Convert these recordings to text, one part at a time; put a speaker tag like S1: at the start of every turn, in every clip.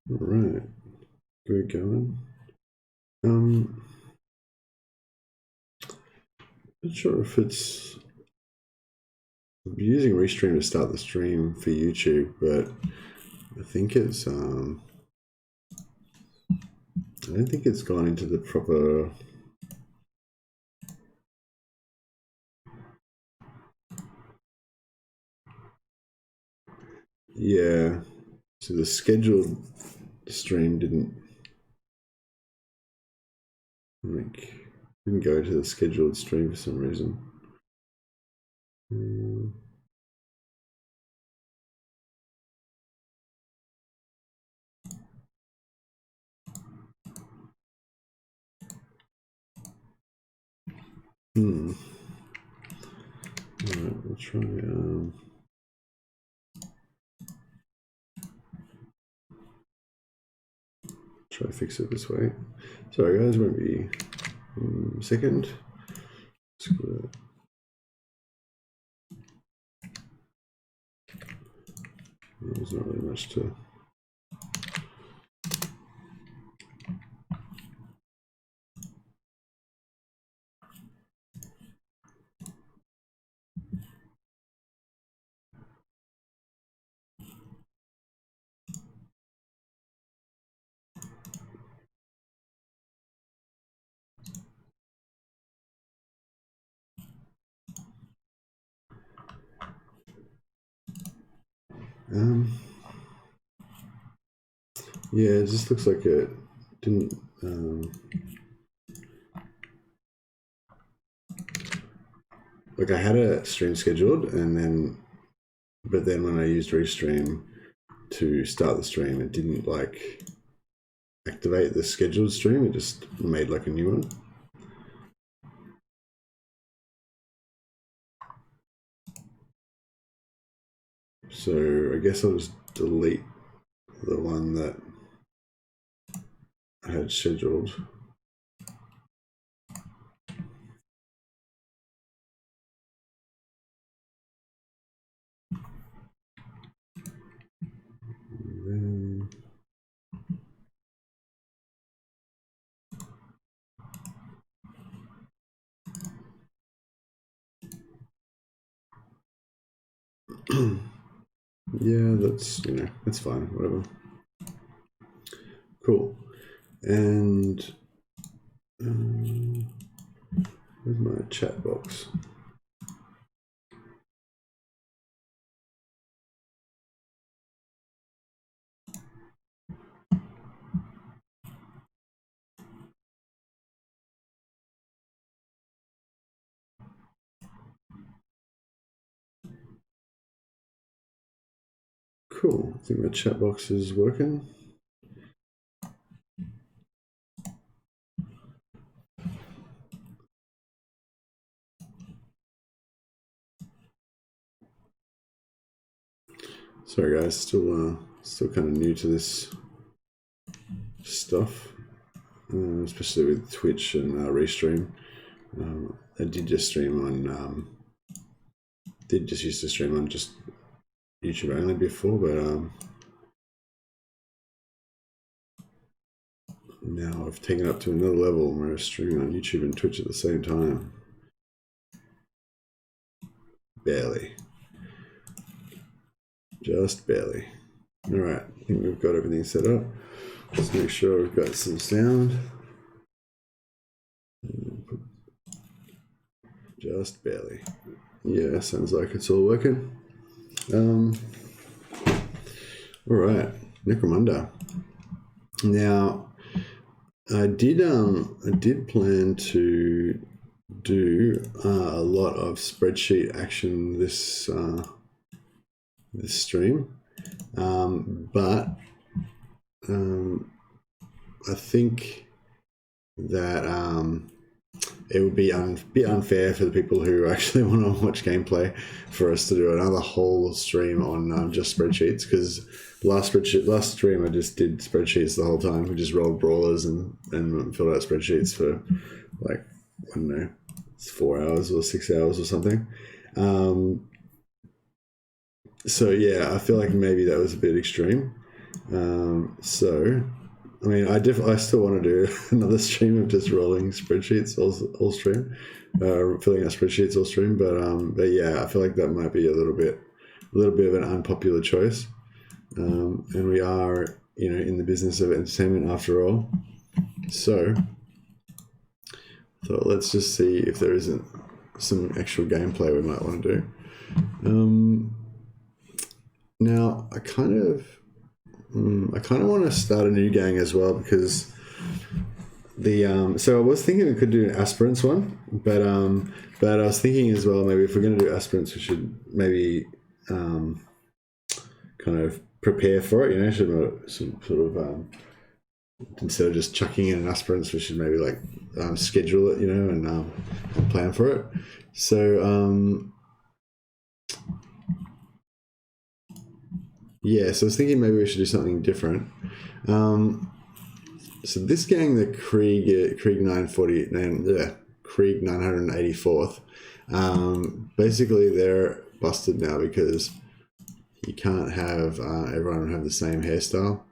S1: All right, good going. Not sure if it's. I'm using Restream to start the stream for YouTube, but I think it's. I don't think it's gone into the proper. Yeah, so the scheduled stream didn't go to the scheduled stream for some reason. Alright, we'll try to fix it this way. Sorry guys, won't be a second. There's not really much to. Yeah, it just looks like it didn't. Like I had a stream scheduled, but then when I used Restream to start the stream, it didn't like activate the scheduled stream. It just made like a new one. So I guess I'll just delete the one that I had scheduled. And then yeah, that's, that's fine, whatever. Cool. And where's my chat box? Cool. I think my chat box is working. Sorry guys, still kind of new to this stuff, especially with Twitch and Restream. I did just stream on, used to stream on just YouTube only before, but now I've taken it up to another level where I'm streaming on YouTube and Twitch at the same time. Barely. Just barely. All right, I think we've got everything set up. Let's make sure we've got some sound. Just barely. Yeah, sounds like it's all working. All right, Necromunda. Now, I did plan to do a lot of spreadsheet action this stream, but I think that it would be a bit unfair for the people who actually want to watch gameplay for us to do another whole stream on just spreadsheets, because last stream I just did spreadsheets the whole time. We just rolled brawlers and filled out spreadsheets for like, I don't know, it's 4 hours or 6 hours or something. So yeah, I feel like maybe that was a bit extreme. So I mean, I still want to do another stream of just rolling spreadsheets all stream, filling out spreadsheets all stream. But yeah, I feel like that might be a little bit of an unpopular choice. And we are, in the business of entertainment after all. So let's just see if there isn't some actual gameplay we might want to do. Now I kind of want to start a new gang as well, because so I was thinking we could do an aspirants one, but I was thinking as well, maybe if we're going to do aspirants, we should maybe kind of prepare for it, sort of instead of just chucking in an aspirants, we should maybe like schedule it, and plan for it. So yeah, so I was thinking maybe we should do something different. So this gang, the Krieg 984th, basically they're busted now because you can't have everyone have the same hairstyle.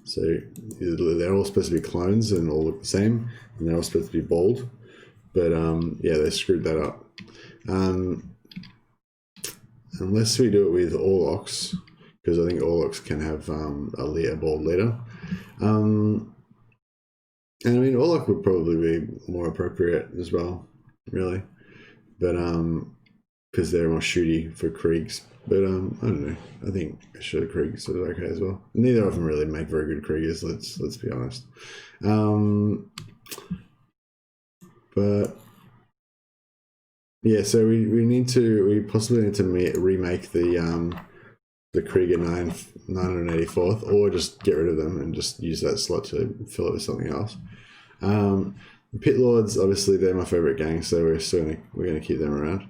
S1: So they're all supposed to be clones and all look the same, and they're all supposed to be bald. But yeah, they screwed that up. Unless we do it with Orlocks, because I think Orlocks can have a bald leader. And I mean, Orlock would probably be more appropriate as well, really. But because they're more shooty for Kriegs. But I don't know. I think Show Kriegs are okay as well. Neither of them really make very good Kriegers, let's be honest. But yeah, so we possibly need to remake the Krieger 984th, or just get rid of them and just use that slot to fill it with something else. The Pit Lords, obviously, they're my favorite gang, so we're going to keep them around.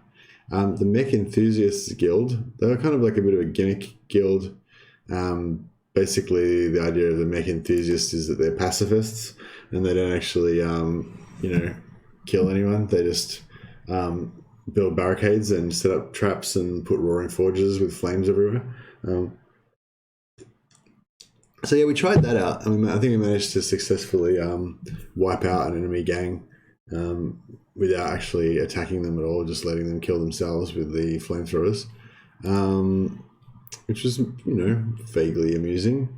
S1: The Mech Enthusiasts Guild, they're kind of like a bit of a gimmick guild. Basically, the idea of the Mech Enthusiasts is that they're pacifists and they don't actually, kill anyone. They just build barricades and set up traps and put roaring forges with flames everywhere. So yeah, we tried that out. I mean, I think we managed to successfully wipe out an enemy gang without actually attacking them at all, just letting them kill themselves with the flamethrowers, which was, vaguely amusing.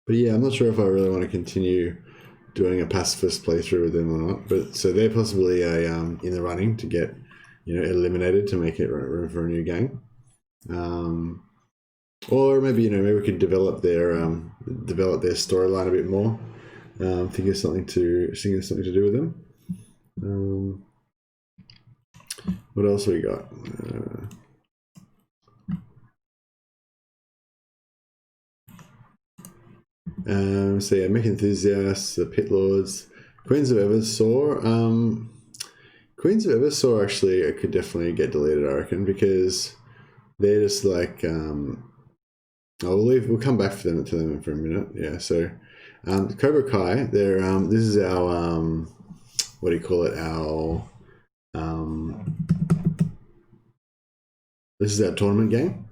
S1: But yeah, I'm not sure if I really want to continue doing a pacifist playthrough with them or not. But so they're possibly in the running to get eliminated to make it room for a new gang. Or maybe maybe we could develop their storyline a bit more. Think of something to do with them. What else we got? So yeah, Mech Enthusiasts, the Pit Lords, Queens of Eversaw. Queens of Eversaw actually could definitely get deleted, I reckon, because they're just like we'll come back to them for a minute. Yeah, so Cobra Kai, they're this is our what do you call it? Our this is our tournament game.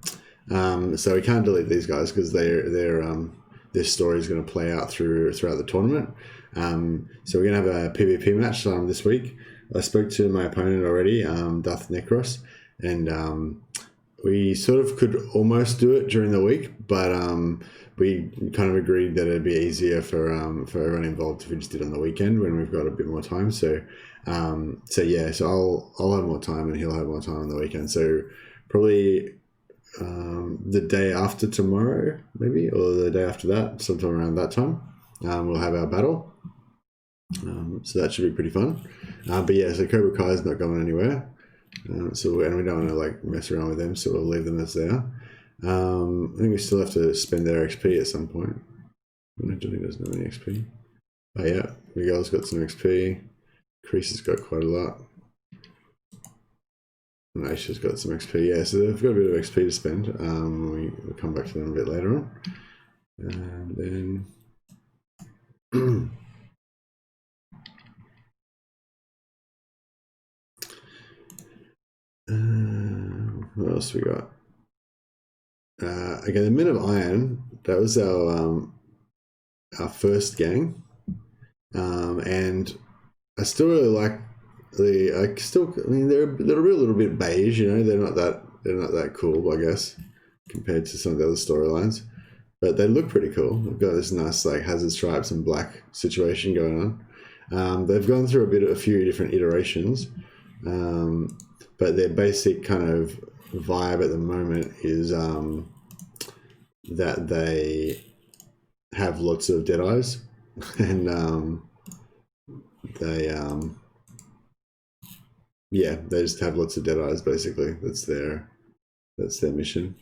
S1: So we can't delete these guys because their story is going to play out throughout the tournament. So we're going to have a PvP match this week. I spoke to my opponent already, Darth Necros, and we sort of could almost do it during the week, but we kind of agreed that it'd be easier for everyone involved if we just did it on the weekend when we've got a bit more time. So I'll have more time and he'll have more time on the weekend. So probably the day after tomorrow, maybe, or the day after that, sometime around that time, we'll have our battle. So that should be pretty fun. But yeah, so Cobra Kai is not going anywhere. And we don't want to like mess around with them, so we'll leave them as they are. I think we still have to spend their XP at some point. Johnny doesn't have any XP. Oh yeah, Miguel's got some XP. Chris has got quite a lot. And Aisha's got some XP. Yeah, so they've got a bit of XP to spend. We'll come back to them a bit later on. And then what else we got? Okay, the Men of Iron. That was our first gang, and I still really like I mean, they're a little bit beige. You know, they're not that cool, I guess, compared to some of the other storylines. But they look pretty cool. They've got this nice like Hazard Stripes and black situation going on. They've gone through a few different iterations. But their basic kind of vibe at the moment is that they have lots of dead eyes, and they just have lots of dead eyes. Basically, that's their mission.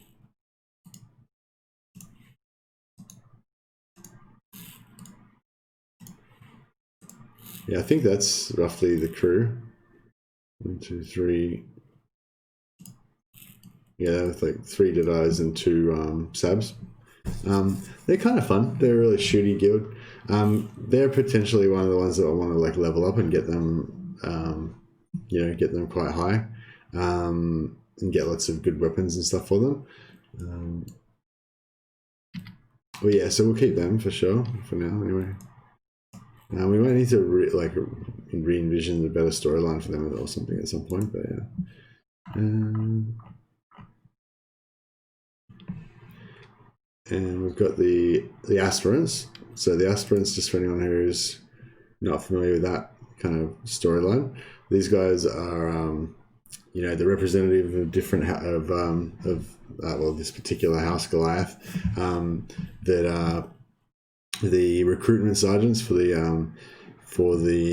S1: Yeah, I think that's roughly the crew. 1, 2, 3. Yeah, with like 3 dead eyes and 2 sabs. They're kind of fun. They're a really shooty guild. They're potentially one of the ones that I want to like level up and get them, get them quite high, and get lots of good weapons and stuff for them. Well, yeah, so we'll keep them for sure for now. Anyway, we might need to re-envision a better storyline for them or something at some point. But yeah. And we've got the aspirants. So the aspirants, just for anyone who's not familiar with that kind of storyline, these guys are, the representative of different this particular house, Goliath, that are the recruitment sergeants for the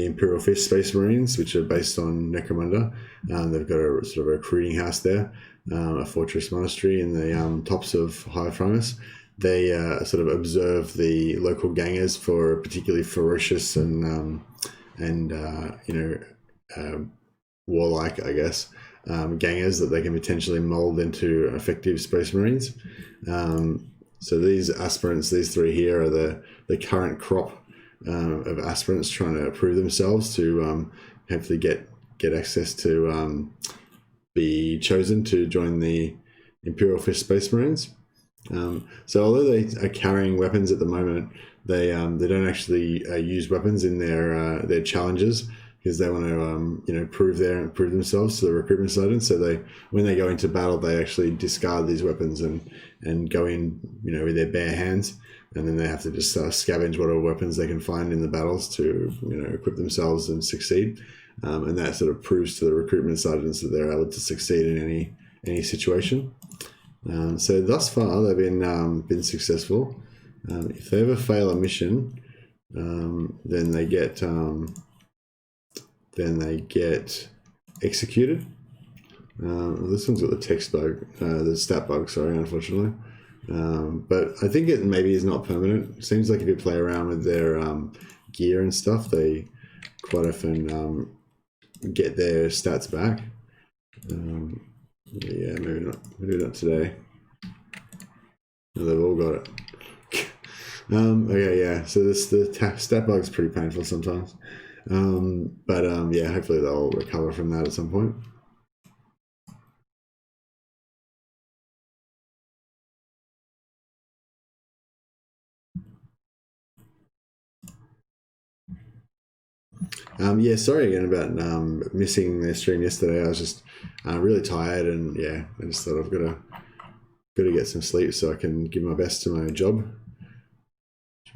S1: Imperial Fist Space Marines, which are based on Necromunda. They've got a sort of recruiting house there, a fortress monastery in the tops of High Primus. They sort of observe the local gangers for particularly ferocious and warlike, I guess, gangers that they can potentially mold into effective Space Marines. So these aspirants, these 3 here, are the current crop of aspirants trying to prove themselves to hopefully get access to be chosen to join the Imperial Fist Space Marines. So although they are carrying weapons at the moment, they don't actually use weapons in their challenges, because they want to prove themselves to the recruitment sergeant. So when they go into battle, they actually discard these weapons and go in with their bare hands, and then they have to just scavenge whatever weapons they can find in the battles to equip themselves and succeed. And that sort of proves to the recruitment sergeants that they're able to succeed in any situation. So thus far they've been successful. If they ever fail a mission, then they get executed. This one's got the text bug, the stat bug, sorry, unfortunately. But I think it maybe is not permanent. It seems like if you play around with their gear and stuff, they quite often get their stats back. Yeah, maybe not today. No, they've all got it. Okay, yeah, so the stat bug's pretty painful sometimes. But yeah, hopefully they'll recover from that at some point. Yeah, sorry again about missing their stream yesterday. I was just really tired, and yeah, I just thought I've got to get some sleep so I can give my best to my job.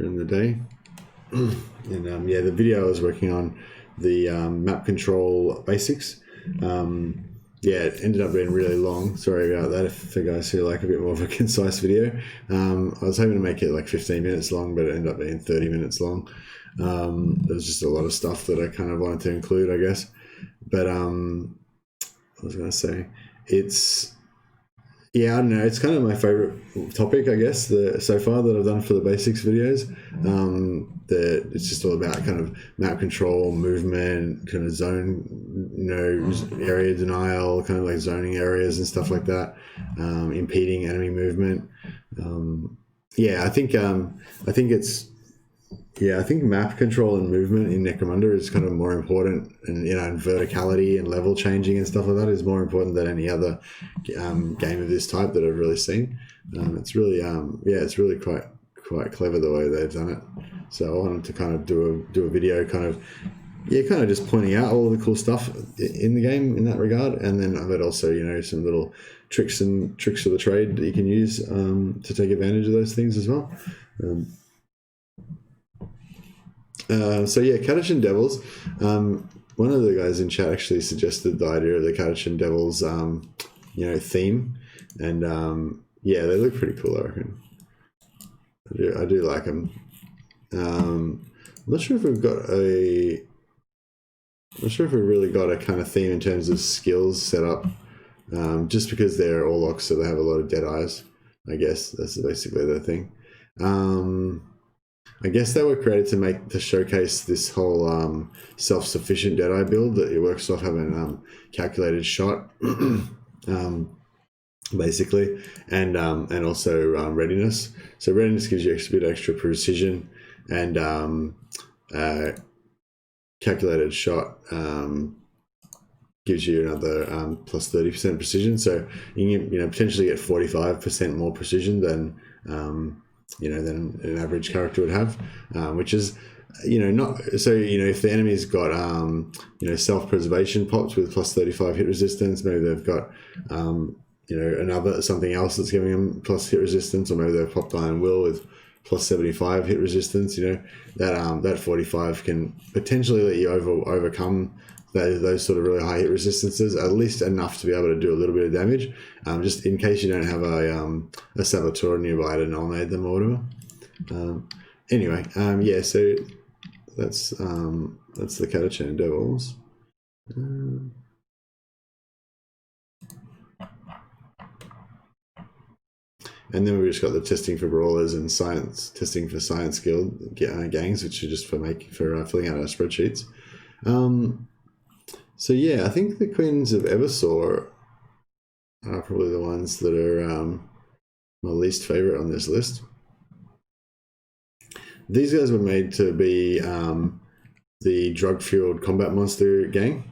S1: during the day. And yeah, the video I was working on, the map control basics. Yeah, it ended up being really long. Sorry about that if the guys who like a bit more of a concise video. I was hoping to make it like 15 minutes long, but it ended up being 30 minutes long. There's just a lot of stuff that I kind of wanted to include, I guess. But what was I going to say? It's, yeah, I don't know. It's kind of my favorite topic, I guess, so far that I've done for the basics videos. It's just all about kind of map control, movement, kind of zone, area denial, kind of like zoning areas and stuff like that, impeding enemy movement. Yeah, I think map control and movement in Necromunda is kind of more important, and and verticality and level changing and stuff like that is more important than any other game of this type that I've really seen. It's really it's really quite clever the way they've done it. So I wanted to kind of do a video kind of just pointing out all the cool stuff in the game in that regard, and then but also some little tricks of the trade that you can use to take advantage of those things as well. So yeah, Catachan Devils. One of the guys in chat actually suggested the idea of the Catachan Devils, theme, and yeah, they look pretty cool. I reckon. I do like them. I'm not sure if we've really got a kind of theme in terms of skills set up. Just because they're Orlocks, so they have a lot of dead eyes. I guess that's basically the thing. I guess they were created to showcase this whole self-sufficient Deadeye build that it works off having calculated shot, basically, and also readiness. So readiness gives you a bit extra precision, and calculated shot gives you another plus 30% precision. So you can potentially get 45% more precision than than an average character would have, which is, not so. If the enemy's got self-preservation pops with plus 35 hit resistance, maybe they've got something else that's giving them plus hit resistance, or maybe they've popped Iron Will with plus 75 hit resistance. That 45 can potentially let you overcome those sort of really high hit resistances, at least enough to be able to do a little bit of damage, just in case you don't have a saboteur nearby to nominate them or whatever. Anyway, yeah, so that's the Catachan Devils. And then we've just got the testing for brawlers and testing for science guild gangs, which are just for filling out our spreadsheets. So yeah, I think the Queens of Eversaw are probably the ones that are my least favorite on this list. These guys were made to be the drug-fueled combat monster gang.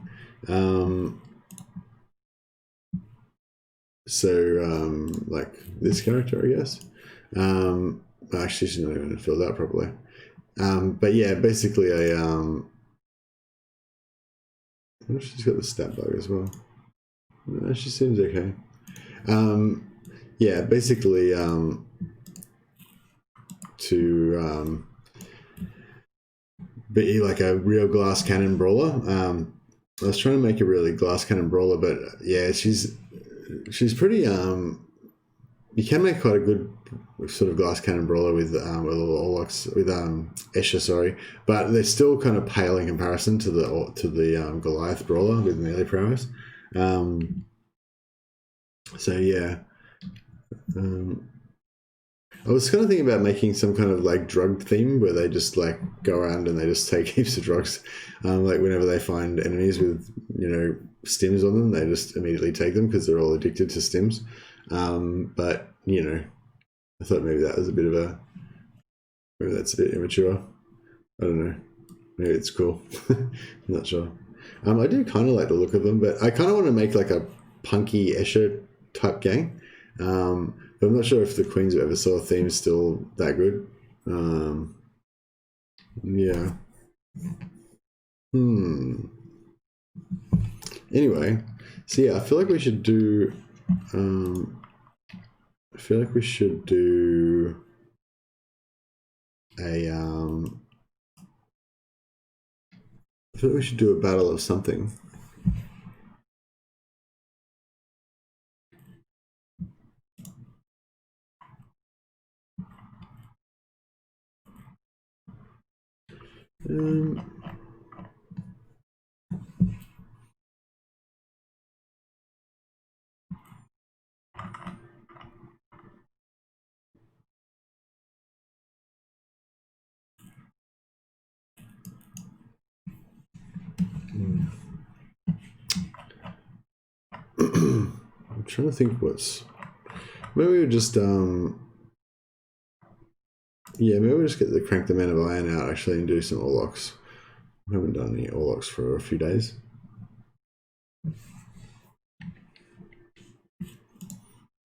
S1: Like this character, I guess. Actually, she's not even filled out properly. But yeah, basically she's got the stat bug as well. No, she seems okay. Yeah, basically to be like a real glass cannon brawler. I was trying to make a really glass cannon brawler, but yeah, she's pretty. You can make quite a good sort of glass cannon brawler with Escher, sorry, but they're still kind of pale in comparison to the Goliath brawler with melee prowess. So yeah, I was kind of thinking about making some kind of like drug theme where they just like go around and they just take heaps of drugs. Like whenever they find enemies with stims on them, they just immediately take them because they're all addicted to stims. But I thought maybe that was maybe that's a bit immature. I don't know. Maybe it's cool. I'm not sure. I do kind of like the look of them, but I kind of want to make like a punky Escher type gang. But I'm not sure if the Queens of Eversaw theme is still that good. Yeah. Anyway, so yeah, I feel like we should do a I thought we should do a battle of something. I'm trying to think what's. Maybe we would just yeah, maybe we'll just get the crank the Man of Iron out actually and do some Orlocks. I haven't done any Orlocks for a few days.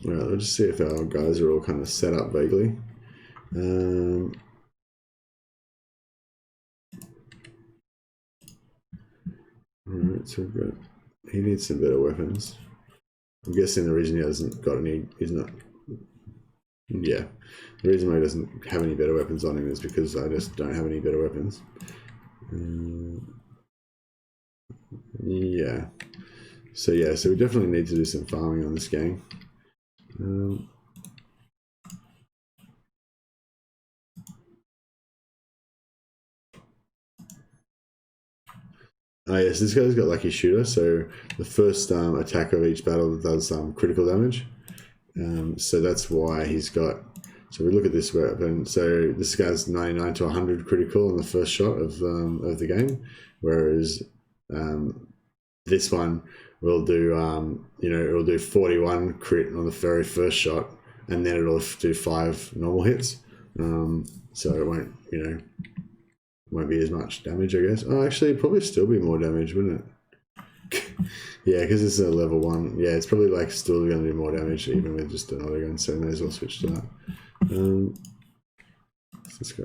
S1: Alright, let's just see if our guys are all kind of set up vaguely. Alright, so we've got. He needs some better weapons. I'm guessing the reason he hasn't got any is not. Yeah, the reason why he doesn't have any better weapons on him is because I just don't have any better weapons. Yeah. So yeah, so we definitely need to do some farming on this gang. Oh yes, this guy's got Lucky Shooter, so the first attack of each battle does critical damage. So that's why he's got. So we look at this weapon. So this guy's 99 to 100 critical on the first shot of the game, whereas this one will do it'll do 41 crit on the very first shot, and then it'll do 5 normal hits. So it won't be as much damage, I guess. Oh, actually, it'd probably still be more damage, wouldn't it? Yeah, because this is a level 1. Yeah, it's probably like still going to do more damage even with just an auto gun, so may as well switch to that. This guy.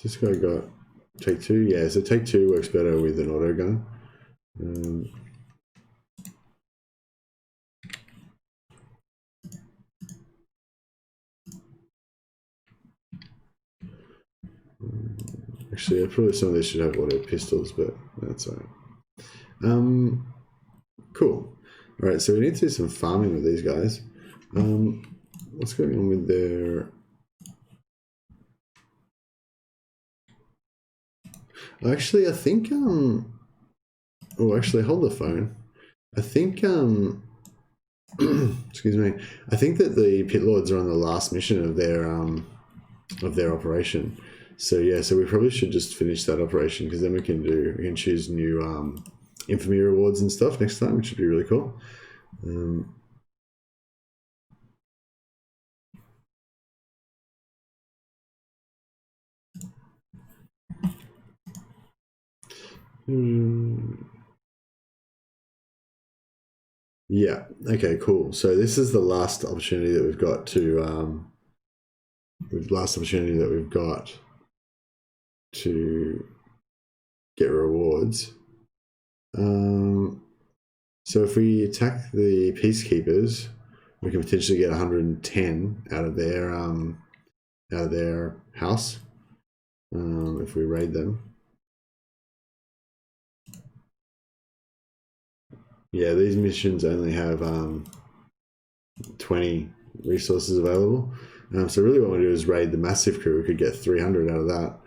S1: This guy got take 2. Yeah, so take 2 works better with an auto gun. Actually, probably some of these should have auto pistols, but that's alright. Cool. Alright, so we need to do some farming with these guys. What's going on with their... Actually, I think... Oh, actually, hold the phone. I think... Excuse me. I think that the pit lords are on the last mission of their operation. So yeah, so we probably should just finish that operation, because then we can choose new infamy rewards and stuff next time, which would be really cool. Yeah. Okay. Cool. So this is the last opportunity that we've got to get rewards. So if we attack the peacekeepers, we can potentially get 110 out of their house if we raid them. Yeah, these missions only have 20 resources available. So really what we do is raid the massive crew. We could get 300 out of that.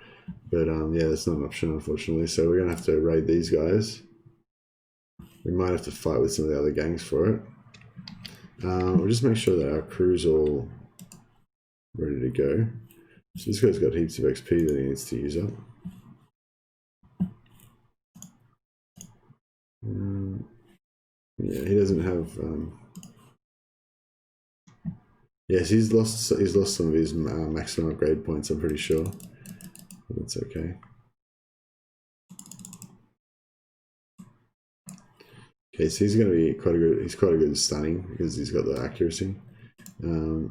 S1: But yeah, that's not an option, unfortunately. So we're going to have to raid these guys. We might have to fight with some of the other gangs for it. We'll just make sure that our crew's all ready to go. So this guy's got heaps of XP that he needs to use up. Yeah, he doesn't have... Yes, he's lost some of his maximum upgrade points, I'm pretty sure. But that's okay. Okay, so he's going to be quite a good stunning, because he's got the accuracy. Oh,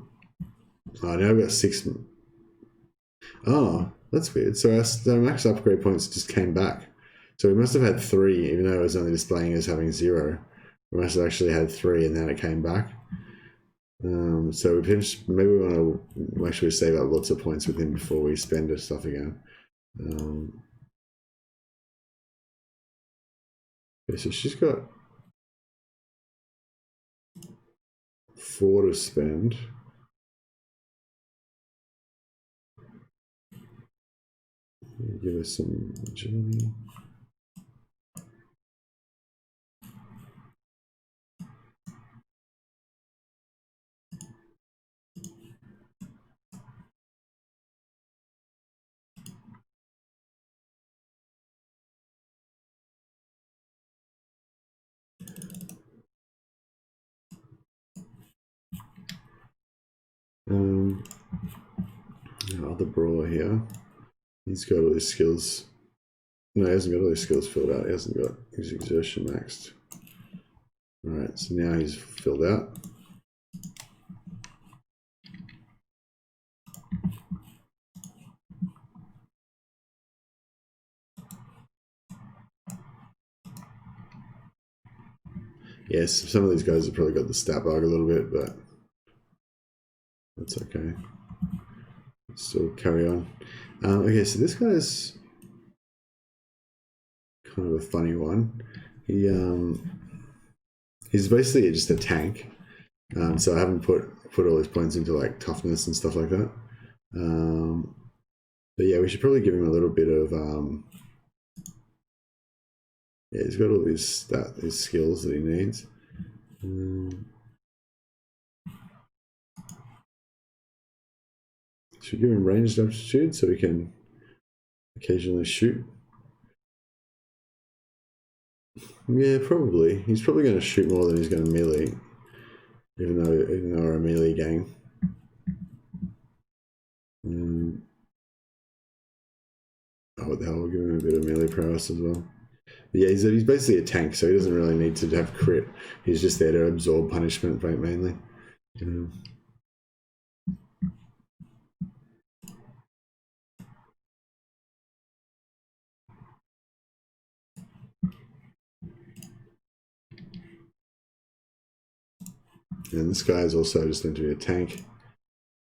S1: now I've got 6... Oh, That's weird. So our max upgrade points just came back. So we must have had 3, even though it was only displaying as having 0. We must have actually had 3 and then it came back. So we finished, maybe we want to make sure we save up lots of points with him before we spend our stuff again. Okay, so she's got 4 to spend. Give us some agility. Other brawler here. He's got all his skills. No, he hasn't got all his skills filled out. He hasn't got his exertion maxed. Alright, so now he's filled out. Yes, some of these guys have probably got the stat bug a little bit, but that's okay. Still carry on. Okay, so this guy's kind of a funny one. He's basically just a tank. So I haven't put all his points into like toughness and stuff like that. But yeah, we should probably give him a little bit of yeah, he's got all his skills that he needs. Should we give him ranged aptitude so we can occasionally shoot? Yeah, probably. He's probably going to shoot more than he's going to melee, even though we're a melee gang. Oh, what the hell? We'll give him a bit of melee prowess as well. But yeah, he's basically a tank, so he doesn't really need to have crit. He's just there to absorb punishment, mainly. And this guy is also just meant to be a tank.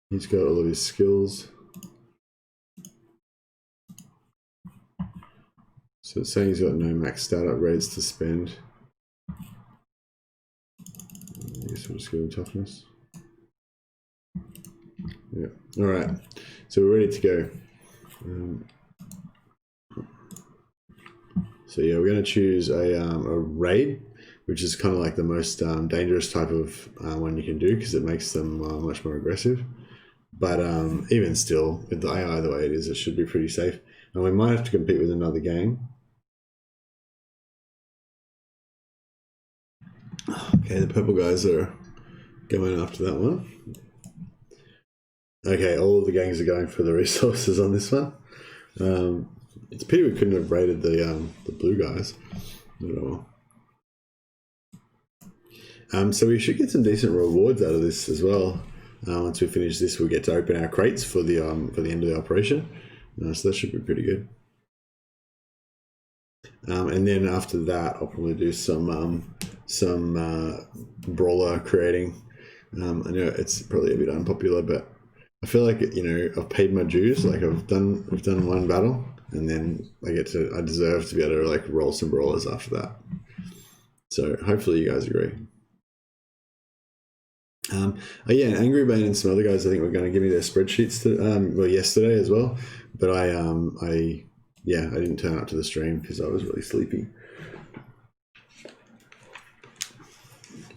S1: He's got all of his skills. So it's saying he's got no max stat upgrades to spend. I guess we'll just give him toughness. Yeah. All right. So we're ready to go. So yeah, we're going to choose a raid, which is kind of like the most dangerous type of one you can do because it makes them much more aggressive. But even still, with the AI the way it is, it should be pretty safe. And we might have to compete with another gang. Okay, the purple guys are going after that one. Okay, all of the gangs are going for the resources on this one. It's a pity we couldn't have raided the blue guys at all. So we should get some decent rewards out of this as well. Once we finish this, we'll get to open our crates for the end of the operation. So that should be pretty good. And then after that, I'll probably do some brawler creating. I know it's probably a bit unpopular, but I feel like I've paid my dues. Like we've done one battle, and then I deserve to be able to like roll some brawlers after that. So hopefully you guys agree. Yeah, and Angry Bane and some other guys I think were going to give me their spreadsheets yesterday as well, but I didn't turn up to the stream because I was really sleepy.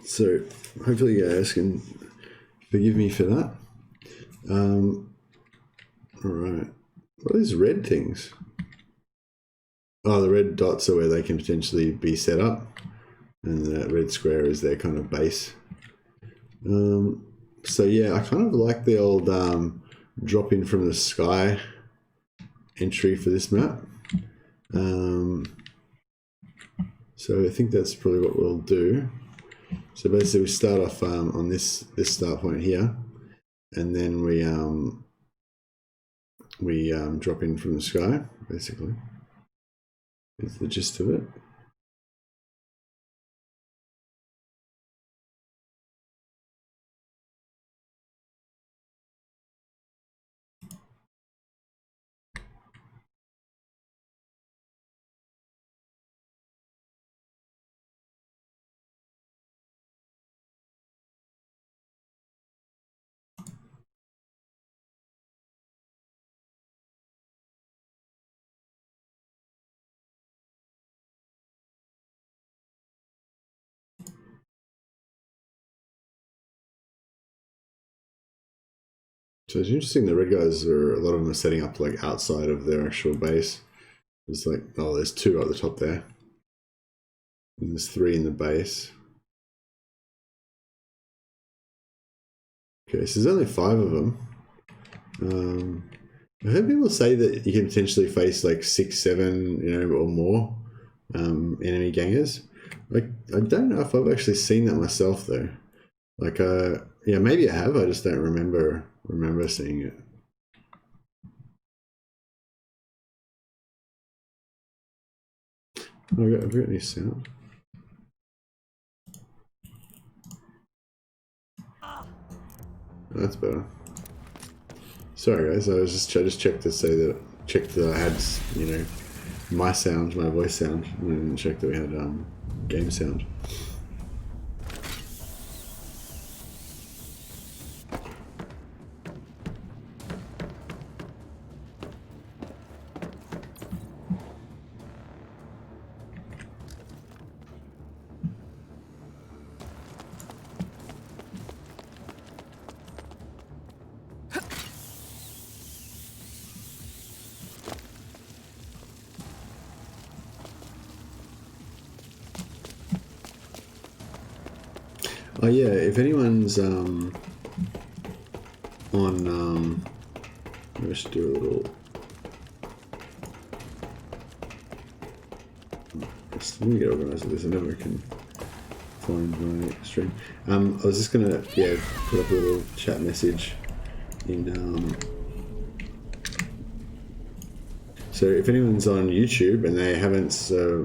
S1: So hopefully you guys can forgive me for that. All right, what are these red things? Oh, the red dots are where they can potentially be set up, and that red square is their kind of base. So yeah, I kind of like the old drop in from the sky entry for this map. So I think that's probably what we'll do. So basically we start off on this start point here, and then we we drop in from the sky, basically. Is the gist of it. So it's interesting, the red guys are, a lot of them are setting up like outside of their actual base. It's like, oh, there's 2 at the top there. And there's 3 in the base. Okay, so there's only 5 of them. I heard people say that you can potentially face like 6, 7, you know, or more enemy gangers. Like, I don't know if I've actually seen that myself though. Like, yeah, maybe I have. I just don't remember seeing it. Oh, I've got any sound. Oh, that's better. Sorry guys, I just checked to say that I had, you know, my sound, my voice sound, and then checked that we had game sound. Oh yeah, if anyone's on let's do a little. Let me get organised with this. I never can find my stream. I was just gonna put up a little chat message in. So if anyone's on YouTube and they haven't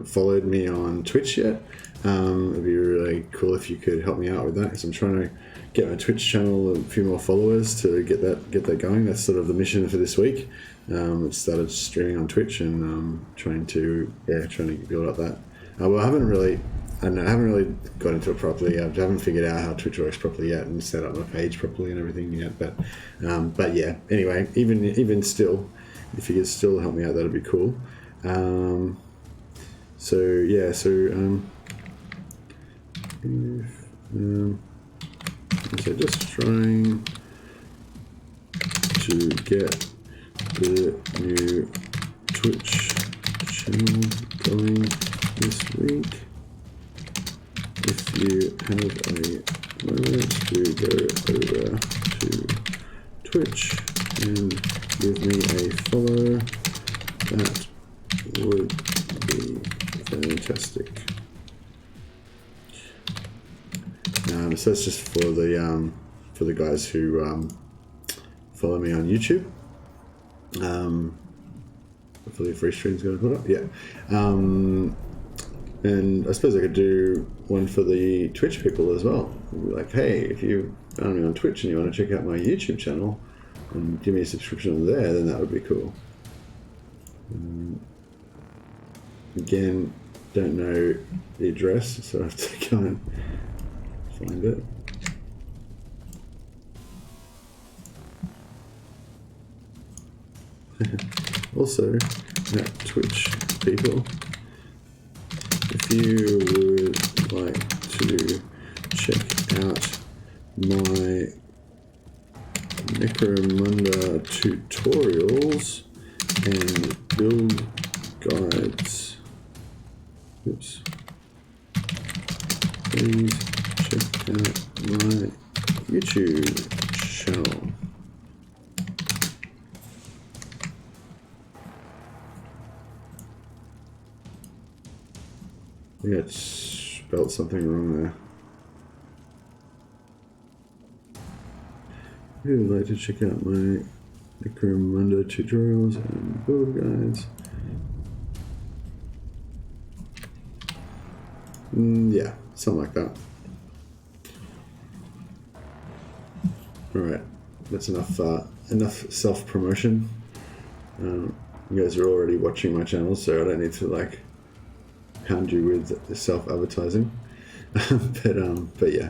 S1: followed me on Twitch yet, it'd be really cool if you could help me out with that, because I'm trying to get my Twitch channel a few more followers to get that going. That's sort of the mission for this week. I've started streaming on Twitch and trying to build up that. Well, I haven't really got into it properly. I haven't figured out how Twitch works properly yet and set up my page properly and everything yet. But yeah. Anyway, even still, if you could still help me out, that'd be cool. So just trying to get the new Twitch channel going this week. If you have a moment to go over to Twitch and give me a follow, that would be fantastic. So that's just for the guys who follow me on YouTube. Hopefully Restream's going to put up, yeah. And I suppose I could do one for the Twitch people as well. Like, hey, if you found me on Twitch and you want to check out my YouTube channel and give me a subscription there, then that would be cool. Again, don't know the address, so I have to go and find it. Also, at Twitch people, if you would like to check out my Necromunda tutorials and build guides, please check out my YouTube channel. I think I spelled something wrong there. If you would like to check out my Necromunda tutorials and build guides. Yeah, something like that. All right, that's enough. Enough self-promotion. You guys are already watching my channel, so I don't need to like hound you with self-advertising. but yeah.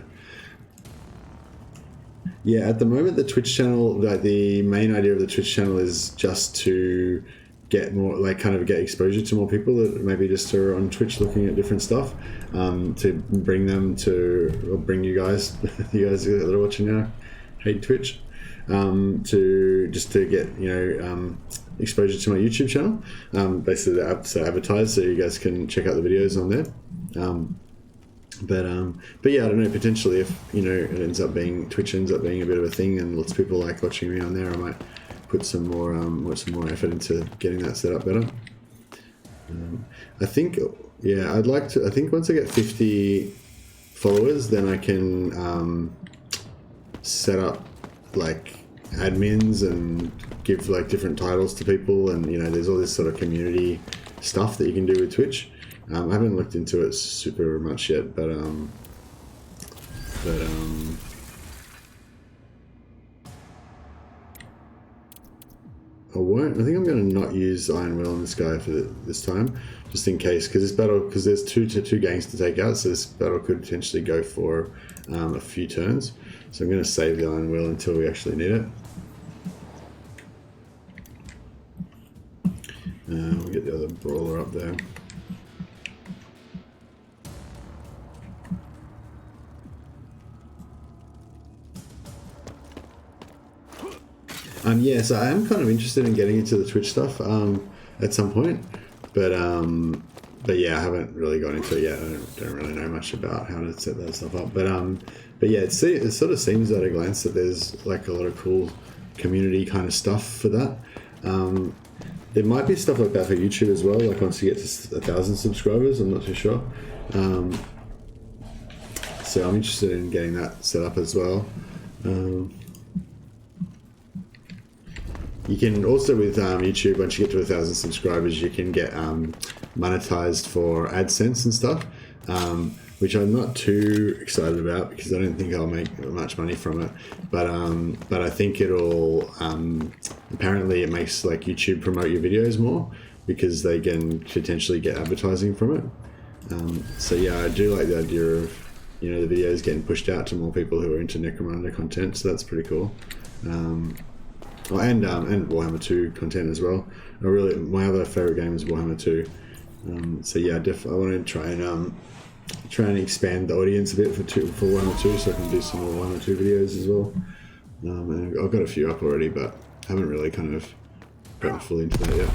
S1: Yeah, at the moment the Twitch channel, like the main idea of the Twitch channel is just to get more, like kind of get exposure to more people that maybe just are on Twitch looking at different stuff, to bring them to, or bring you guys, you guys that are watching now, hate Twitch, to just to get, you know, exposure to my YouTube channel, basically to advertise so you guys can check out the videos on there. But yeah, I don't know, potentially if, you know, it ends up being, Twitch ends up being a bit of a thing and lots of people like watching me on there, I might put some more effort into getting that set up better. I think, yeah, I'd like to, I think once I get 50 followers, then I can set up like admins and give like different titles to people, and you know, there's all this sort of community stuff that you can do with Twitch. I haven't looked into it super much yet, but I won't. I think I'm going to not use Iron Will on this guy for this time, just in case, because this battle, because there's two gangs to take out, so this battle could potentially go for a few turns. So I'm going to save the Iron Will until we actually need it. We'll get the other brawler up there. Yeah, so I am kind of interested in getting into the Twitch stuff at some point, but yeah, I haven't really got into it yet. I don't really know much about how to set that stuff up, but yeah, it sort of seems at a glance that there's like a lot of cool community kind of stuff for that. There might be stuff like that for YouTube as well, like once you get to 1,000 subscribers, I'm not too sure. So I'm interested in getting that set up as well. You can also, with YouTube, once you get to 1,000 subscribers, you can get monetized for AdSense and stuff, which I'm not too excited about because I don't think I'll make much money from it. But I think it'll, apparently it makes like YouTube promote your videos more because they can potentially get advertising from it. So yeah, I do like the idea of, you know, the videos getting pushed out to more people who are into Necromunda content, so that's pretty cool. Oh, and Warhammer 2 content as well. My other favorite game is Warhammer 2. So yeah, I want to try and expand the audience a bit for Warhammer 2, so I can do some more Warhammer 2 videos as well. And I've got a few up already, but haven't really kind of gotten fully into that yet.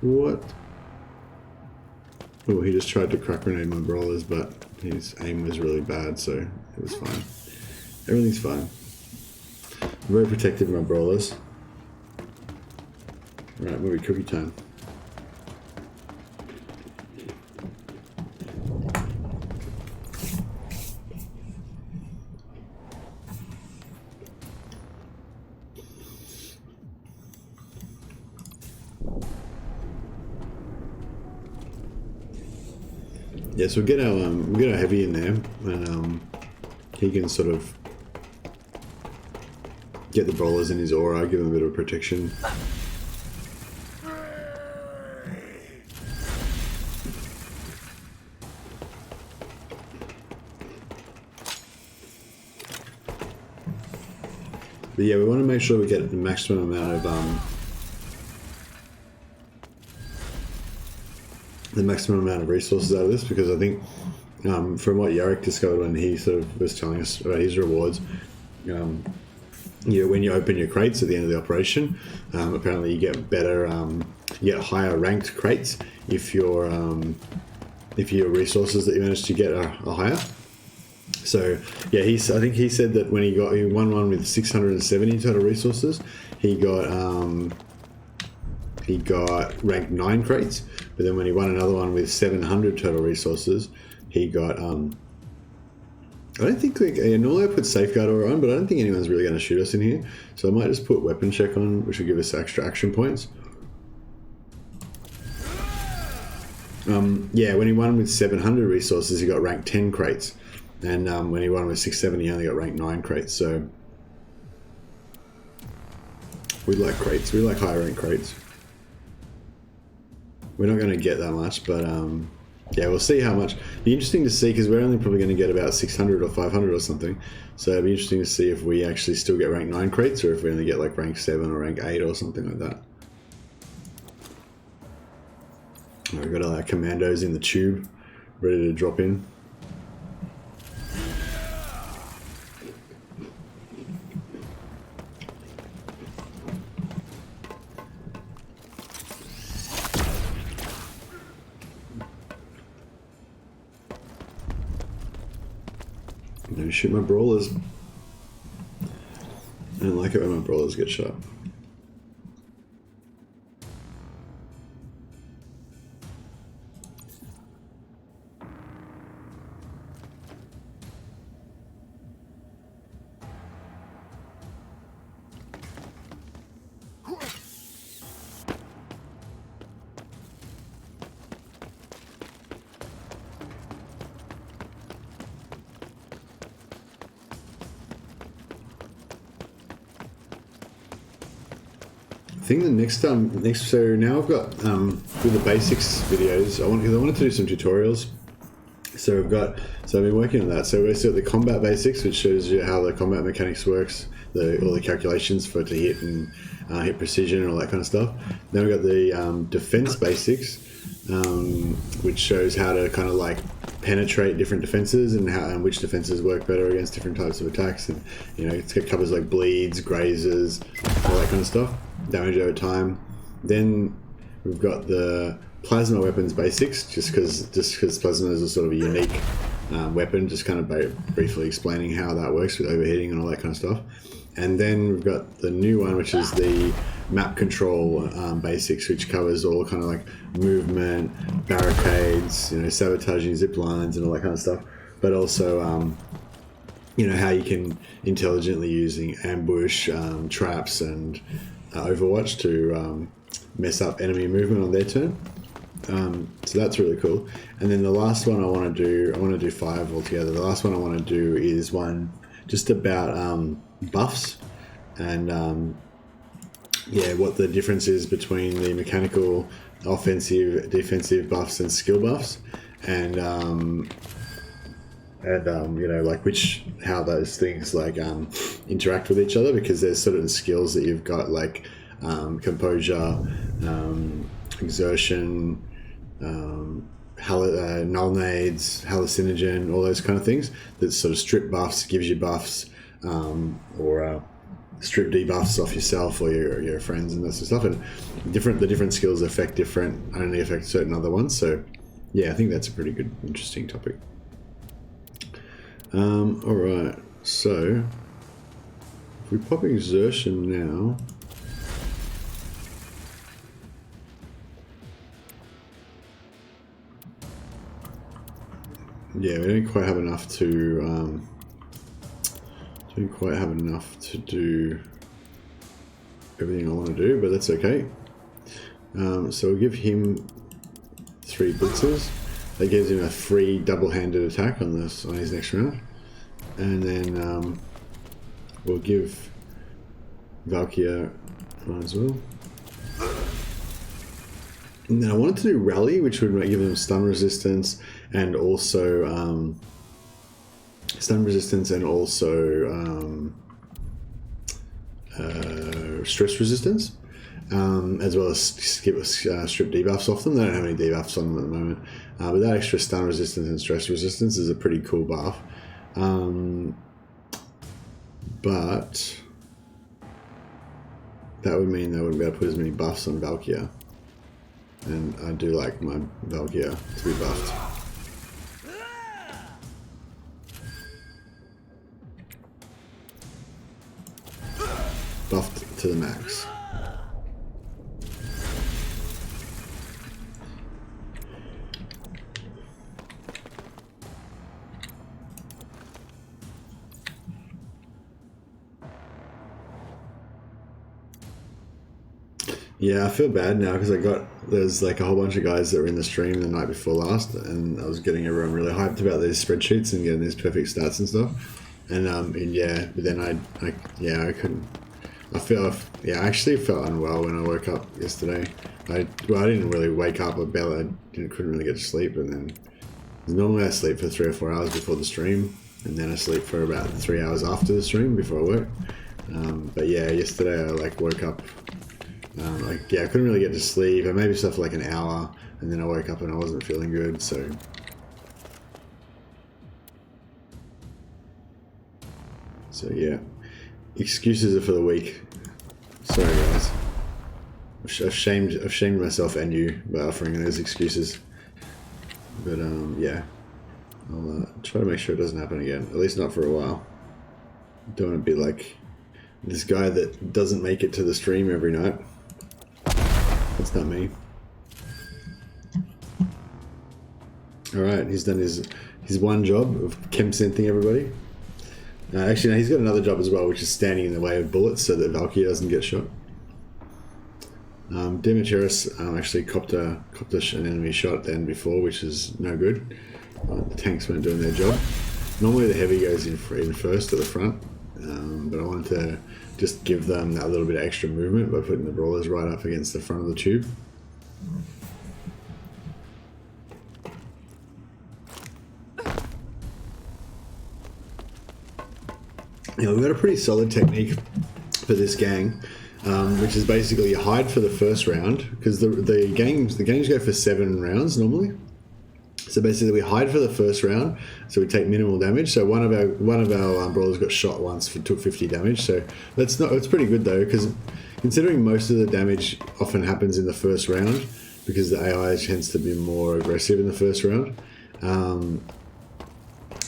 S1: What? Oh, he just tried to crack grenade my brawlers, but his aim was really bad, so it was fine. Everything's fine. I'm very protective of my brawlers. Right, movie cookie time. Yeah, so we'll get our heavy in there, and he can sort of get the brawlers in his aura, give them a bit of protection. But yeah, we want to make sure we get the maximum amount of resources out of this, because I think from what Yarrick discovered when he sort of was telling us about his rewards, you know, when you open your crates at the end of the operation, apparently you get better, you get higher ranked crates if your resources that you managed to get are higher. So yeah, I think he said that when he won one with 670 total resources, he got ranked 9 crates, but then when he won another one with 700 total resources, he got I don't think, like, normally I put safeguard aura on, but I don't think anyone's really going to shoot us in here. So I might just put weapon check on, which will give us extra action points. Yeah, when he won with 700 resources, he got rank 10 crates. And when he won with 670, he only got rank 9 crates. So we like crates. We like higher rank crates. We're not going to get that much, but yeah, we'll see how much. Be interesting to see, because we're only probably going to get about 600 or 500 or something. So it'll be interesting to see if we actually still get rank 9 crates, or if we only get like rank 7 or rank 8 or something like that. We've got our commandos in the tube, ready to drop in. Don't shoot my brawlers. I don't like it when my brawlers get shot. I think the next so now I've got with the basics videos, I wanted to do some tutorials. So I've been working on that. So we start the combat basics, which shows you how the combat mechanics works, all the calculations for it to hit and hit precision and all that kind of stuff. Then we've got the defense basics, which shows how to kind of like penetrate different defenses and which defenses work better against different types of attacks. And it covers like bleeds, grazes, all that kind of stuff. Damage over time. Then we've got the plasma weapons basics, just because plasma is a sort of a unique weapon, just kind of briefly explaining how that works with overheating and all that kind of stuff. And then we've got the new one, which is the map control basics, which covers all kind of like movement, barricades, sabotaging zip lines and all that kind of stuff, but also how you can intelligently using ambush, traps and Overwatch to mess up enemy movement on their turn. So that's really cool. And then the last one I want to do 5 altogether. The last one I want to do is one just about buffs and what the difference is between the mechanical, offensive, defensive buffs and skill buffs, and how those things like interact with each other, because there's certain skills that you've got, like composure, exertion, null nades, hallucinogen, all those kind of things that sort of strip buffs, gives you buffs, or strip debuffs off yourself or your friends and that sort of stuff. And the different skills only affect certain other ones. So yeah, I think that's a pretty good, interesting topic. All right, so if we pop exertion now, yeah, we don't quite have enough to do everything I want to do, but that's okay. So we'll give him 3 blitzers. That gives him a free double-handed attack on his next round, and then we'll give Valkyria one as well. And then I wanted to do rally, which would give him stun resistance and also stress resistance, as well as strip debuffs off them. They don't have any debuffs on them at the moment, but that extra stun resistance and stress resistance is a pretty cool buff. But that would mean they wouldn't be able to put as many buffs on Valkyria, and I do like my Valkyria to be buffed. Buffed to the max. Yeah, I feel bad now because there's like a whole bunch of guys that were in the stream the night before last, and I was getting everyone really hyped about these spreadsheets and getting these perfect stats and stuff. And yeah, but then I couldn't. I actually felt unwell when I woke up yesterday. I didn't really wake up. Couldn't really get to sleep, and then normally I sleep for 3 or 4 hours before the stream, and then I sleep for about 3 hours after the stream before I work. But yeah, yesterday I like woke up. I couldn't really get to sleep. I maybe slept for like an hour, and then I woke up and I wasn't feeling good. So yeah, excuses are for the weak. Sorry guys, I've shamed myself and you by offering those excuses. But yeah, I'll try to make sure it doesn't happen again. At least not for a while. Don't want to be like this guy that doesn't make it to the stream every night. That's not me. Alright, he's done his one job of chem synthing everybody. Actually, no, he's got another job as well, which is standing in the way of bullets so that Valkyrie doesn't get shot. Demetrius actually copped an enemy shot at the end before, which is no good. The tanks weren't doing their job. Normally the heavy goes in first at the front, but I wanted to just give them that little bit of extra movement by putting the brawlers right up against the front of the tube. Now we've got a pretty solid technique for this gang, which is basically you hide for the first round, because the games go for 7 rounds normally. So basically we hide for the first round, so we take minimal damage. So one of our brawlers got shot once, took 50 damage. So it's pretty good though, because considering most of the damage often happens in the first round, because the AI tends to be more aggressive in the first round.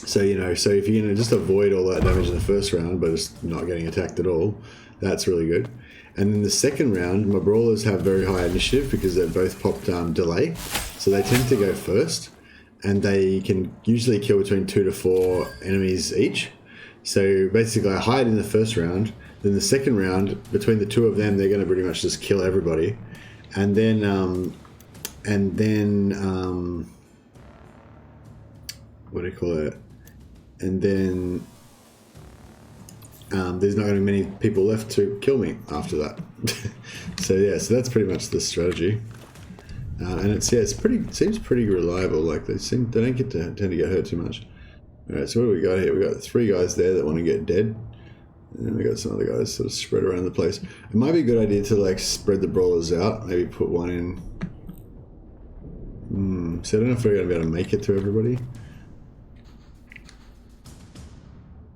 S1: So if you're gonna just avoid all that damage in the first round by just not getting attacked at all, that's really good. And in the second round, my brawlers have very high initiative because they've both popped delay, so they tend to go first. And they can usually kill between 2 to 4 enemies each. So basically I hide in the first round, then the second round, between the two of them, they're going to pretty much just kill everybody. And then, what do you call it? And then there's not going to be many people left to kill me after that. So yeah, so that's pretty much the strategy. And it seems pretty reliable. Like they don't tend to get hurt too much. All right, so what do we got here? We got 3 guys there that want to get dead, and then we got some other guys sort of spread around the place. It might be a good idea to like spread the brawlers out. Maybe put one in. So I don't know if we're going to be able to make it to everybody.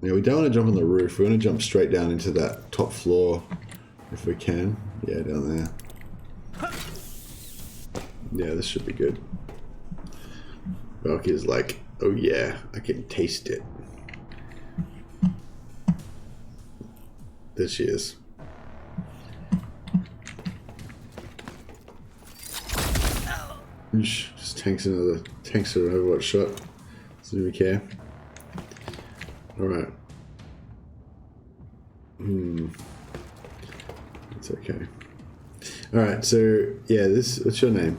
S1: Yeah, we don't want to jump on the roof. We want to jump straight down into that top floor if we can. Yeah, down there. Yeah, this should be good. Valky is like, oh yeah, I can taste it. There she is. Just tanks an Overwatch shot. So we care. Alright. It's okay. Alright, so yeah, what's your name?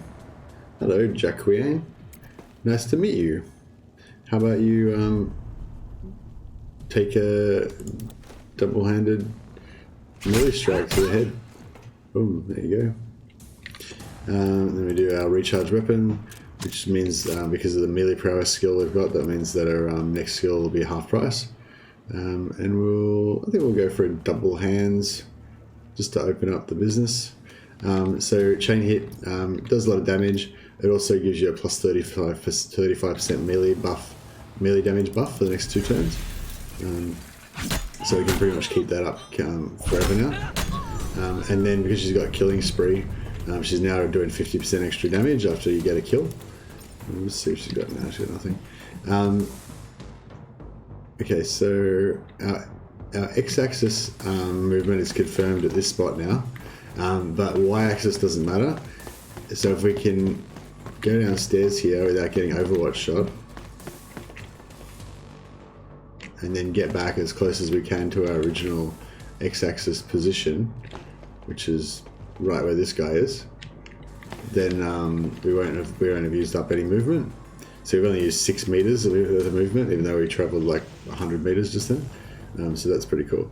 S1: Hello, Jacqueline. Nice to meet you. How about you take a double-handed melee strike to the head? Boom, there you go. Then we do our recharge weapon, which means because of the melee prowess skill we've got, that means that our next skill will be half price. And I think we'll go for a double hands just to open up the business. So chain hit does a lot of damage. It also gives you a plus 35% melee damage buff for the next 2 turns. So we can pretty much keep that up forever now. And then because she's got killing spree, she's now doing 50% extra damage after you get a kill. Let's see if she's got now. She's got nothing. Okay, so our x-axis movement is confirmed at this spot now. But y-axis doesn't matter. So if we can go downstairs here without getting Overwatch shot, and then get back as close as we can to our original x-axis position, which is right where this guy is, then we won't have used up any movement. So we've only used 6 meters of the movement, even though we traveled like 100 meters just then. So that's pretty cool.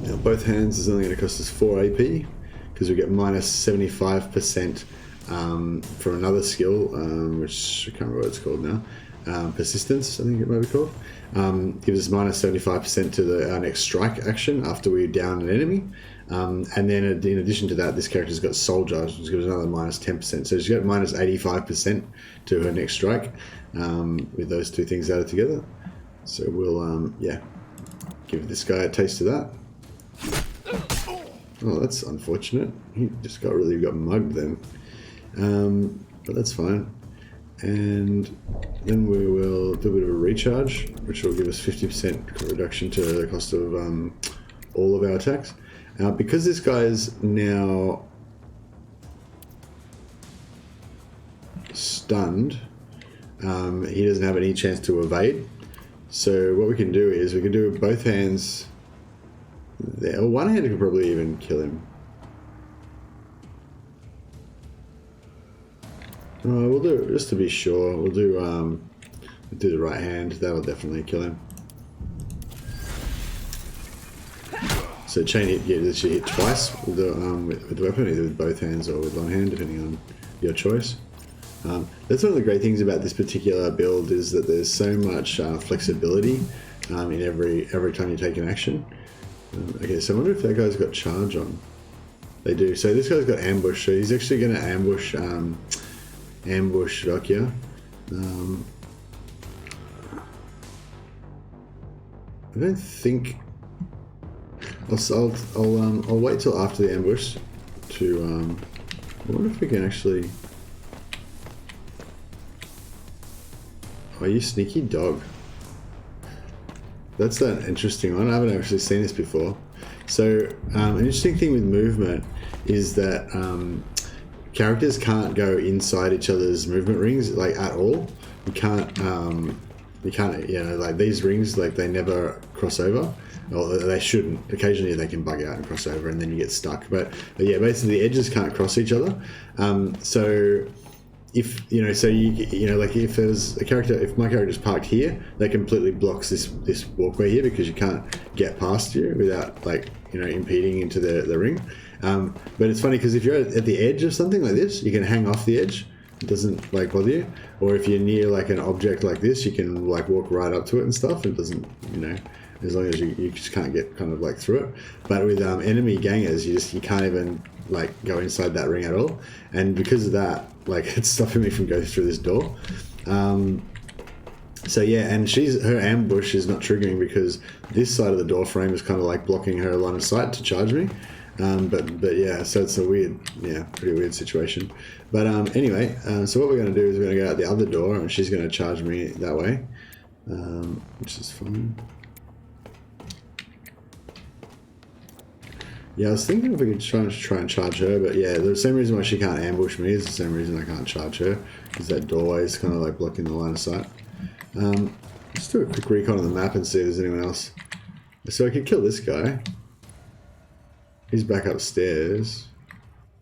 S1: Now both hands is only going to cost us 4 AP because we get minus 75% from another skill, which I can't remember what it's called now. Persistence, I think it might be called. Gives us minus 75% to our next strike action after we down an enemy. And then in addition to that, this character's got Soldier, which gives another minus 10%. So she's got minus 85% to her next strike with those two things added together. So we'll, yeah, give this guy a taste of that. Oh, that's unfortunate. He just got mugged then. But that's fine. And then we will do a bit of a recharge, which will give us 50% reduction to the cost of all of our attacks. Because this guy is now stunned, he doesn't have any chance to evade. So what we can do is we can do both hands there. One hand could probably even kill him. We'll do, just to be sure, we'll do the right hand. That'll definitely kill him. So chain hit, yeah, this should hit twice with the weapon, either with both hands or with one hand, depending on your choice. That's one of the great things about this particular build, is that there's so much flexibility in every time you take an action. Okay, so I wonder if that guy's got charge on. They do. So this guy's got ambush, so he's actually going to ambush Valkyria. I don't think I'll wait till after the ambush to I wonder if we can actually. Oh, you sneaky dog. That's an interesting one. I haven't actually seen this before. So an interesting thing with movement is that characters can't go inside each other's movement rings, like, at all. You can't, you know, like these rings, like, they never cross over. Or they shouldn't. Occasionally they can bug out and cross over and then you get stuck. But yeah, basically the edges can't cross each other. So if, you know, so you know, like if there's a character, if my character's parked here, that completely blocks this walkway here because you can't get past you without, like, you know, impeding into the ring. But it's funny because if you're at the edge of something like this, you can hang off the edge. It doesn't, like, bother you. Or if you're near, like, an object like this, you can, like, walk right up to it and stuff. It doesn't, you know, as long as you just can't get kind of, like, through it. But with enemy gangers, you can't even, like, go inside that ring at all. And because of that, like, it's stopping me from going through this door. So yeah, and her ambush is not triggering because this side of the door frame is kind of like blocking her line of sight to charge me. But yeah, so it's a weird, yeah, pretty weird situation. But anyway, so what we're going to do is we're going to go out the other door and she's going to charge me that way, which is fine. Yeah, I was thinking if we could try and charge her, but yeah, the same reason why she can't ambush me is the same reason I can't charge her, because that doorway is kind of like blocking the line of sight. Let's do a quick recon on the map and see if there's anyone else. So I could kill this guy. He's back upstairs.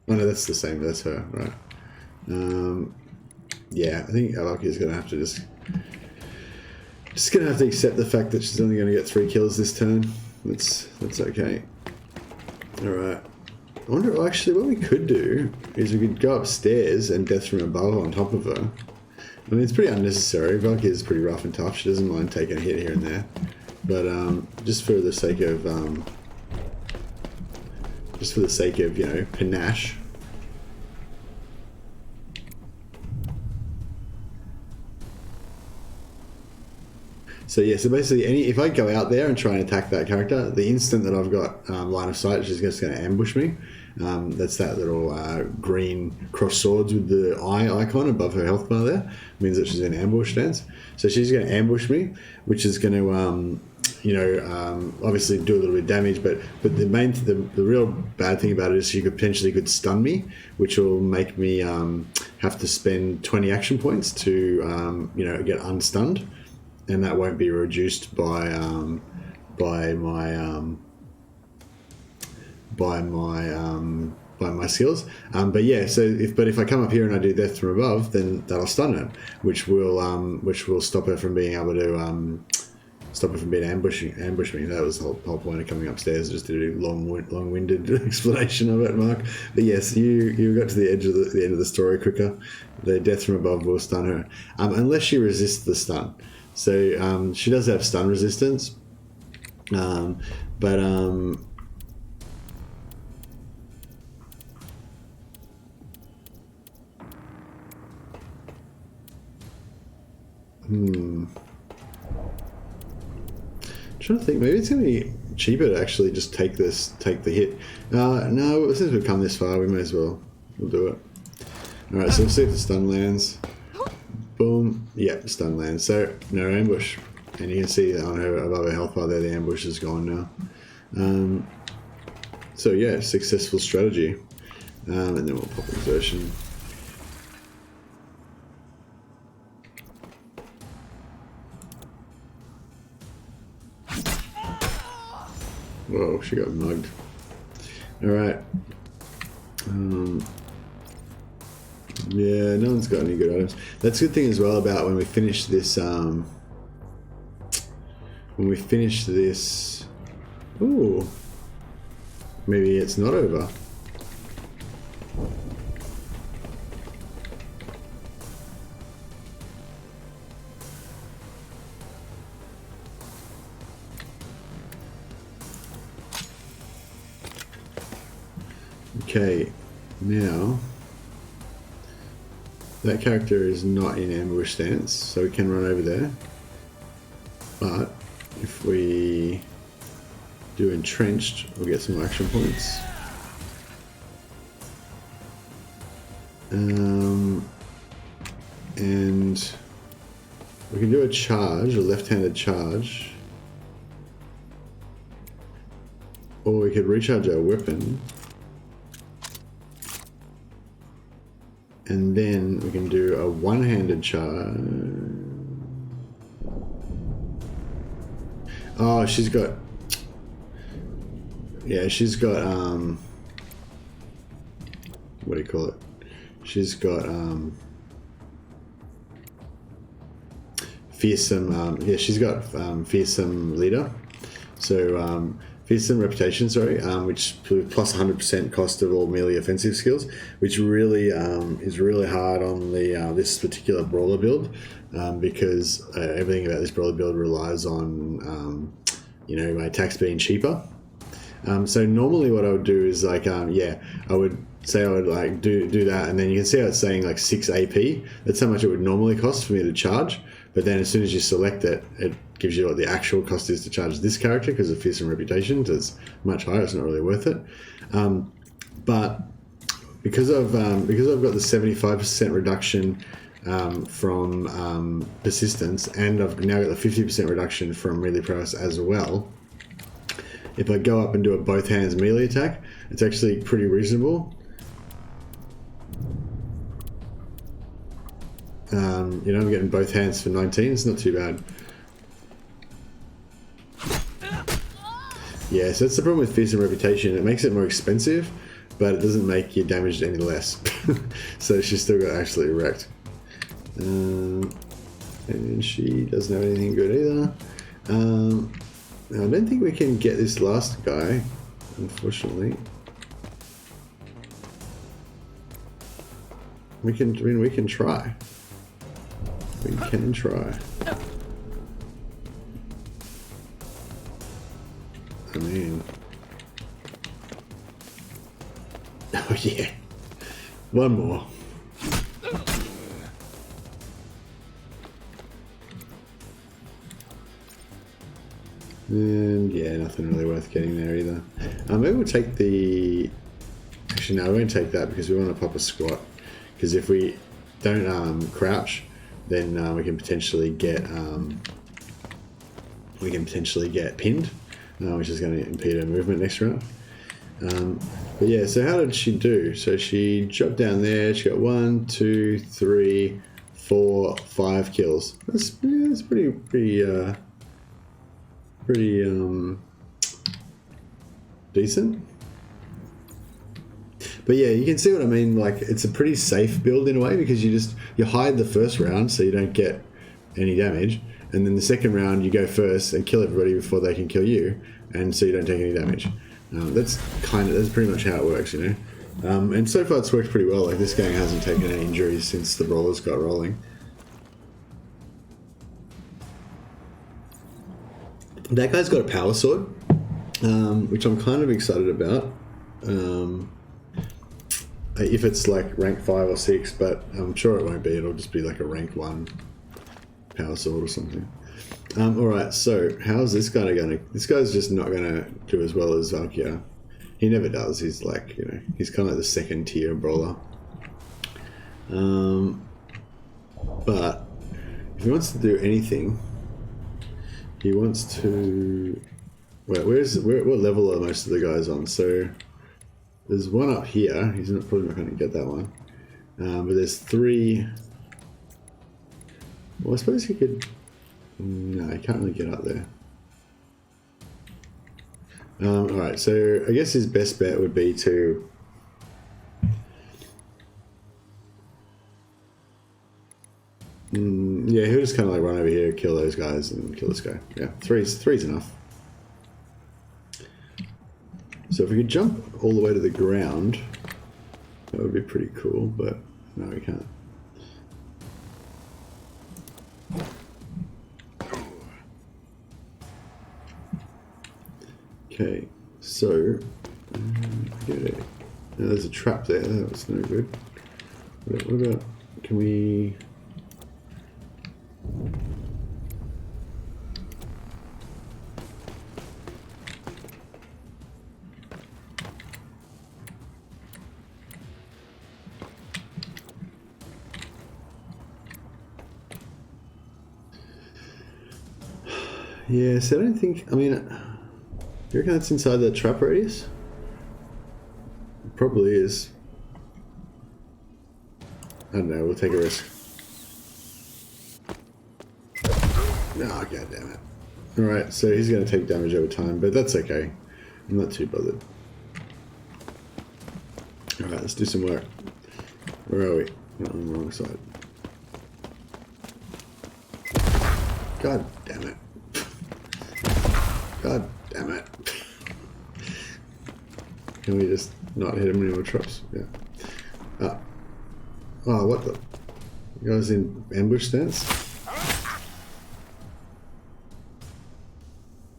S1: Oh no, that's the same, that's her, right. Yeah, I think Valkyria's gonna have to just gonna have to accept the fact that she's only gonna get 3 kills this turn. That's okay. Alright. I wonder, actually, what we could do is we could go upstairs and death from above on top of her. I mean, it's pretty unnecessary. Valkyrie is pretty rough and tough. She doesn't mind taking a hit here and there. But just for the sake of, you know, panache. So yeah, so basically, if I go out there and try and attack that character, the instant that I've got line of sight, she's just going to ambush me. That's that little green cross swords with the eye icon above her health bar there. Means that she's in ambush stance. So she's going to ambush me, which is going to, you know, obviously do a little bit of damage. But the real bad thing about it is she could stun me, which will make me have to spend 20 action points to, you know, get unstunned. And that won't be reduced by my by my skills. But yeah, so if I come up here and I do death from above, then that'll stun her, which will stop her from being able to ambush me. That was the whole point of coming upstairs, just to do long-winded explanation of it, Mark. But yes, you got to the end of the story quicker. The death from above will stun her, unless she resists the stun. So she does have stun resistance, but trying to think, maybe it's going to be cheaper to actually just take the hit. No, since we've come this far, we may as well. We'll do it. Alright, so we'll see if the stun lands. Boom. Yep, stun lands. So, no ambush. And you can see on her, above her health bar there, the ambush is gone now. So yeah, successful strategy. And then we'll pop exertion. Whoa, she got mugged. Alright. Yeah, no one's got any good items. That's a good thing as well about when we finish this, ooh, maybe it's not over. Okay, now that character is not in ambush stance, so we can run over there. But if we do entrenched, we'll get some action points. And we can do a charge, a left-handed charge. Or we could recharge our weapon. And then we can do a one-handed charge. Oh, she's got... Yeah, she's got, what do you call it? She's got, fearsome, yeah, she's got, fearsome leader. So, fearsome reputation, sorry, which plus 100% cost of all melee offensive skills, which really is really hard on the this particular brawler build, because everything about this brawler build relies on you know, my attacks being cheaper. So normally what I would do is like yeah, I would say I would like do that, and then you can see how it's saying like 6 AP. That's how much it would normally cost for me to charge. But then as soon as you select it, it gives you what the actual cost is to charge this character, because of fearsome reputation. So it's much higher. It's not really worth it. But because I've got the 75% reduction from persistence, and I've now got the 50% reduction from melee prowess as well. If I go up and do a both hands melee attack, it's actually pretty reasonable. You know, I'm getting both hands for 19. It's not too bad. Yeah, so that's the problem with fearsome reputation. It makes it more expensive, but it doesn't make your damage any less. So she's still got absolutely wrecked. And she doesn't have anything good either. I don't think we can get this last guy, unfortunately. We can, I mean, we can try. We can try. I mean... Oh yeah. One more. And yeah, nothing really worth getting there either. Maybe we'll take the... Actually no, we won't take that because we want to pop a squat. Because if we don't crouch, then we can potentially get pinned, which is going to impede her movement next round. But yeah, so how did she do? So she dropped down there. She got 1, 2, 3, 4, 5 kills. That's pretty decent. But yeah, you can see what I mean. Like, it's a pretty safe build in a way because you hide the first round so you don't get any damage, and then the second round you go first and kill everybody before they can kill you, and so you don't take any damage. That's pretty much how it works, you know. And so far it's worked pretty well. Like, this gang hasn't taken any injuries since the brawlers got rolling. That guy's got a power sword, which I'm kind of excited about. If it's like rank 5 or 6, but I'm sure it won't be. It'll just be like a rank 1 power sword or something. Alright, so how's this guy going to... This guy's just not going to do as well as Valkyr. He never does. He's like, you know, he's kind of like the second tier brawler. But if he wants to do anything, he wants to... Wait, what level are most of the guys on? So there's one up here. He's probably not going to get that one. But there's 3... Well, I suppose he could... No, he can't really get up there. Alright, so I guess his best bet would be to... yeah, he'll just kind of like run over here, kill those guys, and kill this guy. Yeah, three's enough. So if we could jump all the way to the ground, that would be pretty cool, but no, we can't. Okay, so okay. Now there's a trap there. That's no good. What about? Can we? Yes, I don't think. I mean, do you reckon that's inside the trap radius? It probably is. I don't know, we'll take a risk. Oh, god damn it. Alright, so he's going to take damage over time, but that's okay. I'm not too bothered. Alright, let's do some work. Where are we? Not on the wrong side. God damn it. God damn it. Can we just not hit him anymore traps? Yeah. Oh, what the? You guys in ambush stance?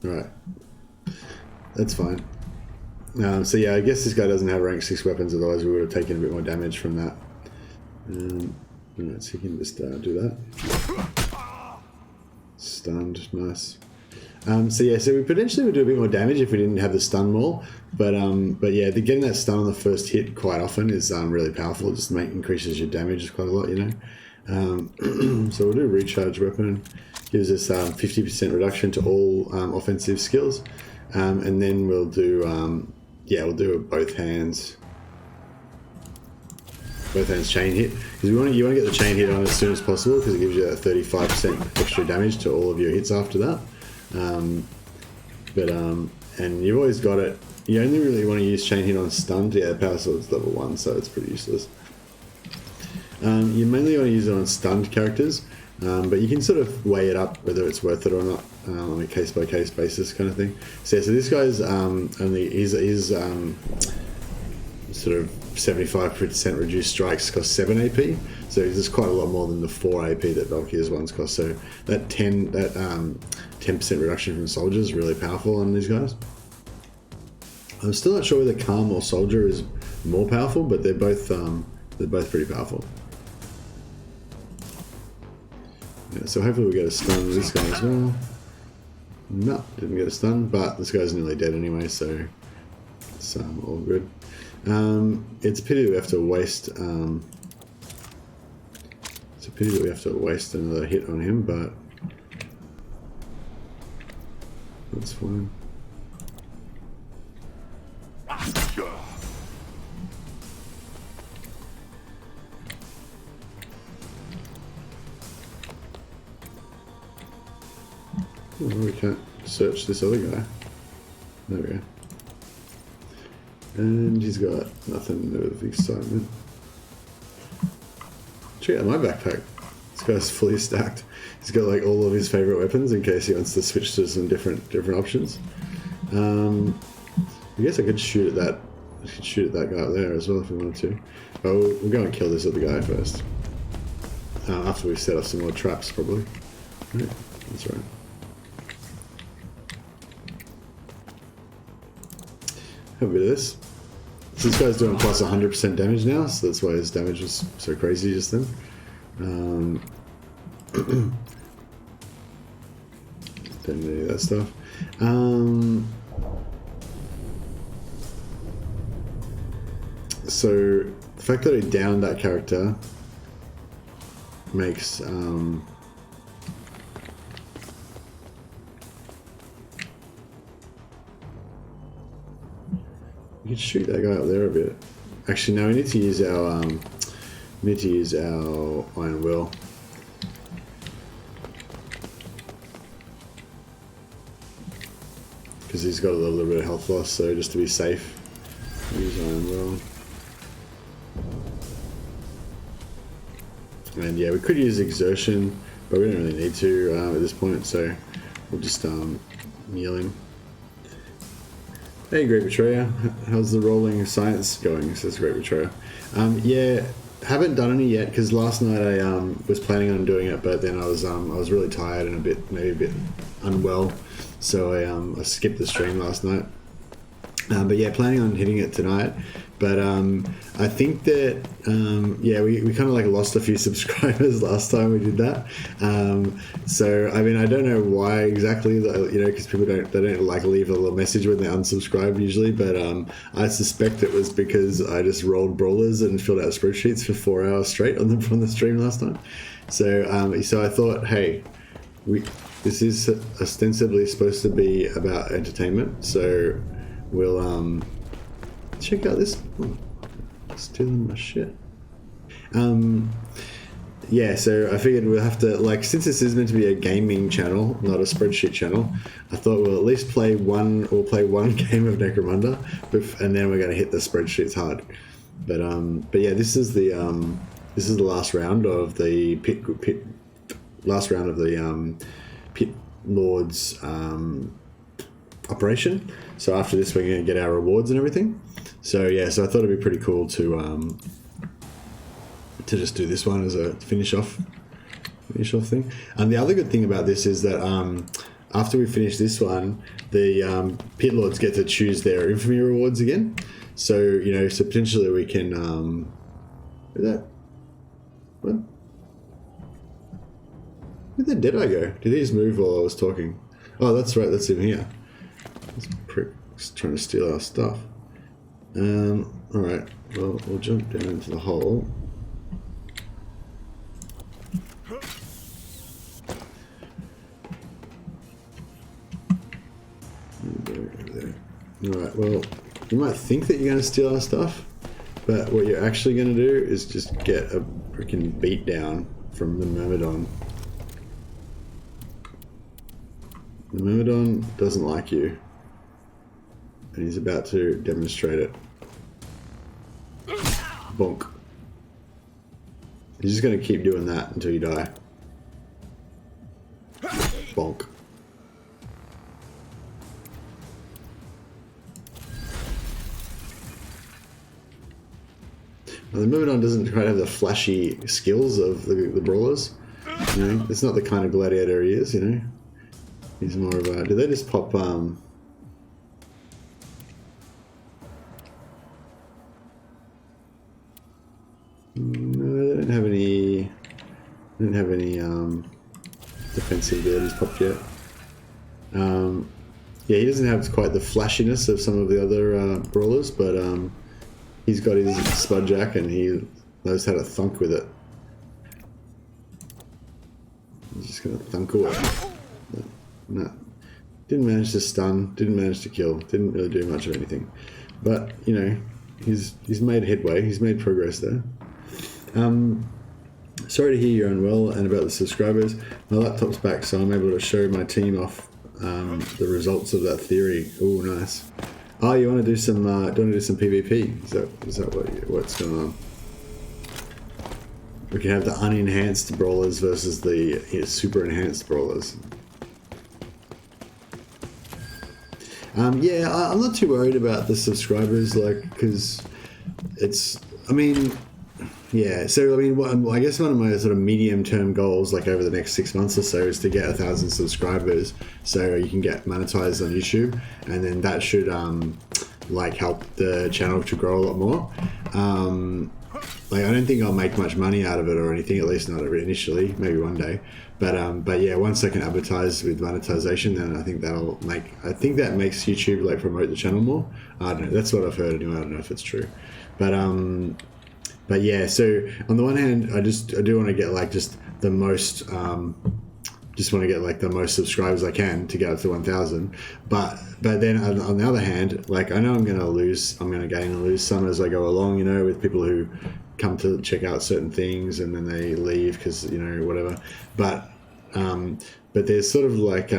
S1: Alright. That's fine. So yeah, I guess this guy doesn't have rank 6 weapons, otherwise we would have taken a bit more damage from that. Alright, so he can just do that. Stunned, nice. So yeah, so we potentially would do a bit more damage if we didn't have the stun maul, but yeah, getting that stun on the first hit quite often is really powerful. It just increases your damage quite a lot, you know. So we'll do recharge weapon, gives us 50% reduction to all offensive skills, and then we'll do we'll do a both hands chain hit, because you want to get the chain hit on as soon as possible because it gives you a 35% extra damage to all of your hits after that. And you've always got it. You only really want to use chain hit on stunned. Yeah, power sword's level 1, so it's pretty useless. You mainly want to use it on stunned characters, but you can sort of weigh it up whether it's worth it or not on a case by case basis kind of thing. So yeah, so this guy's he's sort of 75% reduced strikes cost 7 AP, so it's quite a lot more than the 4 AP that Valkyr's ones cost. So that 10% reduction from soldiers is really powerful on these guys. I'm still not sure whether Calm or Soldier is more powerful, but they're both pretty powerful. Yeah, so hopefully we get a stun with this guy as well. No, didn't get a stun, but this guy's nearly dead anyway, so it's all good. It's a pity that we have to waste. It's a pity that we have to waste another hit on him, but that's fine. Oh, we can't search this other guy. There we go. And he's got nothing of excitement. Check out my backpack. This guy's fully stacked. He's got like all of his favorite weapons in case he wants to switch to some different options. I guess I could shoot at that. I could shoot at that guy up there as well if we wanted to. Oh, we'll go and kill this other guy first. After we set off some more traps, probably. Yeah, that's right. Have a bit of this. So this guy's doing plus 100% damage now, so that's why his damage was so crazy just then. Don't need any of that stuff. So the fact that I downed that character makes you could shoot that guy up there a bit. Actually, no, we need to use our Iron Will. Because he's got a little bit of health loss, so just to be safe, use Iron Will. And yeah, we could use Exertion, but we don't really need to at this point, so we'll just kneel him. Hey, Great Betrayer. How's the rolling science going? Says Great Betrayer. Yeah, haven't done any yet because last night I was planning on doing it, but then I was really tired and maybe a bit unwell, so I skipped the stream last night. But yeah, planning on hitting it tonight. But I think that yeah, we kind of like lost a few subscribers last time we did that. So I mean, I don't know why exactly, you know, because people don't like leave a little message when they unsubscribe usually. But I suspect it was because I just rolled brawlers and filled out spreadsheets for 4 hours straight on the stream last time. So so I thought, hey, this is ostensibly supposed to be about entertainment, so we'll check out this. Oh, stealing my shit. Yeah, so I figured we'll have to, like, since this is meant to be a gaming channel, not a spreadsheet channel, I thought we'll at least play one game of Necromunda, and then we're going to hit the spreadsheets hard. But yeah, this is the last round of the pit lord's operation. So after this, we're going to get our rewards and everything. So yeah, so I thought it'd be pretty cool to just do this one as a finish off thing. And the other good thing about this is that after we finish this one, the pit lords get to choose their infamy rewards again. So you know, so potentially we can what? Where the did I go? Did he just move while I was talking? Oh, that's right. That's him here. This prick's trying to steal our stuff. Alright, well, we'll jump down into the hole. Alright, well, you might think that you're going to steal our stuff, but what you're actually going to do is just get a freaking beat down from the Myrmidon. The Myrmidon doesn't like you, and he's about to demonstrate it. Bonk. He's just going to keep doing that until you die. Bonk. Now, the Myrmidon doesn't quite have the flashy skills of the brawlers. You know, it's not the kind of gladiator he is, you know. He's more of a... Did they just pop... No, they don't have any... defensive abilities popped yet. Yeah, he doesn't have quite the flashiness of some of the other brawlers, but he's got his Spudjack and he knows how to thunk with it. He's just gonna thunk away. No, didn't manage to stun, didn't manage to kill, didn't really do much of anything. But, you know, he's made headway, he's made progress there. Sorry to hear you're unwell and about the subscribers. My laptop's back, so I'm able to show my team off the results of that theory. Oh, nice. Oh, you want to do some? Do you want to do some PvP? Is that what's going on? We can have the unenhanced brawlers versus the super enhanced brawlers. Yeah, I'm not too worried about the subscribers, like, because it's, I mean, yeah, so I mean, I guess one of my sort of medium-term goals, like over the next 6 months or so, is to get 1,000 subscribers, so you can get monetized on YouTube, and then that should like help the channel to grow a lot more. Like, I don't think I'll make much money out of it or anything, at least not initially, maybe one day. But yeah, once I can advertise with monetization, then I think that makes YouTube like promote the channel more. I don't know, that's what I've heard anyway. I don't know if it's true. But yeah, so on the one hand, I do want to get like just the most, just want to get like the most subscribers I can to get up to 1,000. But then on the other hand, like, I know I'm going to gain and lose some as I go along, you know, with people who come to check out certain things and then they leave because, you know, whatever. But there's sort of like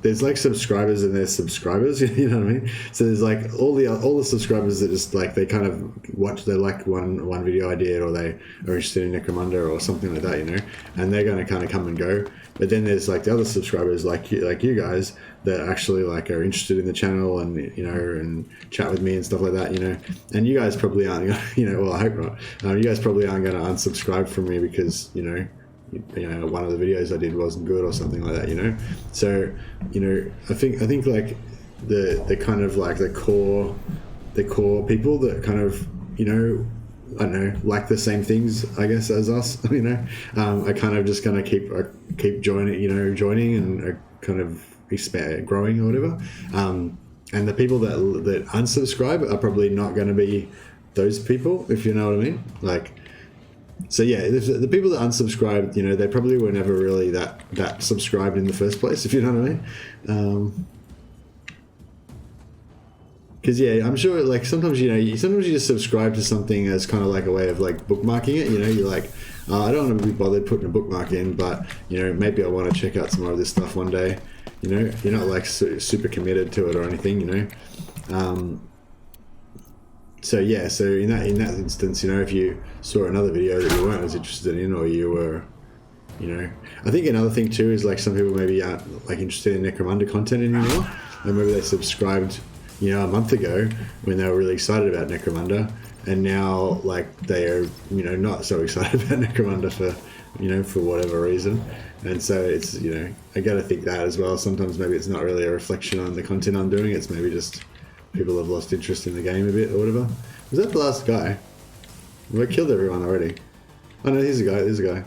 S1: there's like subscribers and there's subscribers, you know what I mean? So there's like all the subscribers that just like, they kind of watch, they like one video I did, or they are interested in Necromunda or something like that, you know, and they're going to kind of come and go. But then there's like the other subscribers like you guys that actually like are interested in the channel and, you know, and chat with me and stuff like that, you know. And you guys probably aren't, you know, well, I hope not. You guys probably aren't going to unsubscribe from me because, you know, one of the videos I did wasn't good or something like that, you know. So, you know, I think like the kind of like the core people that kind of, you know, I don't know, like the same things, I guess, as us, you know, are kind of just going to keep joining and are kind of expand, growing or whatever. And the people that unsubscribe are probably not going to be those people, if you know what I mean. Like, so yeah, the people that unsubscribed, you know, they probably were never really that subscribed in the first place, if you know what I mean. Because yeah, I'm sure like sometimes you just subscribe to something as kind of like a way of like bookmarking it. You know, you're like, I don't want to be bothered putting a bookmark in, but you know, maybe I want to check out some more of this stuff one day. You know, you're not like super committed to it or anything. You know. So yeah, so in that instance, you know, if you saw another video that you weren't as interested in, or you were, you know, I think another thing too is like some people maybe aren't like interested in Necromunda content anymore, and maybe they subscribed, you know, a month ago when they were really excited about Necromunda, and now like they are, you know, not so excited about Necromunda for, you know, for whatever reason. And so it's, you know, I gotta think that as well. Sometimes maybe it's not really a reflection on the content I'm doing, it's maybe just people have lost interest in the game a bit or whatever. Was that the last guy? Well, I killed everyone already. Oh no, here's a guy.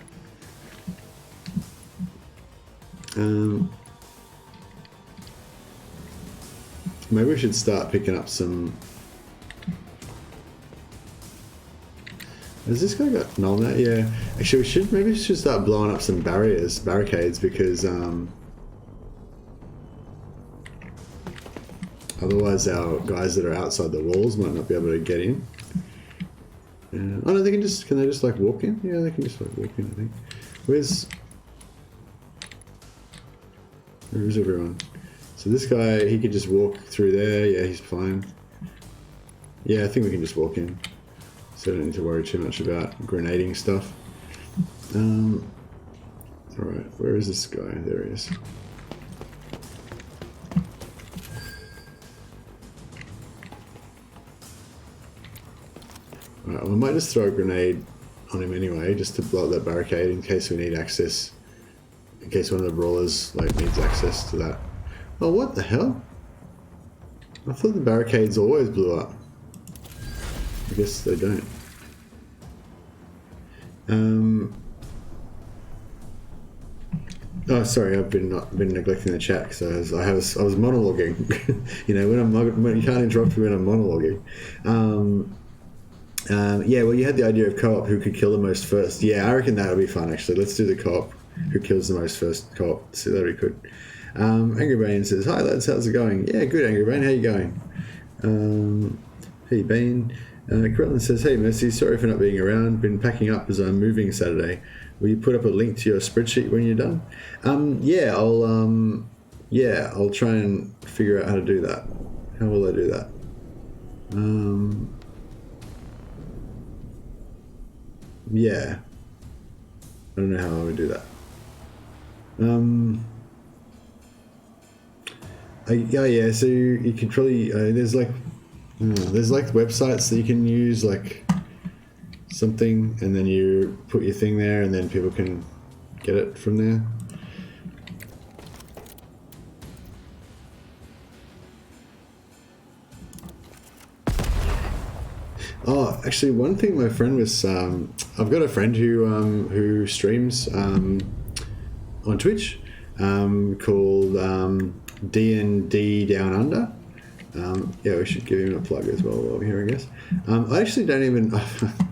S1: Maybe we should start picking up some... Has this guy got null now? Yeah. Actually, maybe we should start blowing up some barricades, because otherwise our guys that are outside the walls might not be able to get in. Oh no, can they just like walk in? Yeah, they can just like walk in, I think. Where is everyone? So this guy, he could just walk through there. Yeah, he's fine. Yeah, I think we can just walk in. So I don't need to worry too much about grenading stuff. Alright, where is this guy? There he is. Alright, well, I might just throw a grenade on him anyway, just to blow up that barricade in case we need access. In case one of the brawlers like needs access to that. Oh, what the hell? I thought the barricades always blew up. I guess they don't. Oh, sorry, I've been neglecting the chat because I was monologuing. You know, when you can't interrupt me when I'm monologuing. Yeah, well, you had the idea of co-op, who could kill the most first. Yeah, I reckon that would be fun, actually. Let's do the co-op, who kills the most first co-op. So that'd be good. Angry Brain says, hi lads, how's it going? Yeah, good, Angry Brain, how you going? Hey, Bane. Corellan says, hey Mercy, sorry for not being around. Been packing up as I'm moving Saturday. Will you put up a link to your spreadsheet when you're done? Yeah, I'll try and figure out how to do that. How will I do that? Yeah. I don't know how I would do that. Yeah. So you could probably there's like websites that you can use, like something, and then you put your thing there, and then people can get it from there. Oh, actually, one thing my friend was, I've got a friend who streams on Twitch called D&D Down Under. Yeah, we should give him a plug as well while we're here, I guess. I actually don't even,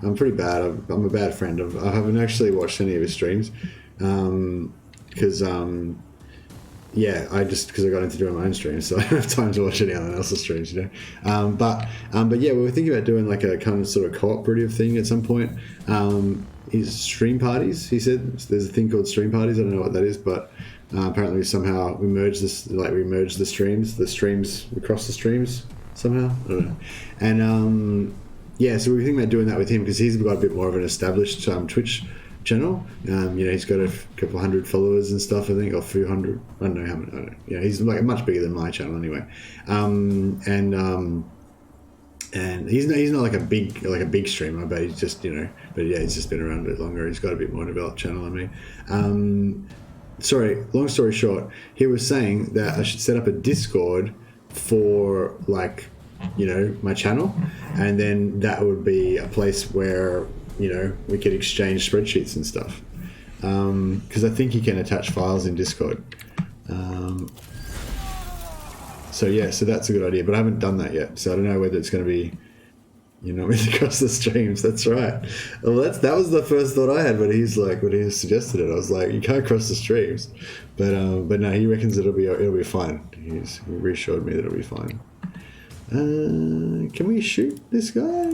S1: I'm pretty bad. I'm a bad friend. I haven't actually watched any of his streams because yeah, because I got into doing my own streams, so I don't have time to watch anyone else's streams, you know. But yeah, we were thinking about doing like a kind of sort of cooperative thing at some point. His stream parties, he said, there's a thing called stream parties. I don't know what that is, but apparently somehow we merged the streams across the streams somehow. I don't know. And yeah, so we were thinking about doing that with him because he's got a bit more of an established Twitch channel. You know, he's got a couple hundred followers and stuff, I think, or a few hundred. I don't know how many. I don't know. Yeah, he's like much bigger than my channel anyway. And he's not like a big streamer, but he's just, you know, but yeah, he's just been around a bit longer. He's got a bit more developed channel than me. Sorry, long story short, he was saying that I should set up a Discord for, like, you know, my channel, and then that would be a place where, you know, we could exchange spreadsheets and stuff. Because I think you can attach files in Discord. So yeah, so that's a good idea, but I haven't done that yet, so I don't know whether it's going to be, you know, across the streams. That's right. Well, that was the first thought I had when he suggested it. I was like, you can't cross the streams, but no, he reckons it'll be fine. He reassured me that it'll be fine. Can we shoot this guy?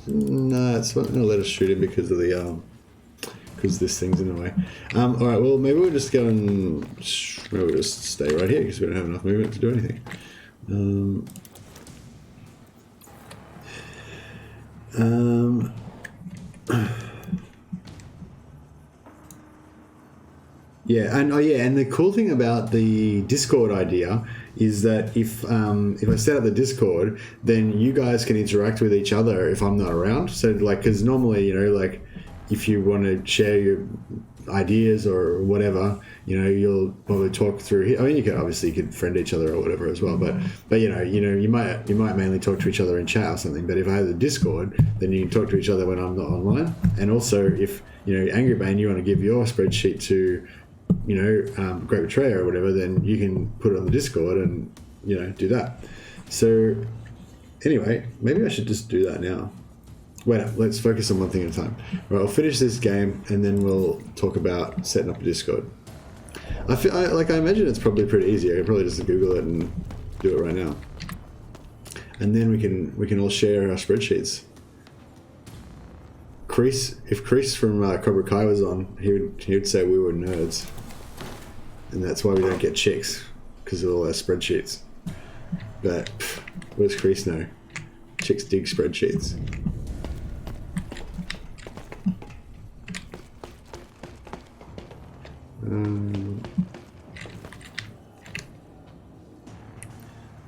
S1: No, it's not going to let us shoot him because of the because this thing's in the way. All right, well, maybe we'll just go and maybe we'll just stay right here because we don't have enough movement to do anything. Yeah, and the cool thing about the Discord idea is that if I set up the Discord, then you guys can interact with each other if I'm not around. So, like, because normally, you know, like, if you want to share your ideas or whatever, you know, you'll probably talk through. I mean, you could friend each other or whatever as well. But you know, you might mainly talk to each other in chat or something. But if I have the Discord, then you can talk to each other when I'm not online. And also, if, you know, Angry Bane, you want to give your spreadsheet to, you know, Great Betrayer or whatever, then you can put it on the Discord and, you know, do that. So anyway, maybe I should just do that now. Wait up, let's focus on one thing at a time. Right, I'll finish this game and then we'll talk about setting up a Discord. I imagine it's probably pretty easy. I can probably just Google it and do it right now. And then we can all share our spreadsheets. If Chris from Cobra Kai was on, he would say we were nerds, and that's why we don't get chicks, because of all our spreadsheets. But what does Chris know? Chicks dig spreadsheets.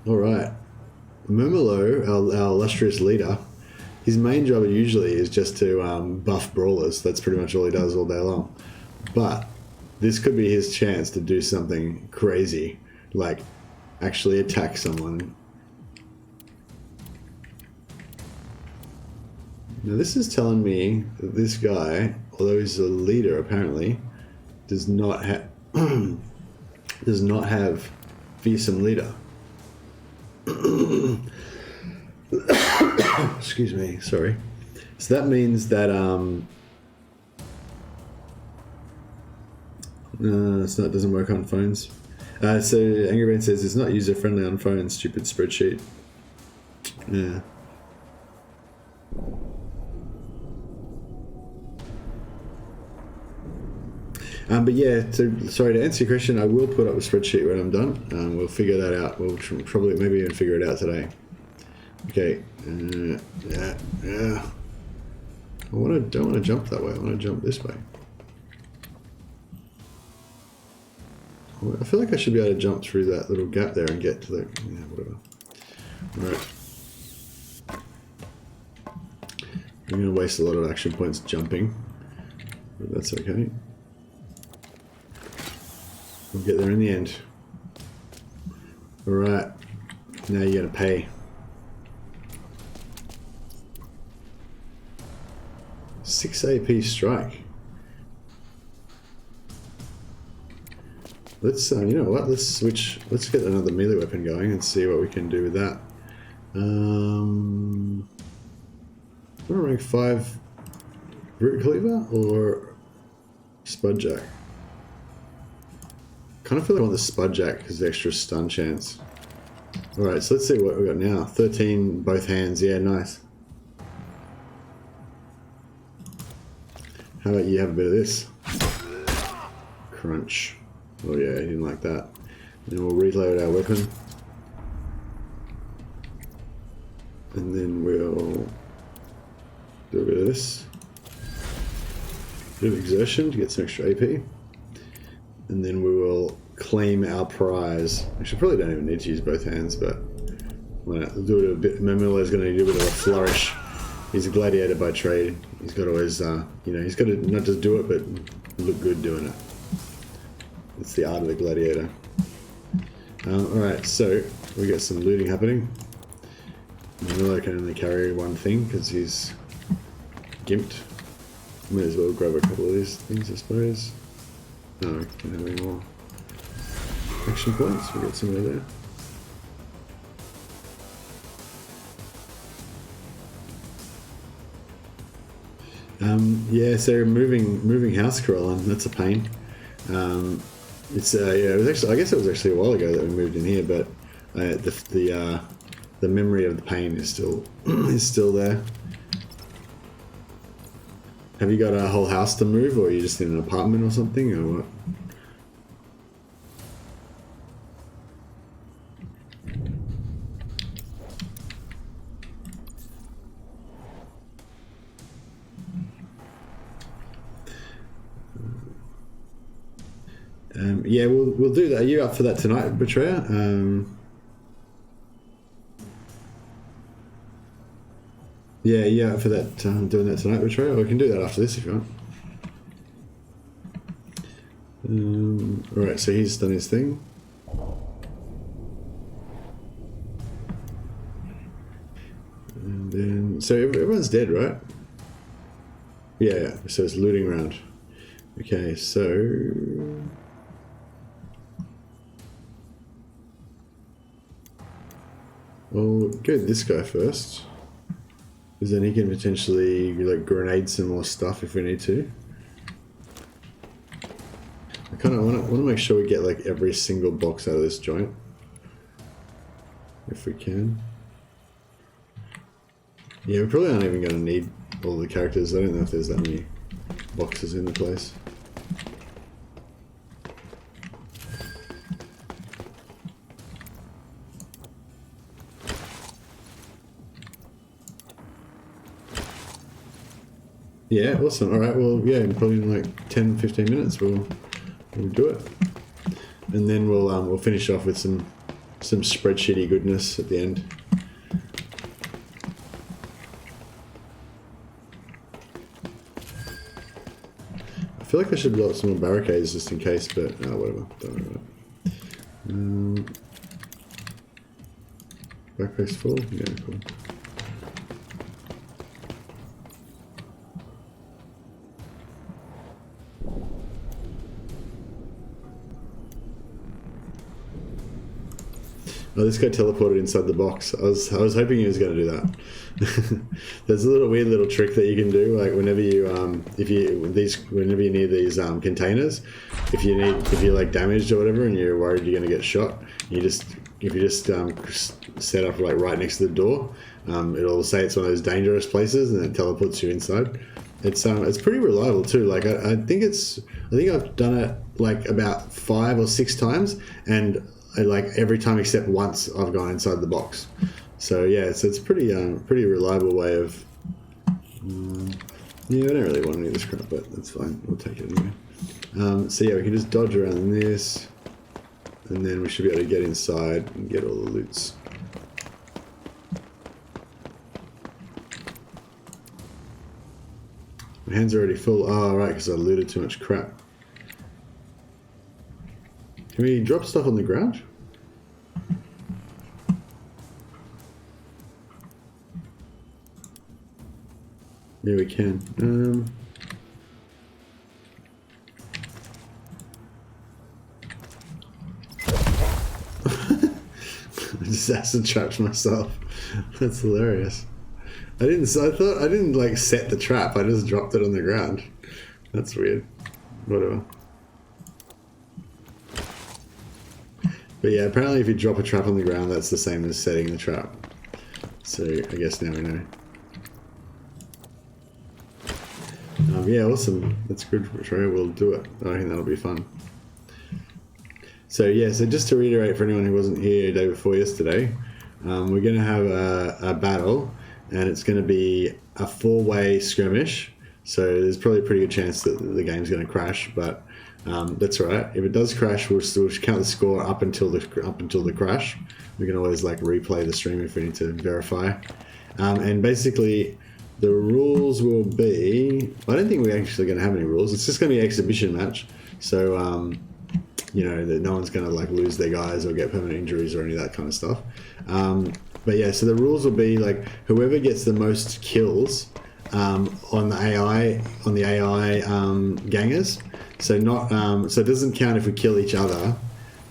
S1: All right, Murmelo, our illustrious leader. His main job usually is just to buff brawlers. That's pretty much all he does all day long. But this could be his chance to do something crazy, like actually attack someone. Now this is telling me that this guy, although he's a leader apparently, does not have fearsome leader. Excuse me, sorry. So that means that it doesn't work on phones. So Angry Man says it's not user friendly on phones. Stupid spreadsheet. Yeah. But yeah, sorry to answer your question, I will put up a spreadsheet when I'm done. We'll figure that out. We'll probably maybe even figure it out today. Okay. Yeah. I don't want to jump that way. I want to jump this way. I feel like I should be able to jump through that little gap there and get to the... Yeah, whatever. Alright. I'm going to waste a lot of action points jumping. But that's okay. We'll get there in the end. Alright. Now you're going to pay. 6 AP strike. Let's, you know what, let's switch, let's get another melee weapon going and see what we can do with that. I'm gonna rank 5 Root Cleaver or Spudjack. Kind of feel like I want the Spudjack because the extra stun chance. Alright, so let's see what we got now. 13 both hands, yeah, nice. How about you have a bit of this? Crunch. Oh yeah, he didn't like that. Then we'll reload our weapon. And then we'll do a bit of this. Bit of exertion to get some extra AP. And then we will claim our prize. Actually, probably don't even need to use both hands, but we'll do it a bit. Memole's going to do a bit of a flourish. He's a gladiator by trade. He's got to always, you know, he's got to not just do it, but look good doing it. It's the art of the gladiator. Alright, so we get some looting happening. Manolo can only carry one thing because he's gimped. May as well grab a couple of these things, I suppose. No, we don't have any more action points. We'll get some of there. Yeah, so moving house crawling, that's a pain. It's yeah, it was actually, I guess it was actually a while ago that we moved in here, but the memory of the pain is still there. Have you got a whole house to move, or are you just in an apartment or something, or what? Yeah, we'll do that. Are you up for that tonight, Betrayer? Yeah, up for that, doing that tonight, Betrayer? Or we can do that after this if you want. Alright, so he's done his thing. And then, so everyone's dead, right? Yeah, so it's looting round. Okay, so... We'll go this guy first, because then he can potentially like grenade some more stuff if we need to. I kind of want to make sure we get like every single box out of this joint, if we can. Yeah, we probably aren't even going to need all the characters. I don't know if there's that many boxes in the place. Yeah, awesome. Alright, well, yeah, probably in like 10-15 minutes we'll do it. And then we'll finish off with some spreadsheety goodness at the end. I feel like I should blow up some more barricades just in case, but whatever. Don't worry about it. Backpack's full? Yeah, cool. Oh, this guy teleported inside the box. I was hoping he was going to do that. There's a weird little trick that you can do, like whenever you whenever you need these containers, if you're like damaged or whatever and you're worried you're going to get shot, if you just set up like right next to the door, it'll say it's one of those dangerous places and it teleports you inside. It's pretty reliable too. Like I think I've done it like about 5 or 6 times, and like every time except once I've gone inside the box. So yeah, so it's pretty pretty reliable way of. Yeah, I don't really want any of this crap, but that's fine. We'll take it anyway. So yeah, we can just dodge around this, and then we should be able to get inside and get all the loots. My hand's already full. Oh, right, because I looted too much crap. Can we drop stuff on the ground? Yeah, we can. I just acid trapped myself. That's hilarious. I didn't like set the trap. I just dropped it on the ground. That's weird. Whatever. But yeah, apparently if you drop a trap on the ground, that's the same as setting the trap. So I guess now we know. Yeah, awesome. That's good. We'll do it. I think that'll be fun. So yeah, so just to reiterate for anyone who wasn't here the day before yesterday, we're going to have a battle, and it's going to be a 4-way skirmish. So there's probably a pretty good chance that the game's going to crash, but that's all right. If it does crash, we'll still count the score up until the crash. We can always like replay the stream if we need to verify. And basically, the rules will be. I don't think we're actually going to have any rules. It's just going to be an exhibition match. So you know that no one's going to like lose their guys or get permanent injuries or any of that kind of stuff. But yeah, so the rules will be like whoever gets the most kills on the AI gangers. So not so it doesn't count if we kill each other.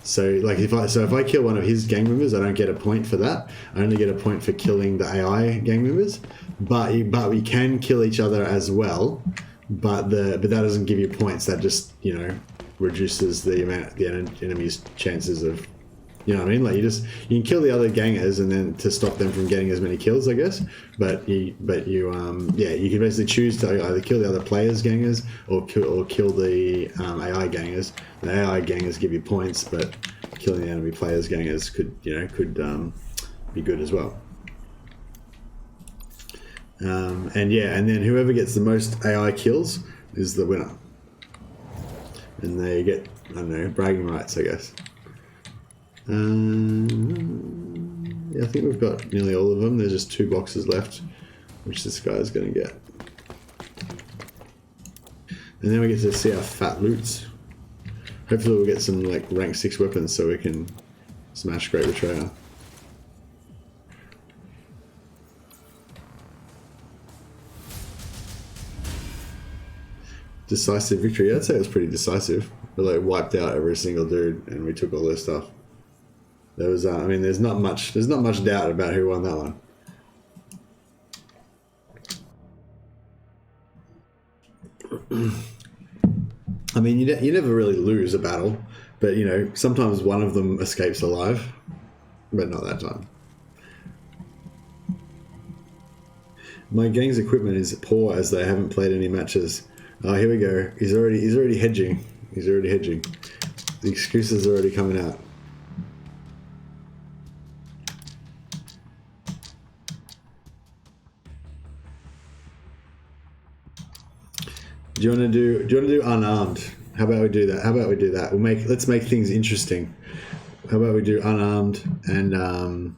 S1: So like if I kill one of his gang members, I don't get a point for that. I only get a point for killing the AI gang members. But we can kill each other as well. But that doesn't give you points. That just reduces the enemy's chances of. You know what I mean? Like you can kill the other gangers and then to stop them from getting as many kills, I guess. But you can basically choose to either kill the other players' gangers or kill the AI gangers. The AI gangers give you points, but killing the enemy players' gangers could be good as well. And then whoever gets the most AI kills is the winner, and they get bragging rights, I guess. Yeah, I think we've got nearly all of them. There's just 2 boxes left, which this guy's going to get. And then we get to see our fat loots. Hopefully we'll get some like rank 6 weapons so we can smash Great Betrayer. Decisive victory. I'd say it was pretty decisive. We like wiped out every single dude and we took all their stuff. There was, there's not much doubt about who won that one. I mean, you never really lose a battle, but sometimes one of them escapes alive, but not that time. My gang's equipment is poor as they haven't played any matches. Oh, here we go. He's already hedging. The excuses are already coming out. Do you want to do unarmed? How about we do that? Let's make things interesting. How about we do unarmed and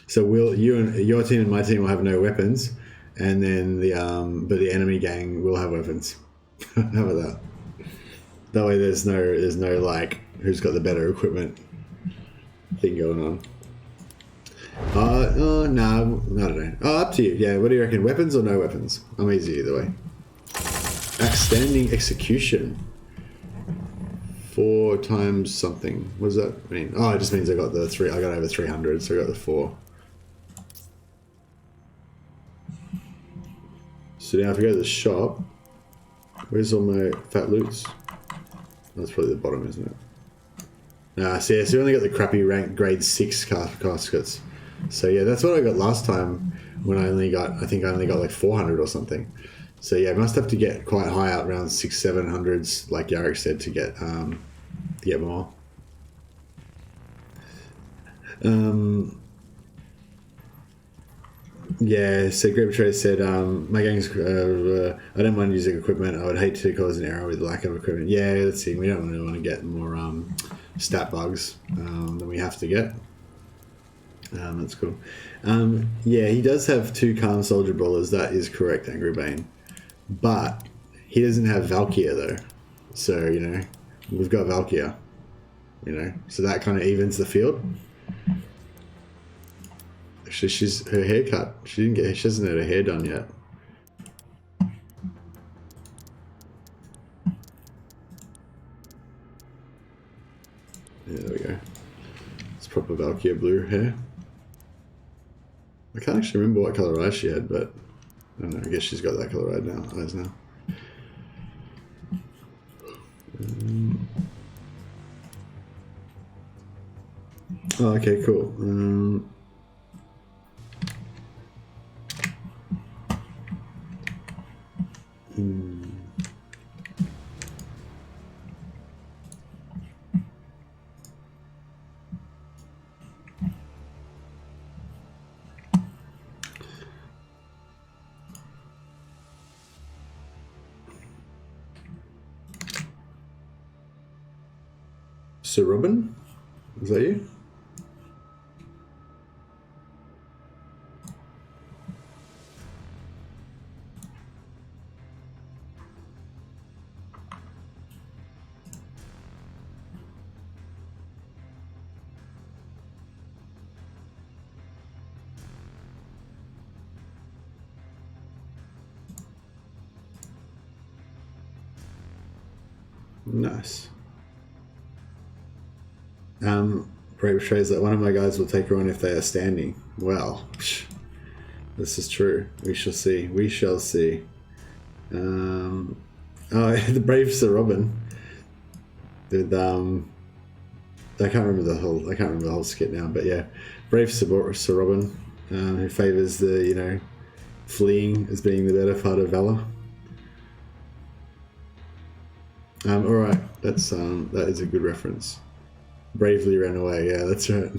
S1: so your team and my team will have no weapons, and then but the enemy gang will have weapons. How about that? That way there's no like who's got the better equipment thing going on. No, I don't know. Up to you. Yeah, what do you reckon? Weapons or no weapons? I'm easy either way. Outstanding execution. 4 times something. What does that mean? Oh, it just means I got the 3. I got over 300, so I got the 4. So now if we go to the shop, where's all my fat loots? That's probably the bottom, isn't it? So we only got the crappy rank grade 6 caskets. So yeah, that's what I got last time when I think I only got like 400 or something. So yeah, must have to get quite high up around 600-700s, like Yarrick said, to get more. Yeah, so Grip Trace said, my gang's, I don't mind using equipment. I would hate to cause an error with lack of equipment. Yeah, let's see. We don't really want to get more stat bugs than we have to get. That's cool. Yeah, he does have 2 Calm Soldier Brawlers. That is correct, Angry Bane. But he doesn't have Valkyria, though. So, you know, we've got Valkyria. You know, so that kind of evens the field. Actually, her haircut. She hasn't had her hair done yet. Yeah, there we go. It's proper Valkyria blue hair. I can't actually remember what color eyes she had, but I don't know. I guess she's got that color eyes now. Oh, okay, cool. Sir Robin? Is that you? Nice. Brave Betrays that one of my guys will take her on if they are standing. Well, this is true. We shall see. We shall see. Oh, the Brave Sir Robin. With I can't remember the whole skit now, but yeah, Brave Sir Robin, who favors the fleeing as being the better part of valor. All right, that is a good reference. Bravely ran away. Yeah, that's right.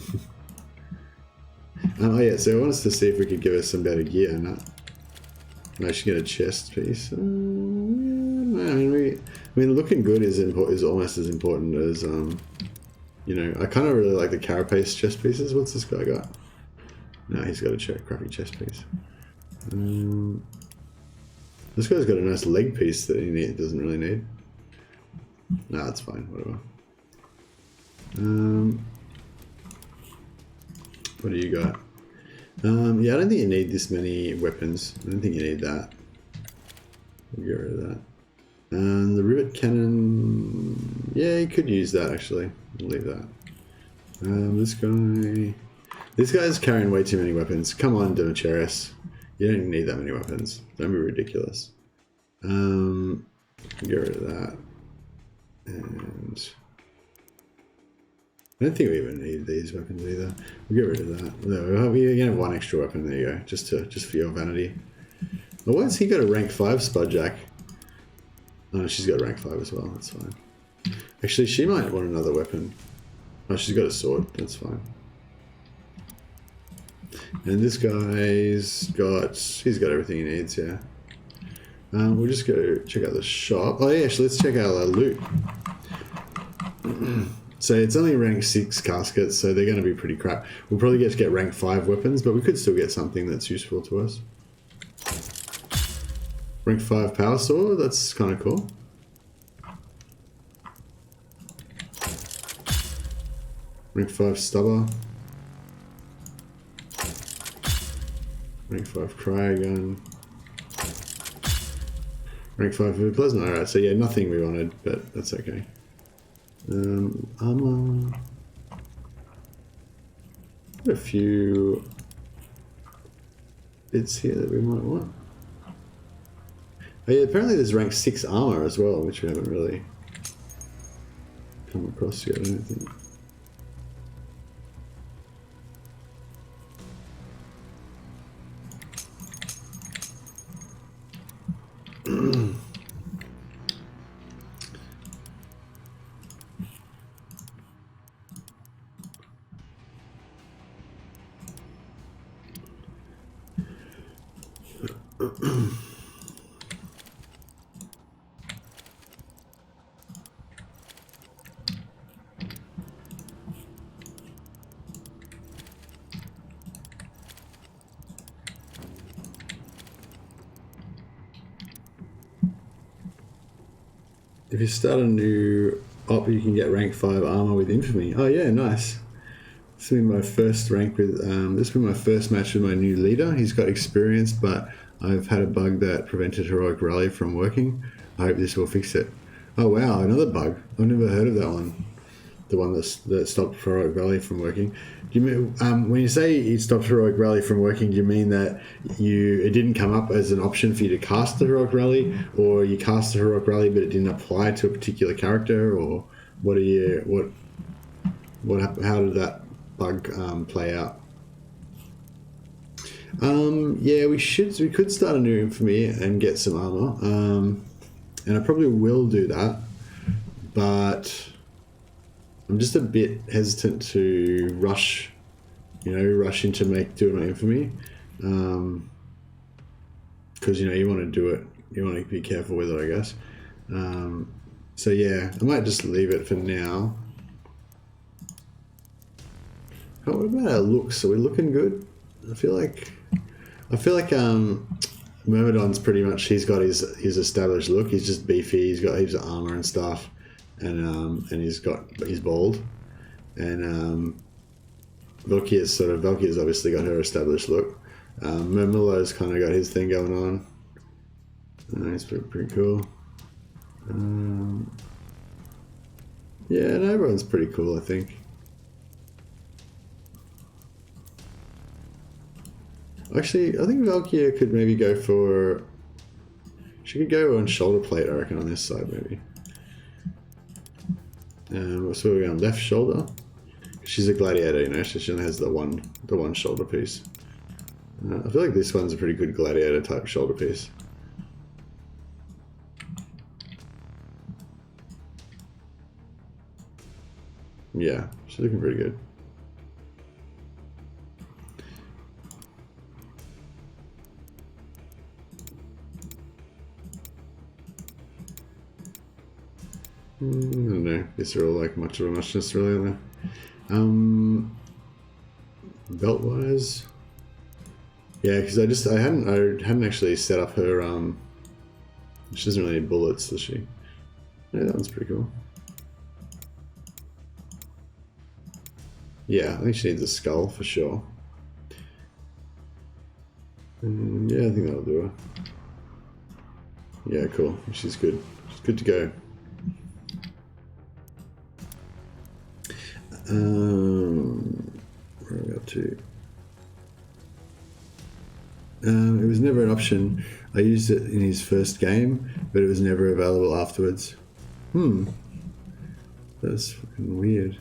S1: Oh yeah, so I want us to see if we could give her some better gear. No, she get a chest piece. I mean, looking good is almost as important as I kind of really like the carapace chest pieces. What's this guy got? No, he's got a crappy chest piece. This guy's got a nice leg piece that he doesn't really need. No, that's fine. Whatever. What do you got? Yeah, I don't think you need this many weapons. I don't think you need that. We'll get rid of that. And the rivet cannon, yeah, you could use that actually. We'll leave that. This guy's carrying way too many weapons. Come on, Demetrius. You don't need that many weapons. Don't be ridiculous. Get rid of that. And I don't think we even need these weapons either. We'll get rid of that. No, we can have one extra weapon. There you go, just for your vanity. Oh, why has he got a rank 5 Spudjack? Oh, she's got a rank 5 as well. That's fine. Actually, she might want another weapon. Oh, she's got a sword. That's fine. And this guy's he's got everything he needs. Yeah. We'll just go check out the shop. Oh yeah, actually, let's check out our loot. So it's only rank 6 caskets, so they're going to be pretty crap. We'll probably get rank 5 weapons, but we could still get something that's useful to us. Rank 5 power sword, that's kind of cool. Rank 5 stubber. Rank 5 cryo gun. Rank 5 food plasma. Alright, so yeah, nothing we wanted, but that's okay. Armor. Got a few bits here that we might want. Oh yeah, apparently there's rank 6 armor as well, which we haven't really come across yet, I don't think. If you start a new op, you can get rank 5 armor with infamy. Oh yeah, nice. This will be my first rank with. This will be my first match with my new leader. He's got experience, but I've had a bug that prevented heroic rally from working. I hope this will fix it. Oh wow, another bug. I've never heard of that one. The one that stopped heroic rally from working. Do you mean when you say it stopped heroic rally from working? Do you mean that it didn't come up as an option for you to cast the heroic rally, or you cast the heroic rally but it didn't apply to a particular character, or what are you how did that bug play out? Yeah, we could start a new infamy and get some armor, and I probably will do that, but I'm just a bit hesitant to rush into doing my infamy, because you want to do it, you want to be careful with it, I guess. So yeah, I might just leave it for now. Oh, what about our looks? Are we looking good? I feel like Myrmidon's pretty much, he's got his established look. He's just beefy. He's got heaps of armor and stuff, and he's bald. And Valkyr's obviously got her established look. Murmilo's kind of got his thing going on. He's pretty cool. Yeah, and everyone's pretty cool, I think. Actually, I think Valkyrie could maybe go for... She could go on shoulder plate, I reckon, on this side, maybe. So we're on left shoulder. She's a gladiator, so she only has the one shoulder piece. I feel like this one's a pretty good gladiator type shoulder piece. Yeah, she's looking pretty good. I don't know. These are all like much of a muchness, really, aren't they? Belt wise, yeah, because I hadn't actually set up her. She doesn't really need bullets, does she? Yeah, that one's pretty cool. Yeah, I think she needs a skull for sure. Yeah, I think that'll do her. Yeah, cool. She's good. She's good to go. Where are we up to? It was never an option. I used it in his first game, but it was never available afterwards. That's fucking weird.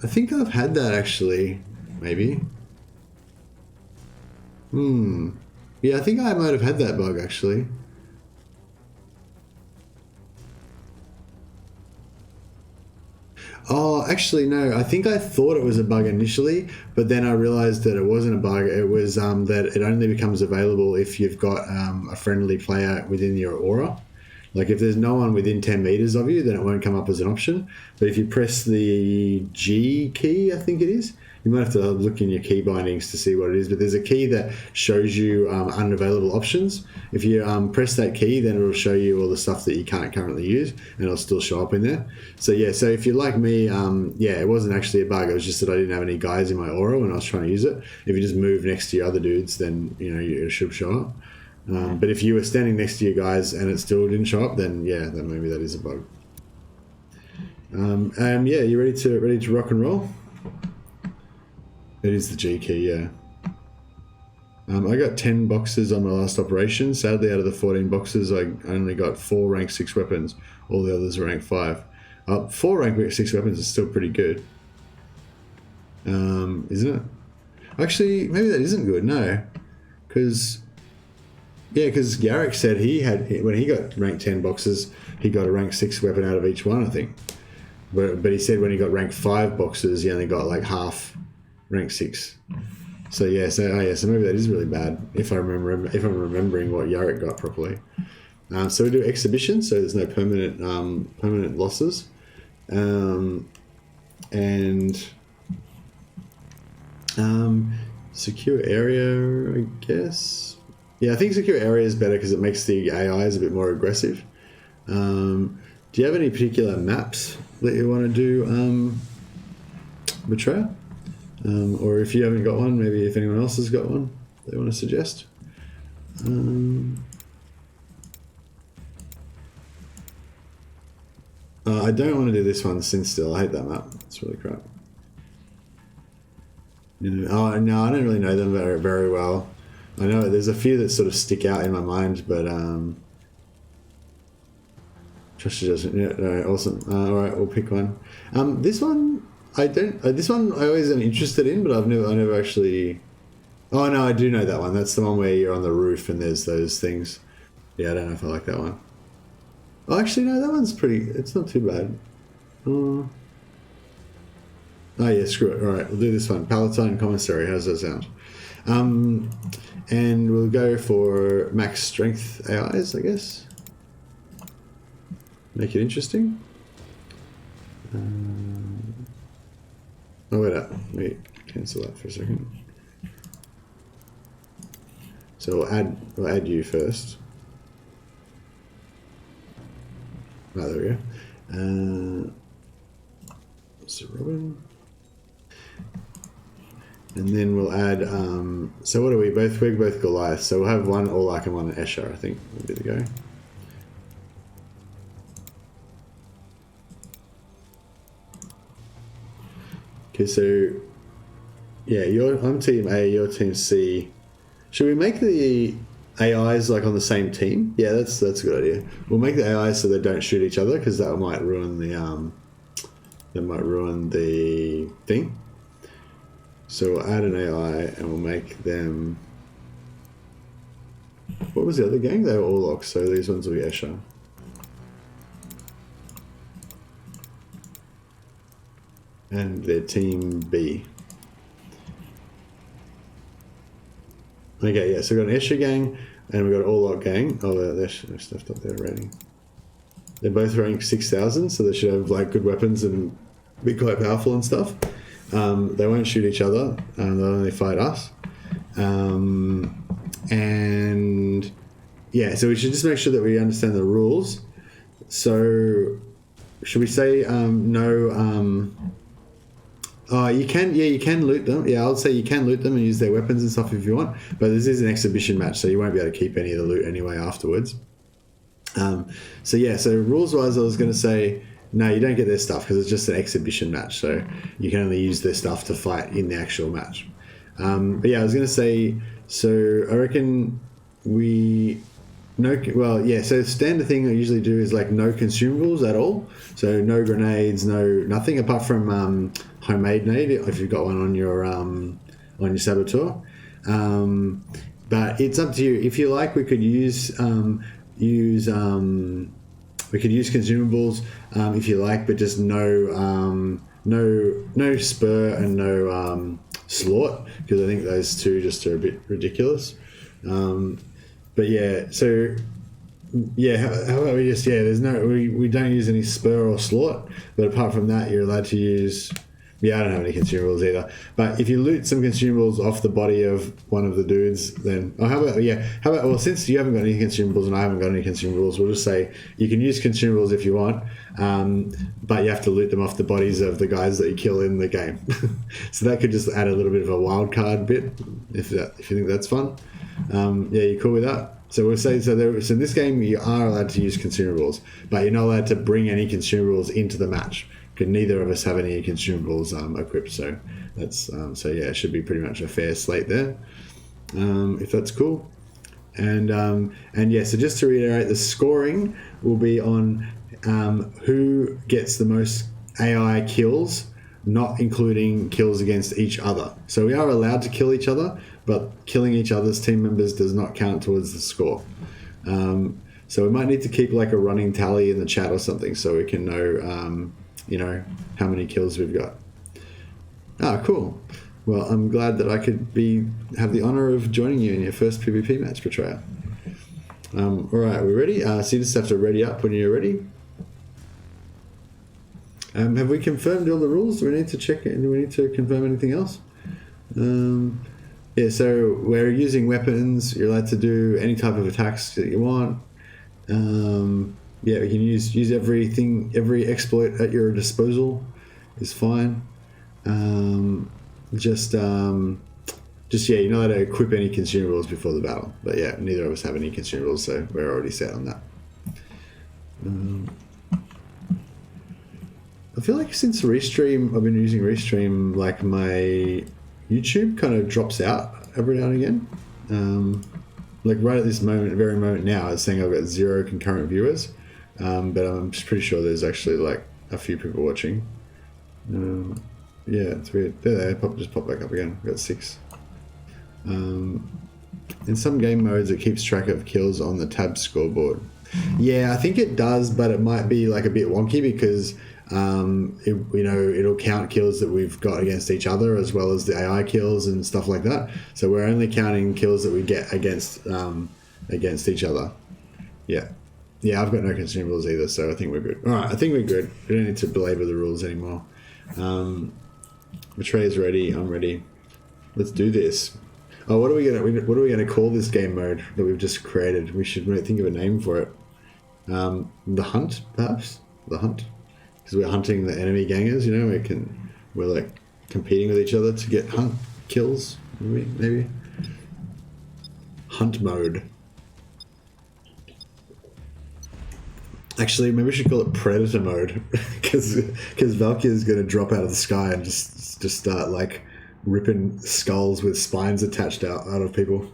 S1: I think I've had that actually, maybe. Yeah, I think I might have had that bug actually. Oh, actually, no. I think I thought it was a bug initially, but then I realized that it wasn't a bug. It was that it only becomes available if you've got a friendly player within your aura. Like if there's no one within 10 meters of you, then it won't come up as an option. But if you press the G key, I think it is, you might have to look in your key bindings to see what it is, but there's a key that shows you unavailable options. If you press that key, then it'll show you all the stuff that you can't currently use, and it'll still show up in there. So yeah, so if you're like me, yeah, it wasn't actually a bug. It was just that I didn't have any guys in my aura when I was trying to use it. If you just move next to your other dudes, then it should show up. But if you were standing next to your guys and it still didn't show up, then yeah, then maybe that is a bug. Yeah, you ready to rock and roll? It is the G key, yeah. I got 10 boxes on my last operation. Sadly, out of the 14 boxes, I only got 4 rank 6 weapons. All the others are rank 5. 4 rank 6 weapons is still pretty good. Isn't it? Actually, maybe that isn't good, no. Because Garrick said when he got rank 10 boxes, he got a rank 6 weapon out of each one, I think. But he said when he got rank 5 boxes, he only got like half rank 6. So yeah, so maybe that is really bad if I'm remembering what Yarick got properly. So we do exhibition, so there's no permanent losses, and secure area, I guess. Yeah, I think secure area is better because it makes the AIs a bit more aggressive. Do you have any particular maps that you want to do, Betrayer? Or if you haven't got one, maybe if anyone else has got one they want to suggest. I don't want to do this one, Sin Still. I hate that map. It's really crap. Oh, no, I don't really know them very, very well. I know there's a few that sort of stick out in my mind, but Trisha doesn't. Yeah, no, awesome. All right, we'll pick one. This one I don't. This one I always am interested in, but I never actually. Oh no, I do know that one. That's the one where you're on the roof and there's those things. Yeah, I don't know if I like that one. Oh, actually, no, that one's pretty. It's not too bad. Oh yeah, screw it. All right, we'll do this one. Palatine Commissary. How's that sound? And we'll go for max strength AIs, I guess. Make it interesting. Oh wait up. Wait, cancel that for a second. So we'll add you first. Oh, there we go. So Robin. And then we'll add, so what are we? We're both Goliath. So we'll have one Orlak and one Escher, I think would be the go. Okay, so yeah, I'm team A, you're team C. Should we make the AIs like on the same team? Yeah, that's a good idea. We'll make the AIs so they don't shoot each other because that might ruin the thing. So we'll add an AI and we'll make them. What was the other gang? They were all locks, so these ones will be Escher. And they're team B. Okay, yeah, so we've got an Escher gang and we've got an all-lock gang. Oh, they're stuffed up there already. They're both rank 6,000, so they should have like good weapons and be quite powerful and stuff. They won't shoot each other, they'll only fight us. And yeah, so we should just make sure that we understand the rules. So should we say no? You can loot them. Yeah, I'll say you can loot them and use their weapons and stuff if you want. But this is an exhibition match, so you won't be able to keep any of the loot anyway afterwards. So rules-wise, I was going to say, no, you don't get their stuff because it's just an exhibition match. So you can only use their stuff to fight in the actual match. But yeah, I was going to say, so I reckon so standard thing I usually do is like no consumables at all. So no grenades, nothing apart from homemade nade if you've got one on your saboteur. But it's up to you. If you like, we could use consumables if you like, but just no spur and no slort, because I think those two just are a bit ridiculous. But yeah, so yeah, how about we just we don't use any spur or slort, but apart from that, you're allowed to use. Yeah, I don't have any consumables either. But if you loot some consumables off the body of one of the dudes, then since you haven't got any consumables and I haven't got any consumables, we'll just say you can use consumables if you want, but you have to loot them off the bodies of the guys that you kill in the game. So that could just add a little bit of a wild card bit if you think that's fun. Yeah, you cool with that? So we'll say so in this game you are allowed to use consumables, but you're not allowed to bring any consumables into the match. Because neither of us have any consumables equipped, so that's it should be pretty much a fair slate there, if that's cool. And yeah, so just to reiterate, the scoring will be on who gets the most AI kills, not including kills against each other. So we are allowed to kill each other, but killing each other's team members does not count towards the score. So we might need to keep like a running tally in the chat or something so we can know how many kills we've got. Ah, cool. Well, I'm glad that I could have the honor of joining you in your first PvP match, Betrayer. All right, we ready? So you just have to ready up when you're ready. Have we confirmed all the rules? Do we need to check it? Do we need to confirm anything else? Yeah, so we're using weapons. You're allowed to do any type of attacks that you want. Yeah, you can use everything, every exploit at your disposal is fine. Just yeah, you're not allowed to equip any consumables before the battle. But yeah, neither of us have any consumables, so we're already set on that. I feel like since Restream, I've been using Restream, like my YouTube kind of drops out every now and again. Like right at this moment, very moment now, it's saying I've got 0 concurrent viewers, but I'm just pretty sure there's actually like a few people watching. Yeah, it's weird. There they just pop back up again. We've got 6. In some game modes, it keeps track of kills on the tab scoreboard. Yeah, I think it does, but it might be like a bit wonky because it'll count kills that we've got against each other as well as the AI kills and stuff like that. So we're only counting kills that we get against each other. Yeah, I've got no consumables either, so I think we're good. All right, I think we're good. We don't need to belabor the rules anymore. Betrayer's ready. I'm ready. Let's do this. Oh, what are we gonna call this game mode that we've just created? We should think of a name for it. The hunt, perhaps. The hunt, because we're hunting the enemy gangers. You know, we're like competing with each other to get hunt kills. Maybe hunt mode. Actually, maybe we should call it predator mode, because Valkyrie is going to drop out of the sky and just start like ripping skulls with spines attached out of people.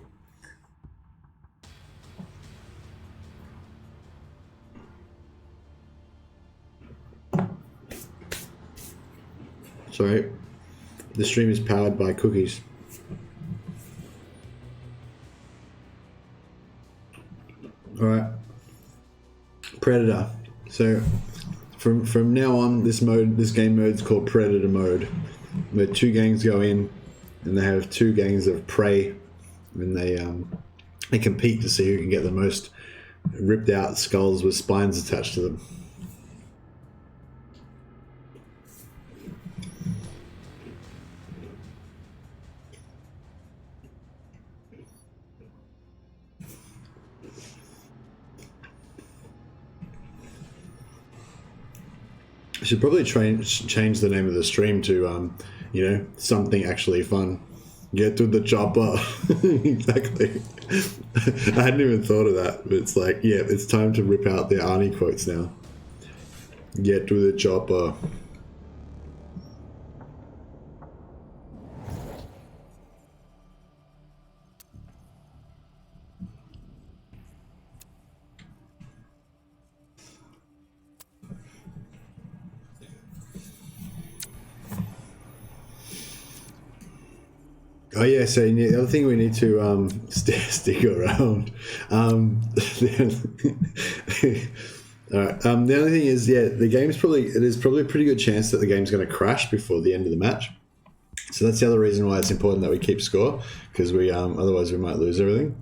S1: Sorry, the stream is powered by cookies. All right, Predator. So from now on, this game mode is called Predator mode, where 2 gangs go in, and they have 2 gangs of prey, and they compete to see who can get the most ripped out skulls with spines attached to them. I should probably change the name of the stream to, something actually fun. Get to the chopper. Exactly. I hadn't even thought of that, but it's like, yeah, it's time to rip out the Arnie quotes now. Get to the chopper. Oh yeah, so the other thing we need to stick around. All right. The other thing is, yeah, there's probably a pretty good chance that the game's going to crash before the end of the match. So that's the other reason why it's important that we keep score, because we otherwise we might lose everything.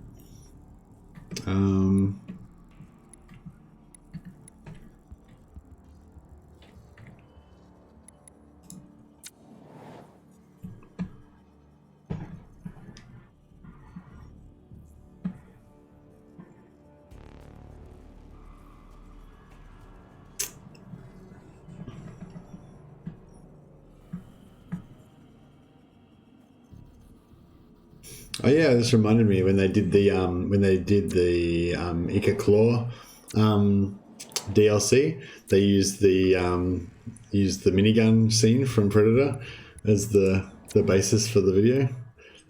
S1: Oh yeah, this reminded me when they did the Ica Claw DLC. They used the minigun scene from Predator as the basis for the video.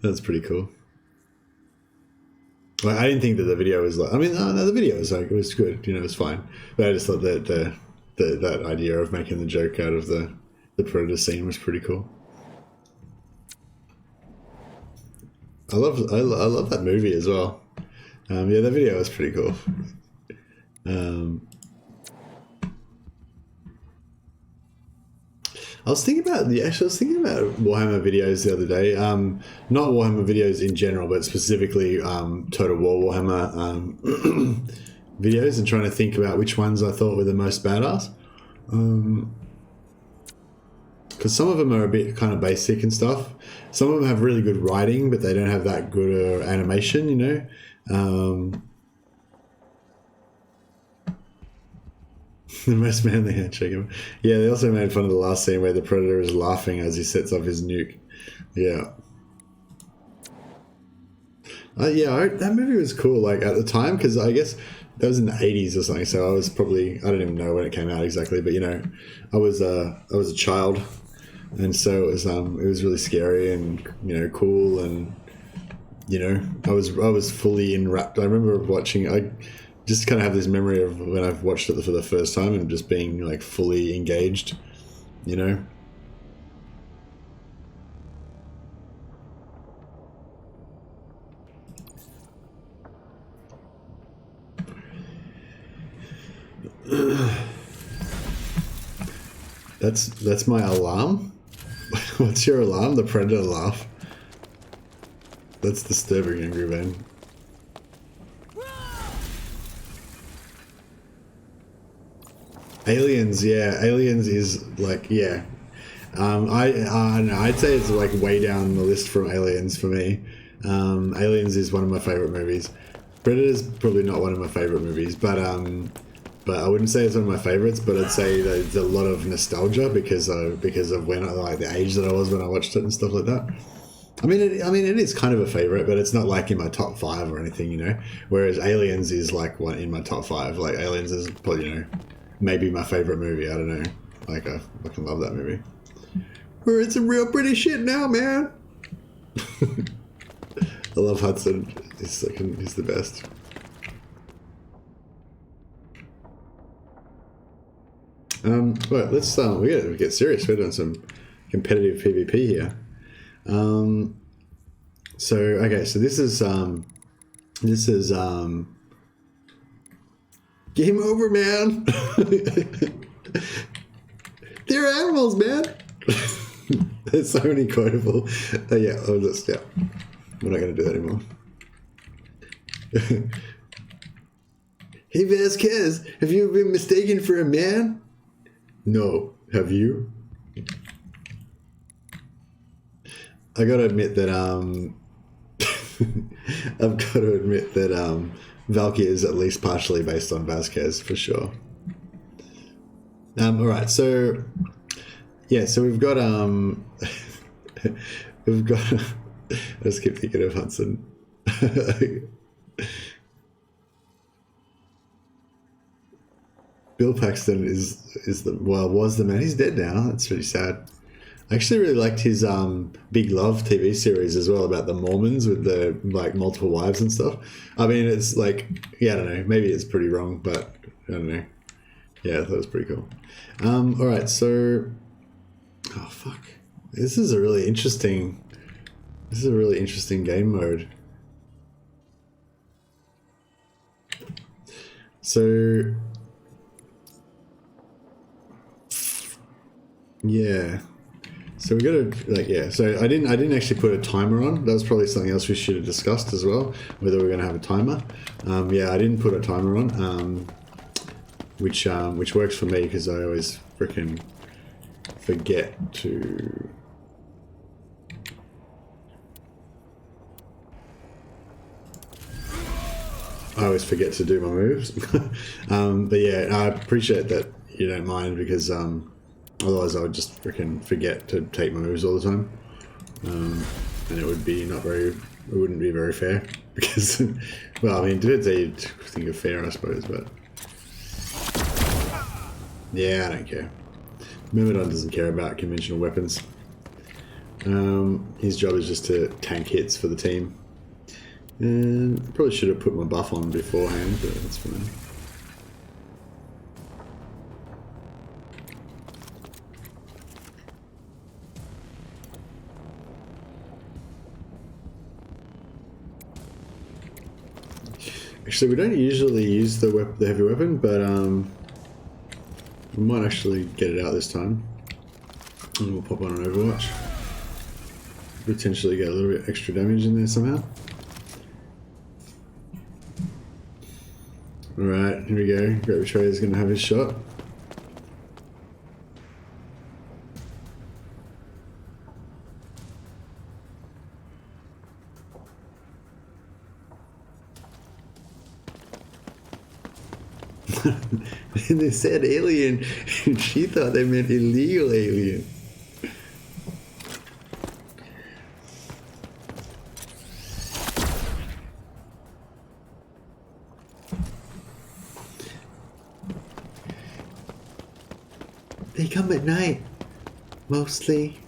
S1: That's pretty cool. Well, I didn't think that the video was like. I mean, no, the video was like, it was good. You know, it was fine. But I just thought that that idea of making the joke out of the Predator scene was pretty cool. I love that movie as well. Yeah, that video was pretty cool. I was thinking about Warhammer videos the other day. Not Warhammer videos in general, but specifically Total War Warhammer videos, and trying to think about which ones I thought were the most badass. Because some of them are a bit kind of basic and stuff. Some of them have really good writing, but they don't have that good animation, you know. The most manly handshake ever. Yeah, they also made fun of the last scene where the Predator is laughing as he sets off his nuke. Yeah. That movie was cool, like, at the time, because I guess that was in the 80s or something, so I was probably, I don't even know when it came out exactly, but, you know, I was a child, and so it was really scary and, you know, cool, and, you know, I was fully enwrapped. I remember watching, I just kind of have this memory of when I've watched it for the first time and just being, like, fully engaged, you know. That's my alarm. What's your alarm? The Predator laugh. That's disturbing, Angry Man. Aliens, yeah. Aliens is like, yeah. I'd say it's like way down the list from Aliens for me. Aliens is one of my favorite movies. Predator's probably not one of my favorite movies, but I wouldn't say it's one of my favorites. But I'd say there's a lot of nostalgia because of when like the age that I was when I watched it and stuff like that. I mean, it is kind of a favorite, but it's not like in my top 5 or anything, you know. Whereas Aliens is like one in my top 5. Like Aliens is probably, you know, maybe my favorite movie. I don't know. Like I fucking love that movie. We're in some real pretty shit now, man. I love Hudson. He's the best. Right, let's we gotta get serious. We're doing some competitive PvP here. So okay, so this is game over, man. They're animals, man. There's so many quotable. Yeah, we're not going to do that anymore. Hey Vasquez, have you been mistaken for a man? No, have you? I gotta admit that I've got to admit that Valkyrie is at least partially based on Vasquez for sure. All right, so yeah, so we've got I just keep thinking of Hudson. Bill Paxton was the man. He's dead now. That's really sad. I actually really liked his Big Love TV series as well about the Mormons with the like multiple wives and stuff. I mean, it's like, yeah, I don't know. Maybe it's pretty wrong, but I don't know. Yeah, I thought it was pretty cool. All right, so oh fuck, this is a really interesting game mode. So yeah. So we gotta so I didn't actually put a timer on. That was probably something else we should have discussed as well, whether we're gonna have a timer. Yeah, I didn't put a timer on, which works for me because I always freaking forget to. I always forget to do my moves. But yeah, I appreciate that you don't mind because otherwise I would just freaking forget to take my moves all the time. And it would be it wouldn't be very fair because, well, I mean, depends how you think of fair, I suppose, but yeah, I don't care. Myrmidon doesn't care about conventional weapons. His job is just to tank hits for the team. And probably should have put my buff on beforehand, but that's fine. Actually, we don't usually use the heavy weapon, but we might actually get it out this time. And we'll pop on an Overwatch. Potentially get a little bit extra damage in there somehow. Alright, here we go. Great Betrayer's gonna have his shot. They said alien, and she thought they meant illegal alien. They come at night, mostly.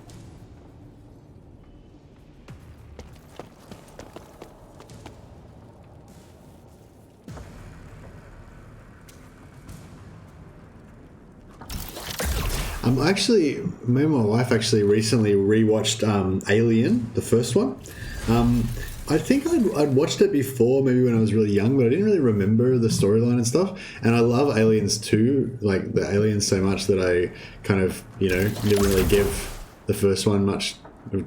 S1: Actually, me and my wife actually recently rewatched Alien, the first one. I think I'd watched it before, maybe when I was really young, but I didn't really remember the storyline and stuff. And I love Aliens 2, like the Aliens, so much that I kind of, you know, didn't really give the first one much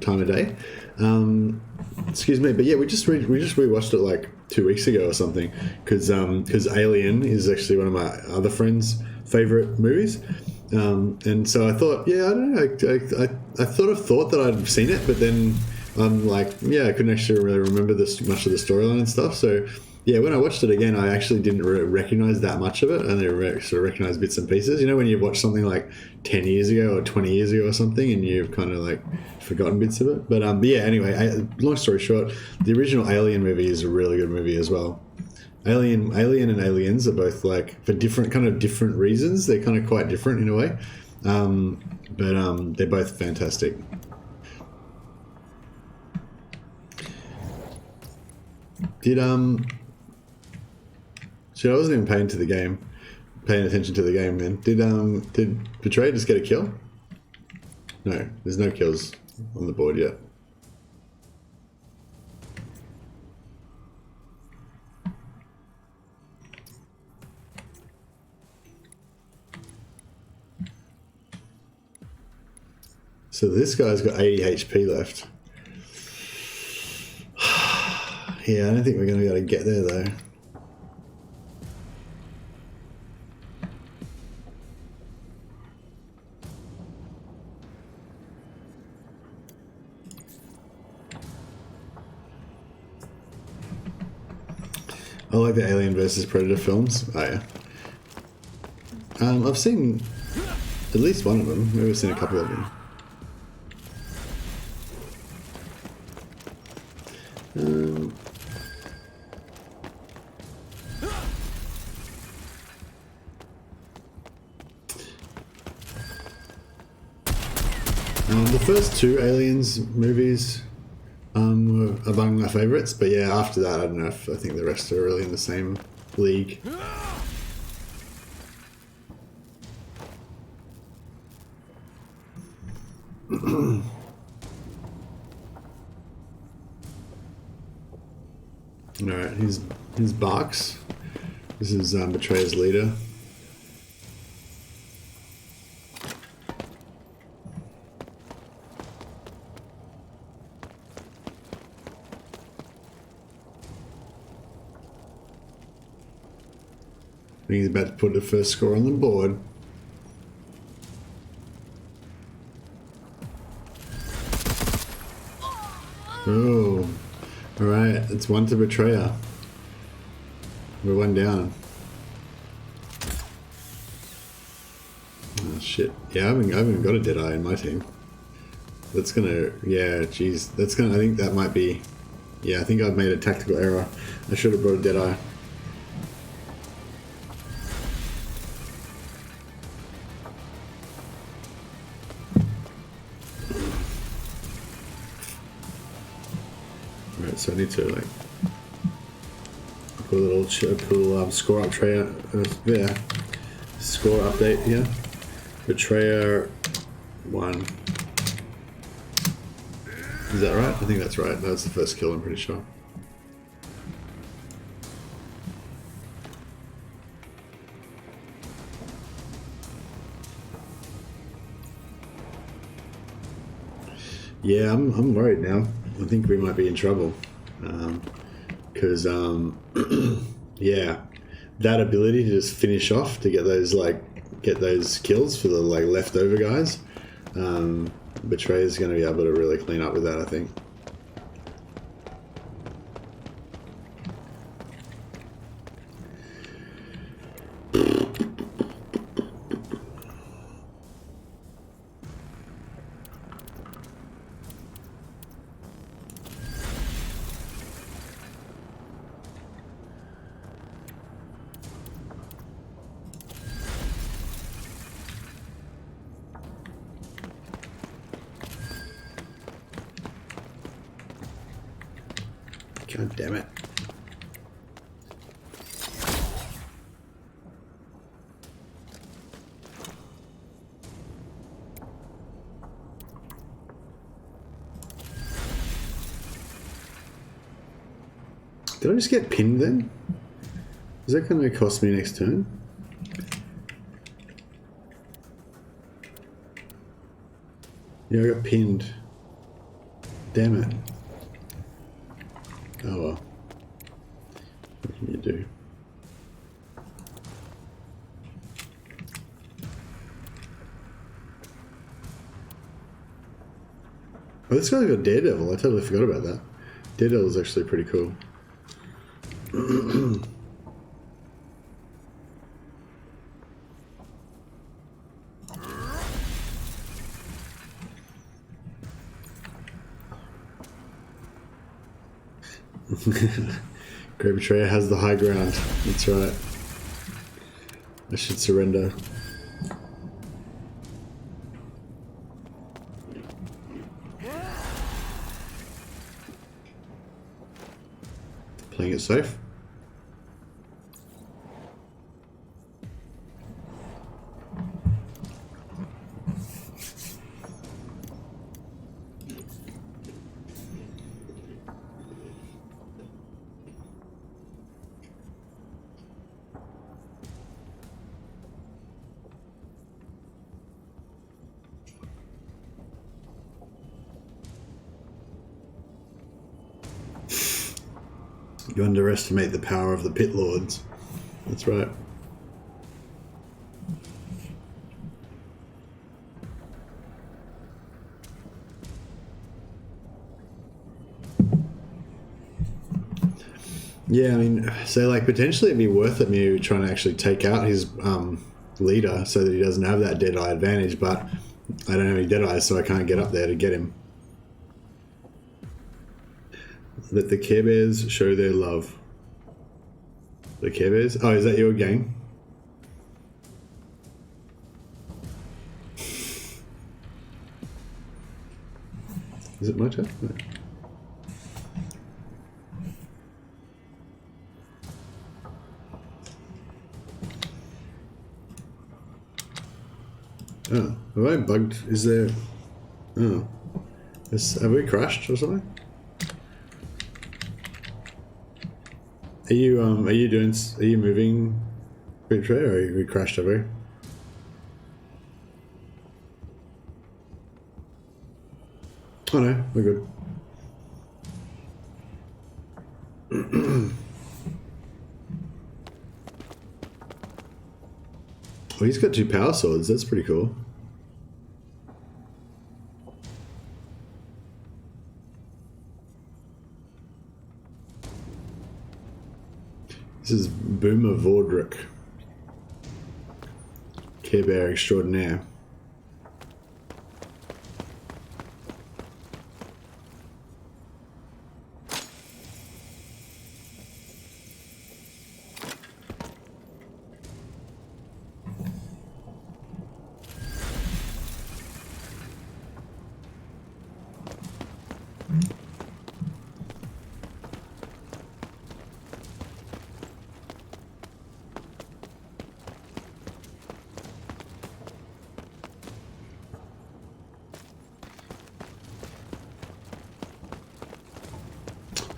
S1: time of day. Excuse me, but yeah, we just rewatched it like 2 weeks ago or something, because Alien is actually one of my other friends' favorite movies. And so I thought, yeah, I don't know, I thought that I'd seen it, but then I'm like, yeah, I couldn't actually really remember much of the storyline and stuff. So yeah, when I watched it again, I actually didn't recognize that much of it. I only sort of recognized bits and pieces. You know, when you've watched something like 10 years ago or 20 years ago or something, and you've kind of like forgotten bits of it. But yeah, anyway, long story short, the original Alien movie is a really good movie as well. Alien and Aliens are both like for different reasons. They're kind of quite different in a way, but they're both fantastic. So I wasn't even paying attention to the game, man. Did Betrayed just get a kill? No, there's no kills on the board yet. So this guy's got 80 HP left. Yeah, I don't think we're going to be able to get there though. I like the Alien versus Predator films. Oh yeah. I've seen at least one of them. Maybe I've seen a couple of them. The first two Aliens movies were among my favourites, but yeah, after that, I don't know if I think the rest are really in the same league. Alright, here's Barks. This is Betrayer's leader. I think he's about to put the first score on the board. Oh, alright, it's 1 to Betrayer. We're 1 down. Oh shit. Yeah, I haven't got a Deadeye in my team. That's gonna, yeah, geez. That's gonna, I think that might be, yeah, I think I've made a tactical error. I should have brought a Deadeye. So I need to like put a little score up Betrayer, yeah, score update here. Betrayer 1. Is that right? I think that's right. That's the first kill, I'm pretty sure. Yeah, I'm worried now. I think we might be in trouble. Because, yeah, that ability to just finish off, to get those, get those kills for the, leftover guys, Betrayer's going to be able to really clean up with that, I think. God damn it. Did I just get pinned then? Is that going to cost me next turn? Yeah, I got pinned. Damn it. Oh well. What can you do? Oh, this guy's got Daredevil. I totally forgot about that. Daredevil is actually pretty cool. Great Betrayer has the high ground. That's right. I should surrender. Playing it safe. You underestimate the power of the Pit Lords. That's right. Yeah, I mean, so potentially it'd be worth it me trying to actually take out his leader so that he doesn't have that Deadeye advantage, but I don't have any Deadeyes, so I can't get up there to get him. Let the Care Bears show their love. The Care Bears? Oh, is that your game? Is it my turn? No. Oh, have I bugged? Is there... Oh. Have we crashed or something? Are you moving Betrayer, or are we crashed over? Oh no, we're good. Oh, he's got 2 power swords, that's pretty cool. This is Boomer Vordrick, Care Bear extraordinaire.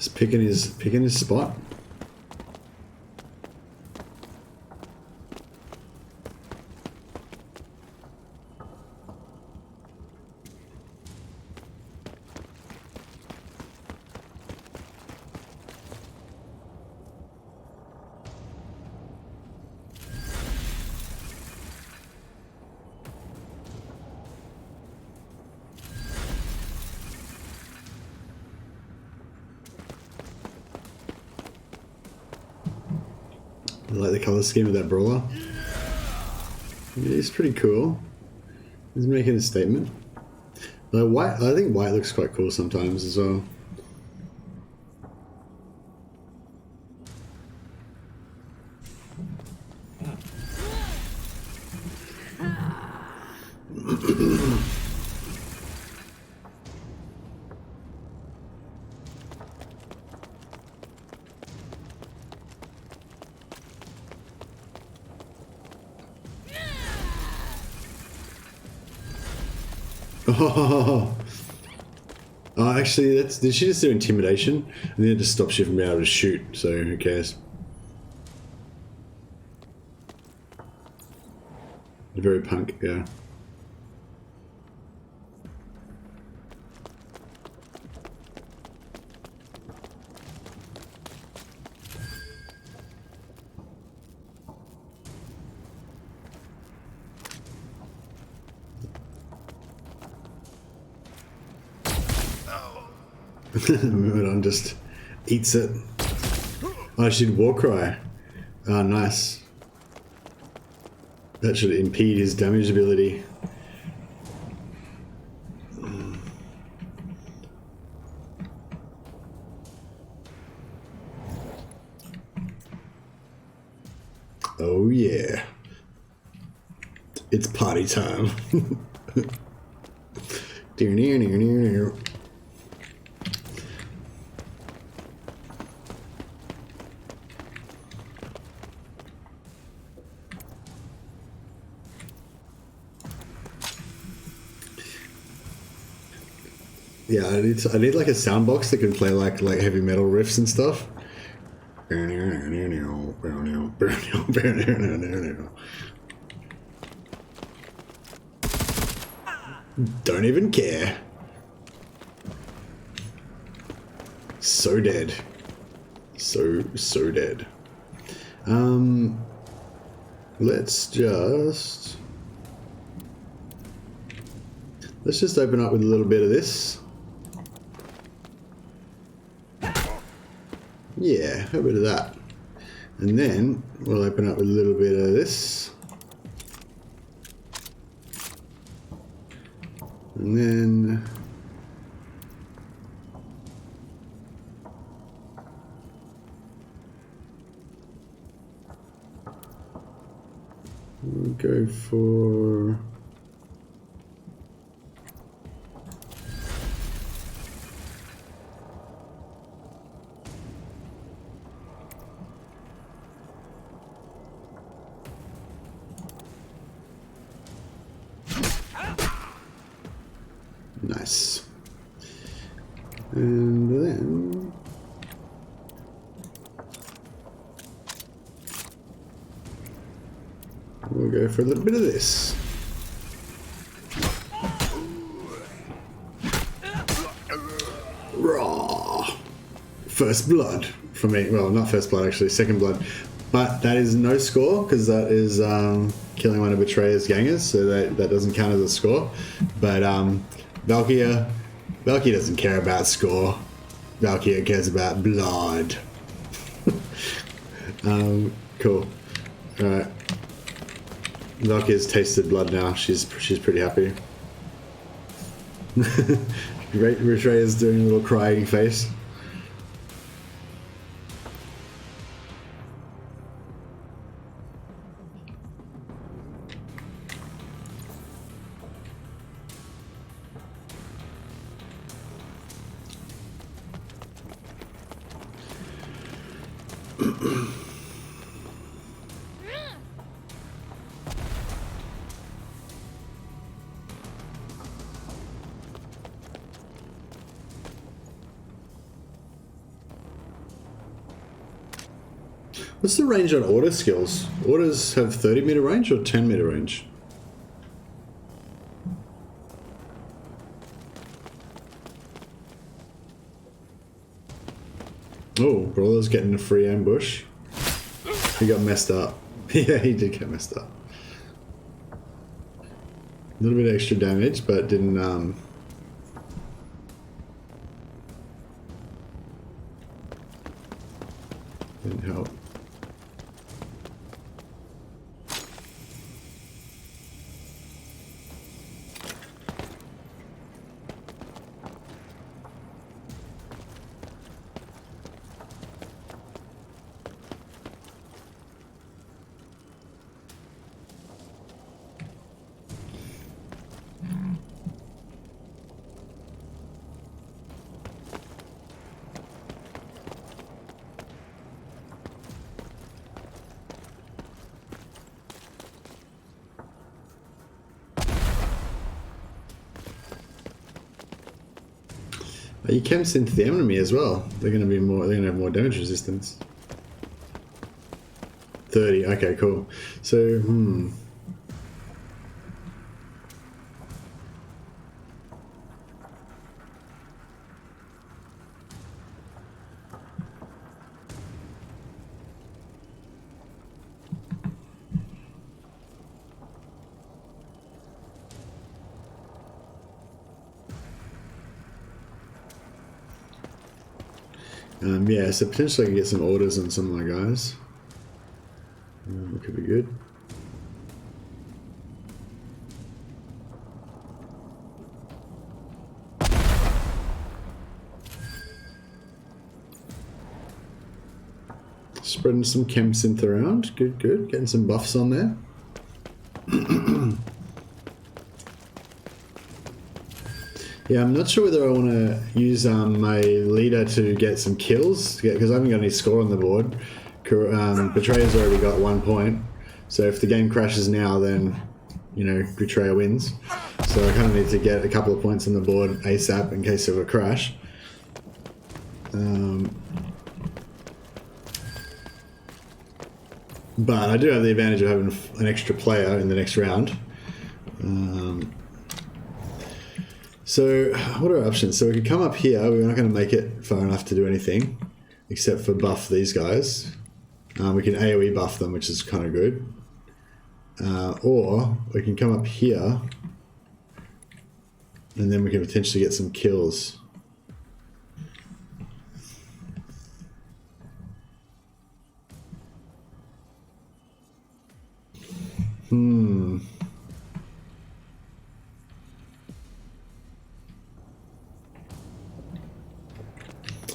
S1: Just picking his spot. like the color scheme of that brawler. It's pretty cool. He's making a statement. Like white, I think white looks quite cool sometimes as well. Oh, actually, did she just do intimidation? And then it just stops you from being able to shoot, so who cares? Very punk, yeah. Murder just eats it. Oh, she did war cry. Oh, nice. That should impede his damage ability. Oh yeah. It's party time. Yeah, I need like a sound box that can play like heavy metal riffs and stuff. Don't even care. So dead. So dead. Let's just open up with a little bit of this. Yeah, a bit of that. And then we'll open up with a little bit of this. And then we'll go for nice. And then we'll go for a little bit of this. Raw. First blood for me. Well, not first blood, actually, second blood. But that is no score, because that is killing one of Betrayer's gangers, so that doesn't count as a score. But Valkyria doesn't care about score. Valkyria cares about blood. Cool. Alright. Valkyria's tasted blood now. She's pretty happy. Betrayer's doing a little crying face. What's the range on order skills? Orders have 30 meter range or 10 meter range? Oh, Brawler's getting a free ambush. He got messed up. Yeah, he did get messed up. A little bit of extra damage, but didn't help. You can synth the enemy as well. They're going to be more. They're going to have more damage resistance. 30. Okay, cool. So, yeah, so potentially I can get some orders on some of my guys. Could be good. Spreading some chem synth around. Good, good. Getting some buffs on there. Yeah, I'm not sure whether I want to use my leader to get some kills, because I haven't got any score on the board. Betrayer's already got 1 point, so if the game crashes now, then, you know, Betrayer wins. So I kind of need to get a couple of points on the board ASAP in case of a crash. But I do have the advantage of having an extra player in the next round. So what are our options? So we could come up here. We're not going to make it far enough to do anything, except for buff these guys. We can AoE buff them, which is kind of good. Or we can come up here, and then we can potentially get some kills.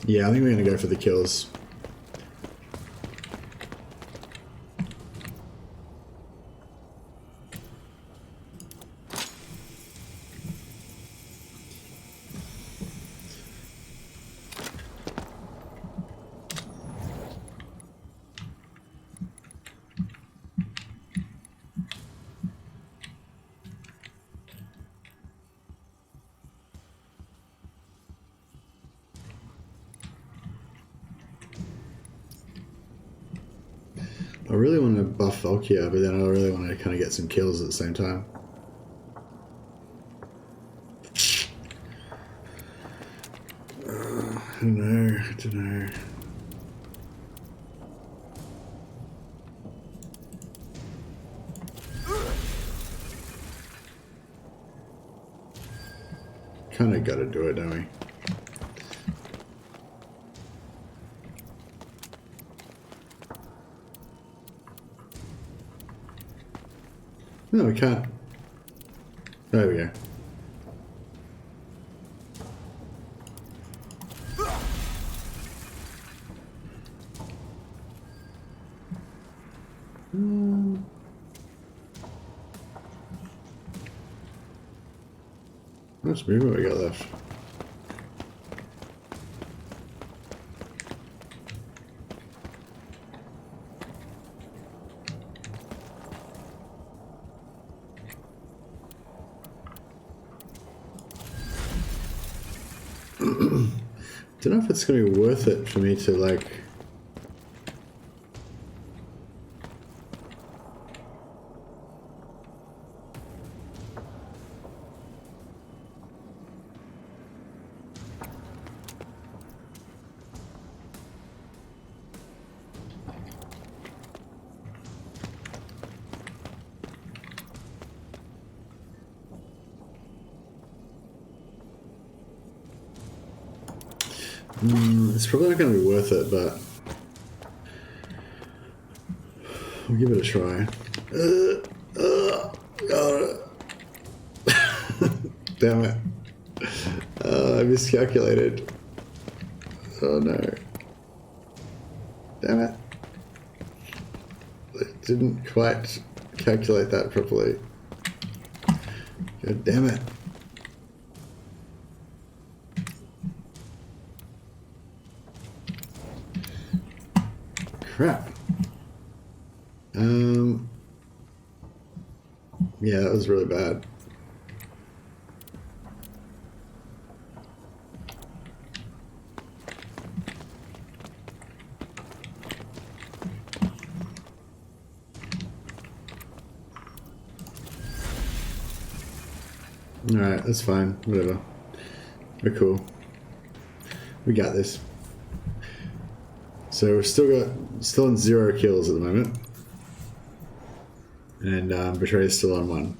S1: Yeah, I think we're going to go for the kills. I really want to buff Valkyria, but then I really want to kind of get some kills at the same time. I don't know. Kind of got to do it, don't we? No, we can't. There we go. How much movement we got left? Don't know if it's going to be worth it for me to, like... It's probably not going to be worth it, but we'll give it a try. Damn it. I miscalculated. Oh no. Damn it. I didn't quite calculate that properly. God damn it. Crap. Yeah, that was really bad. Alright, that's fine. Whatever. We're cool. We got this. So we've still on 0 kills at the moment. And Betrayer's still on 1.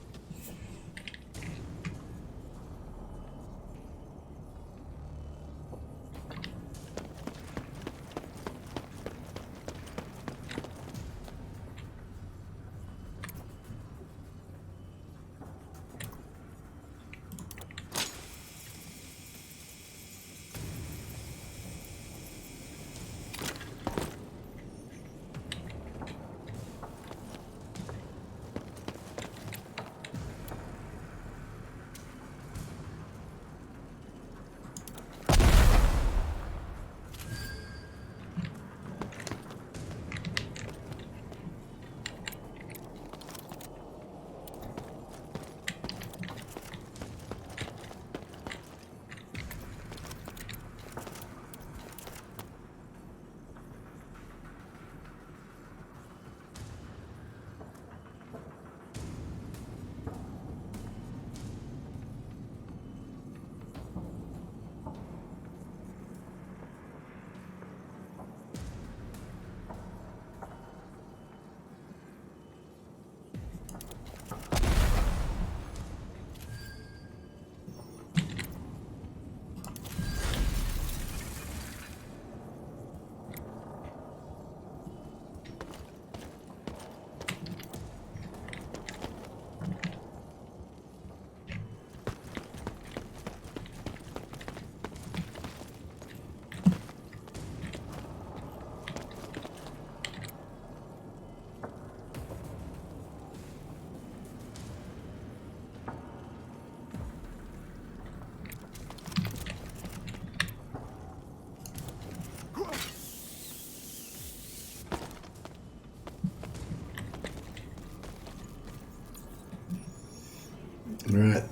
S1: Alright,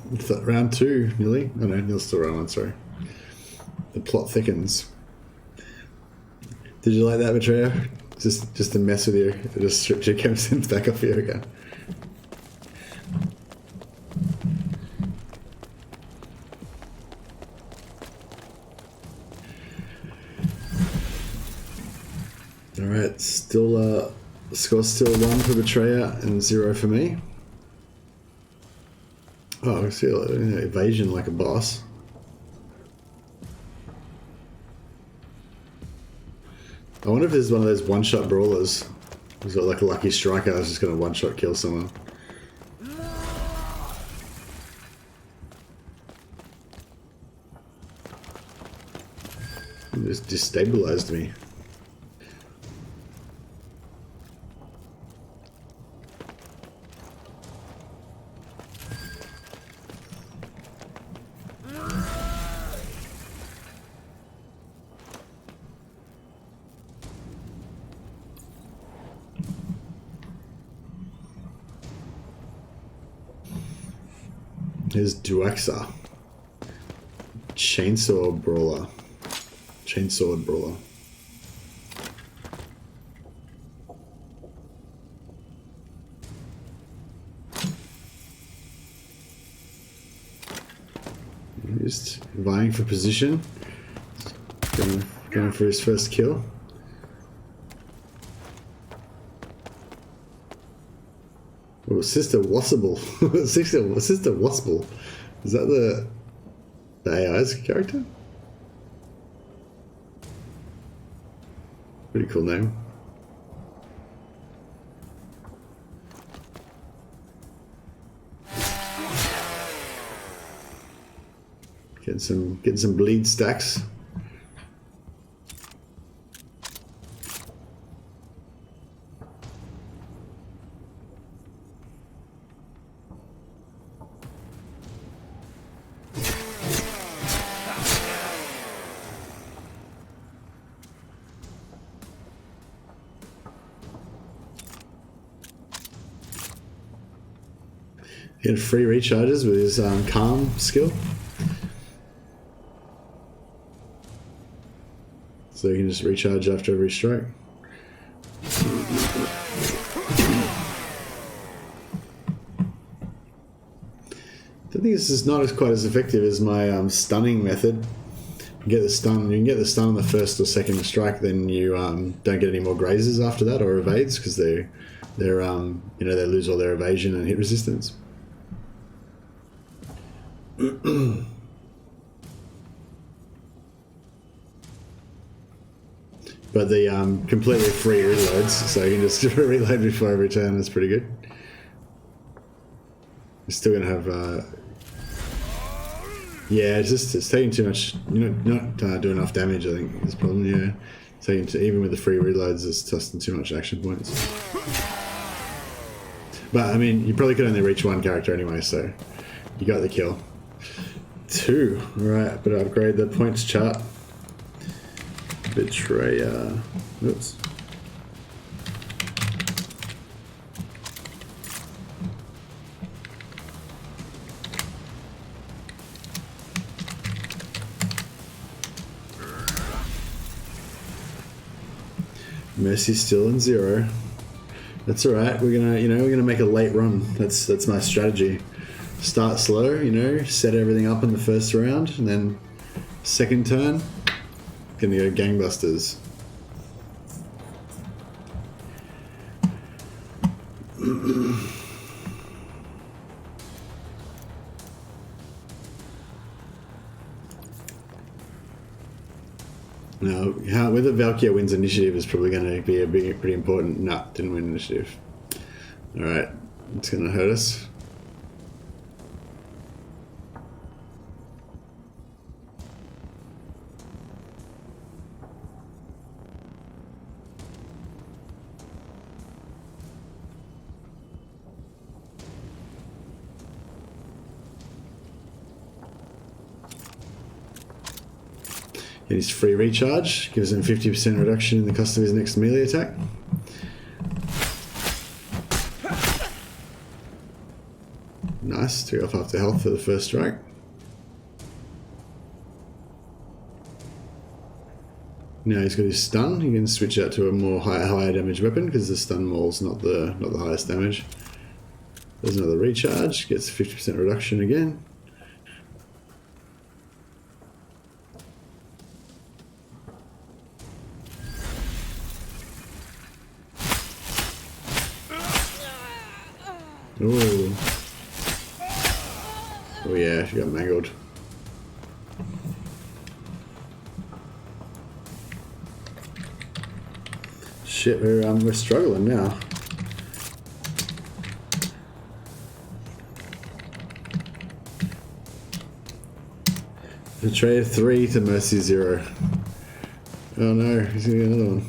S1: round 2, nearly. Oh no, Neil's still round 1, sorry. The plot thickens. Did you like that, Betrayer? Just to mess with you. It just stripped your chem sims back off you again. Alright, still score's still 1 for Betrayer and 0 for me. Oh, I see evasion like a boss. I wonder if there's one of those one-shot brawlers. He's got like a lucky striker that's just gonna one-shot kill someone. It just destabilized me. Here's Duexa. Chainsaw Brawler. Chainsword Brawler. Just vying for position. Going for his first kill. Oh, Sister Wassable. Sister Wassable. Is that the AI's character? Pretty cool name. Getting some bleed stacks. Getting free recharges with his Calm skill. So you can just recharge after every strike. I think this is not quite as effective as my stunning method. You get the stun. You can get the stun on the first or second strike, then you don't get any more grazes after that or evades because they're they lose all their evasion and hit resistance. But the completely free reloads, so you can just reload before every turn. That's pretty good. You're still gonna have, yeah, it's taking too much. You're not doing enough damage. I think is the problem. Yeah, even with the free reloads, it's testing too much action points. But I mean, you probably could only reach one character anyway, so you got the kill. 2, right? But upgrade the points chart. Betrayer. Oops. Mercy's still in 0. That's all right. We're gonna make a late run. That's my strategy. Start slow, set everything up in the first round, and then second turn, gonna go gangbusters. Now, whether Valkyrie wins initiative is probably going to be a pretty important. Nah, didn't win initiative. All right, it's going to hurt us. Get his free recharge, gives him 50% reduction in the cost of his next melee attack. Nice, 2 off half the health for the first strike. Now he's got his stun. He can switch out to a more higher damage weapon because the stun maul's not the highest damage. There's another recharge, gets 50% reduction again. Ooh. Oh yeah, she got mangled. Shit, we're struggling now. Betrayer 3 to Mercy 0. Oh no, he's gonna get another one.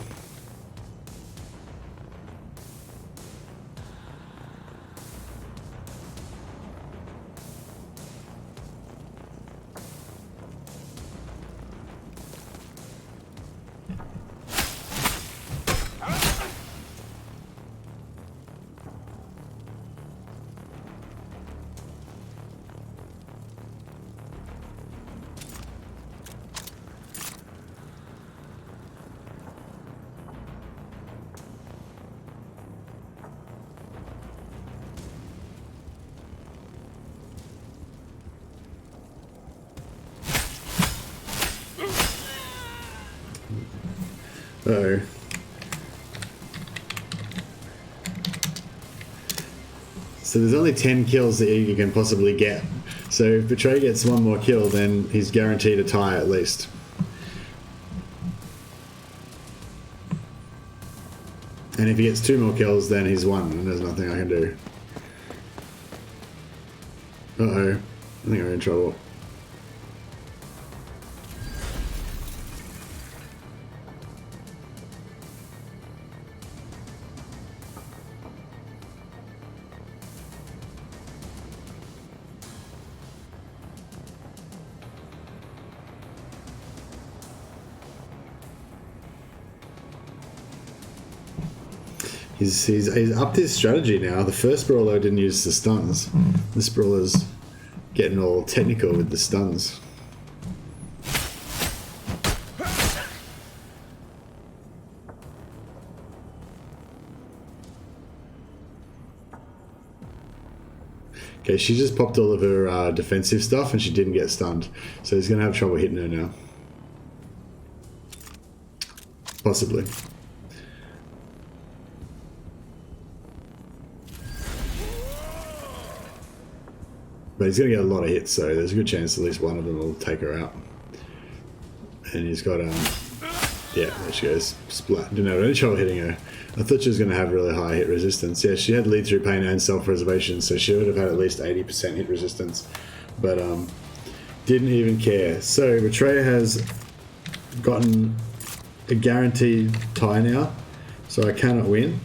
S1: Uh-oh. So there's only 10 kills that you can possibly get. So if Betray gets one more kill, then he's guaranteed a tie at least. And if he gets 2 more kills, then he's won, and there's nothing I can do. Uh-oh. I think I'm in trouble. He's upped his strategy now. The first brawler didn't use the stuns. This brawler's getting all technical with the stuns. Okay, she just popped all of her defensive stuff and she didn't get stunned. So he's going to have trouble hitting her now. Possibly. But he's going to get a lot of hits, so there's a good chance at least one of them will take her out. And he's got, yeah, there she goes. Splat. Didn't have any trouble hitting her. I thought she was going to have really high hit resistance. Yeah, she had lead through pain and self-preservation, so she would have had at least 80% hit resistance. But didn't even care. So Betrayer has gotten a guaranteed tie now, so I cannot win.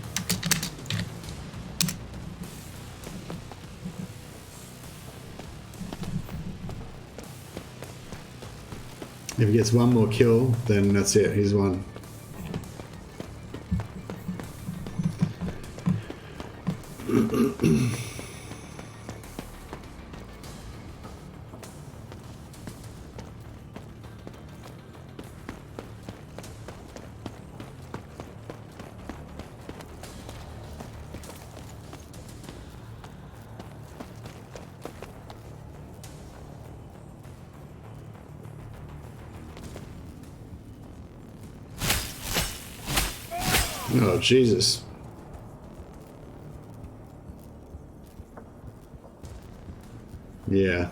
S1: If he gets one more kill, then that's it. He's won. Oh, Jesus. Yeah.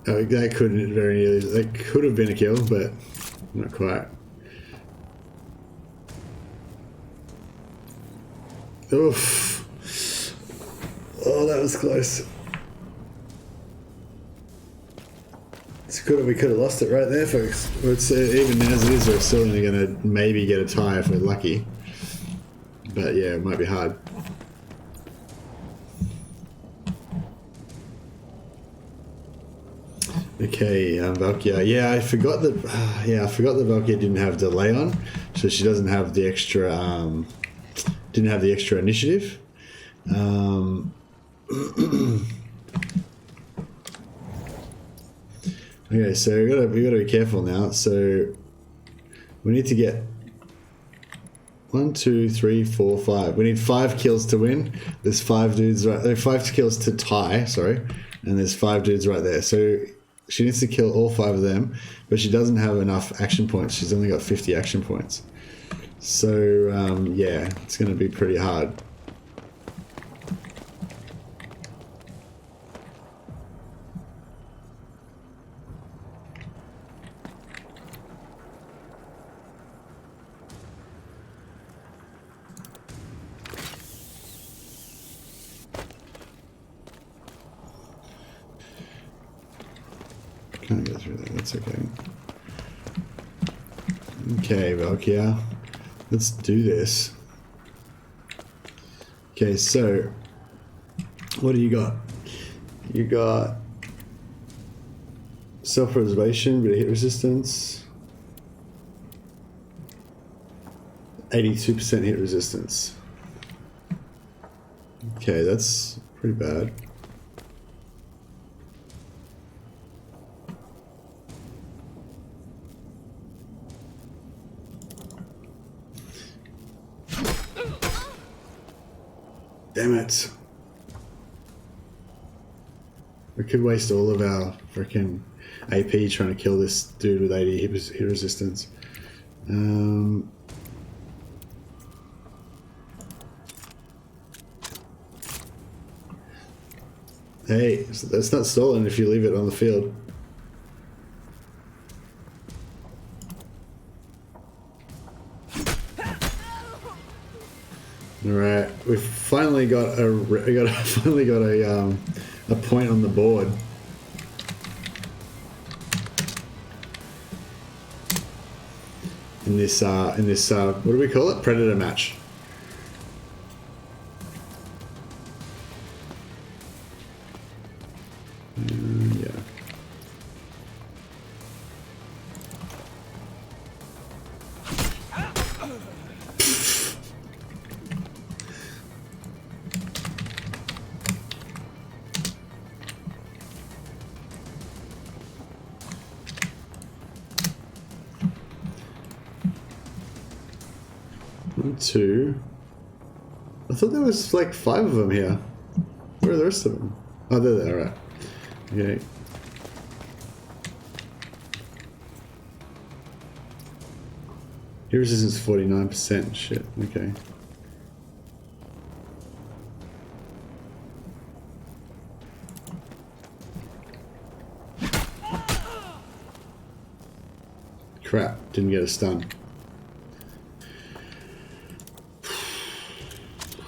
S1: Oh, that couldn't very nearly. That could have been a kill, but not quite. Oof. Oh, that was close. We could have lost it right there, folks. It's, even as it is, we're still only going to maybe get a tie if we're lucky. But yeah, it might be hard. Okay, Valkyria. Yeah, I forgot that. I forgot that Valkyria didn't have delay on, so she doesn't have the extra. Didn't have the extra initiative. Okay, so we gotta be careful now. So we need to get 1, 2, 3, 4, 5. We need 5 kills to win. There's 5 dudes right there. 5 kills to tie. Sorry, and there's 5 dudes right there. So she needs to kill all 5 of them, but she doesn't have enough action points. She's only got 50 action points. So yeah, it's gonna be pretty hard. Can't get through that, that's okay. Okay, Valkyria, let's do this. Okay, so what do you got? You got self-preservation, bit of hit resistance, 82% hit resistance. Okay, that's pretty bad. Damn it. We could waste all of our freaking AP trying to kill this dude with 80 hit resistance. Hey, that's not stolen if you leave it on the field. All right, we've finally got a point on the board. In this what do we call it? Predator match. Yeah. One, two. I thought there was like 5 of them here. Where are the rest of them? Oh, they're there, right. Okay. Hit resistance 49%. Shit, okay. Crap, didn't get a stun.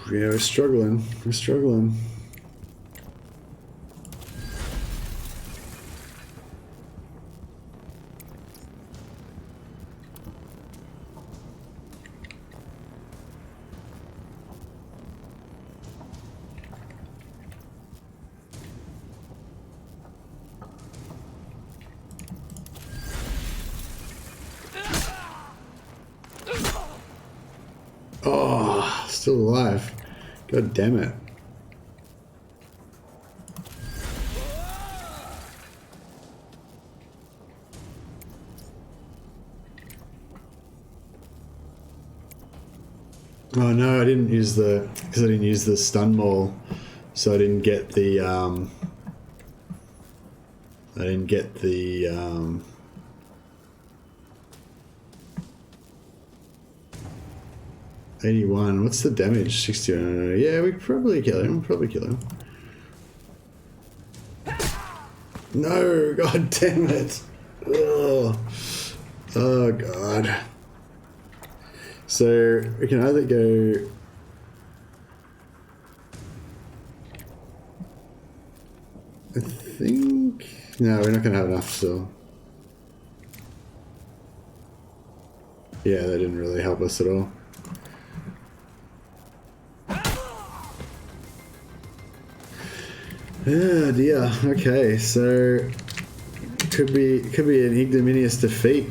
S1: Yeah, we're struggling. We're struggling. Oh, still alive. God damn it. Oh no, I didn't use the, because I didn't use the stun maul, so I didn't get the 81. What's the damage? 60. Yeah, we could probably kill him. No, god damn it. Oh, oh god. So we can either go. I think. No, we're not going to have enough still. Yeah, that didn't really help us at all. Oh dear. Okay, so could be an ignominious defeat.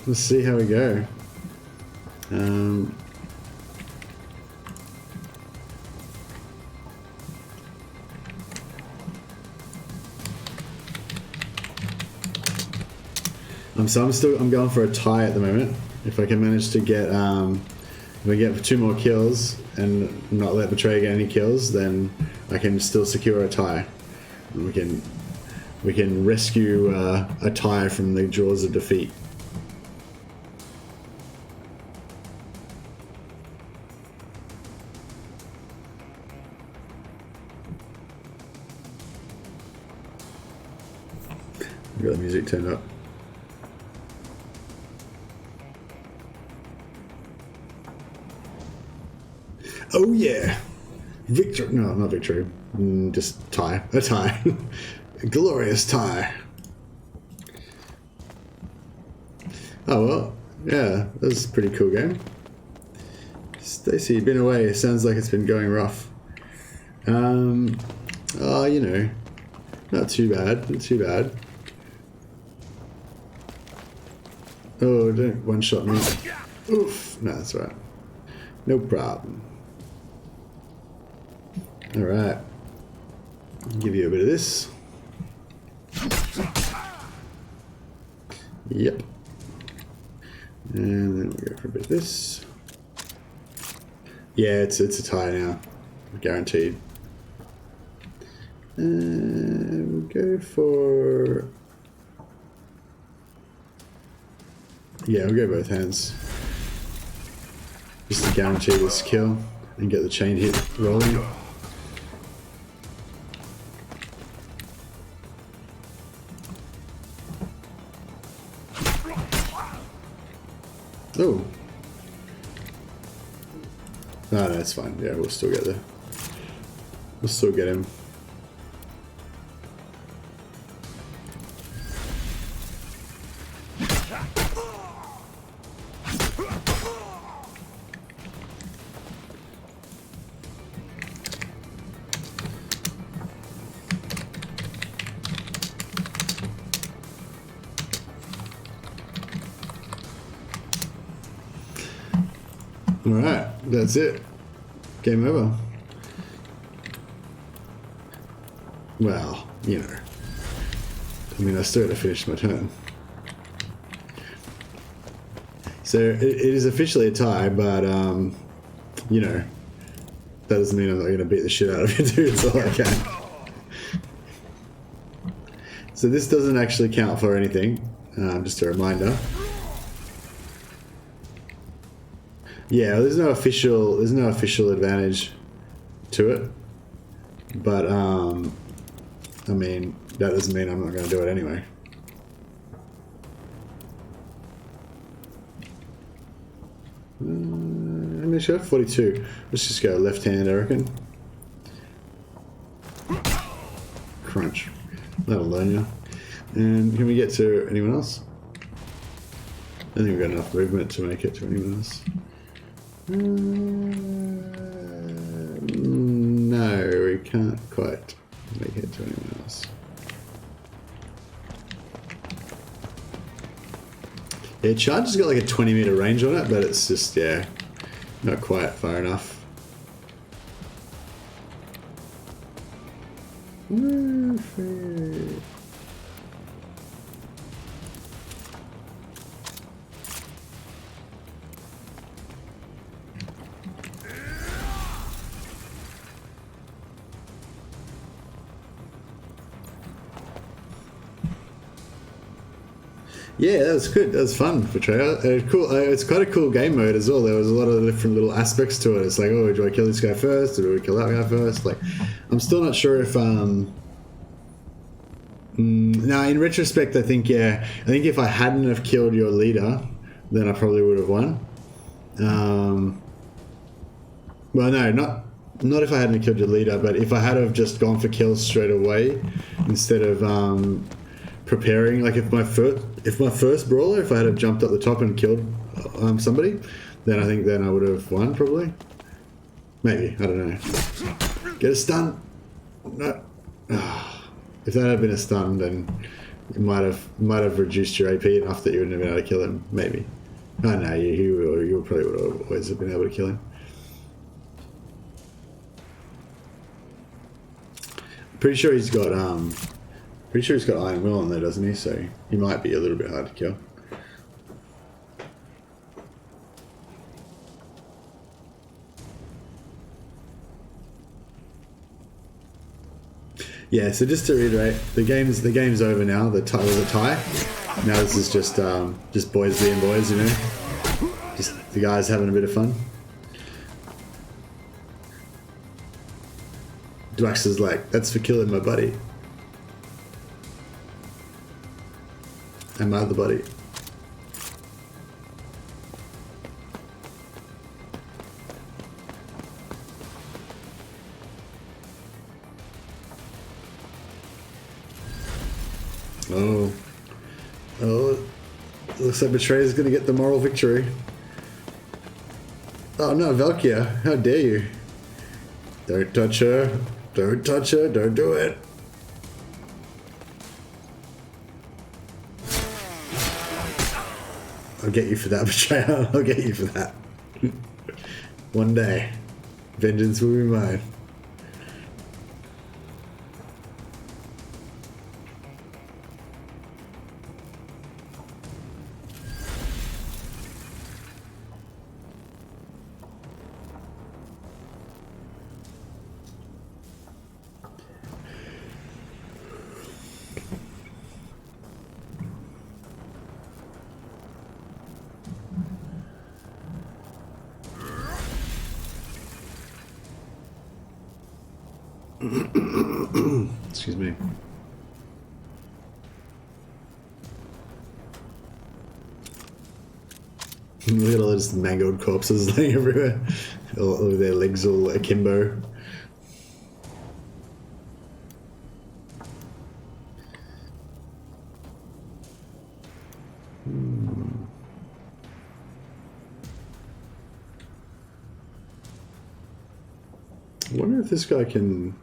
S1: Let's see how we go. I'm going for a tie at the moment. If I can manage to get if I get 2 more kills and not let Betrayer get any kills, then I can still secure a tie. And we can rescue a tie from the jaws of defeat. Got the music turned up. Oh yeah, victory! No, not victory. Just tie. A tie. A glorious tie. Oh well, yeah, that was a pretty cool game. Stacey, you've been away. It sounds like it's been going rough. Oh, you know, not too bad. Not too bad. Oh, don't one-shot me. Oof. No, that's all right. No problem. Alright. Give you a bit of this. Yep. And then we go for a bit of this. Yeah, it's a tie now. Guaranteed. And we'll go for... Yeah, we'll go both hands. Just to guarantee this kill and get the chain hit rolling. Oh. No, it's fine. Yeah, we'll still get there. We'll still get him. Alright, that's it. Game over. Well, you know. I mean, I still got to finish my turn. So, it is officially a tie, but, you know, doesn't mean I'm not going to beat the shit out of you, dude. It's all I can. So this doesn't actually count for anything. Just a reminder. Yeah, there's no official advantage to it. But I mean, that doesn't mean I'm not going to do it anyway. I'm going to go 42. Let's just go left hand, I reckon. Crunch. That'll learn you. And can we get to anyone else? I think we've got enough movement to make it to anyone else. No, we can't quite make it to anyone else. Yeah, charge has got like a 20-meter range on it, but it's just, yeah, not quite far enough. Yeah, that was good. That was fun for Treyarch. Cool. It's quite a cool game mode as well. There was a lot of different little aspects to it. It's like, oh, do I kill this guy first, or do I kill that guy first? Like, I'm still not sure if. Now, in retrospect, I think if I hadn't have killed your leader, then I probably would have won. Well, no, not if I hadn't killed your leader, but if I had have just gone for kills straight away instead of preparing, like if my first brawler, if I had have jumped up the top and killed somebody, then I think I would have won probably. Maybe, I don't know. Get a stun. No. If that had been a stun, then it might have reduced your AP enough that you wouldn't have been able to kill him. Maybe. Oh no, you probably would have always have been able to kill him. Pretty sure he's got Iron Will on there, doesn't he? So he might be a little bit hard to kill. Yeah, so just to reiterate, the game's over now. The tie was a tie. Now this is just boys being boys, you know. Just the guys having a bit of fun. Dwax is like, that's for killing my buddy. And my other buddy. Oh, looks like Betrayer's gonna get the moral victory. Oh no, Valkia, how dare you? Don't touch her, don't touch her, don't do it. I'll get you for that, Betrayer, I'll get you for that. One day, vengeance will be mine. Excuse me. Look at all those mangled corpses laying everywhere. All of their legs all akimbo. I wonder if this guy can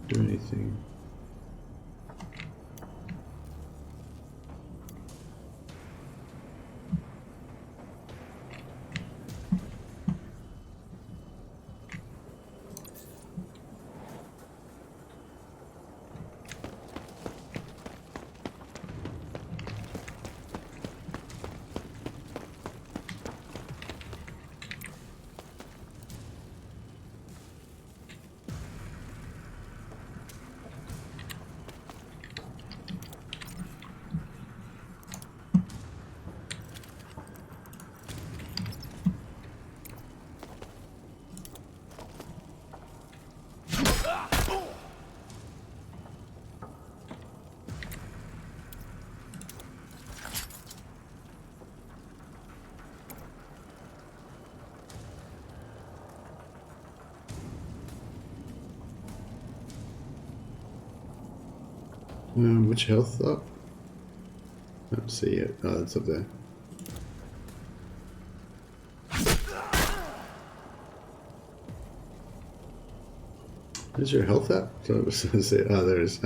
S1: do anything. What's your health up? I don't see it. Oh, it's up there. Where's your health at? So I was going to say, oh, there it is.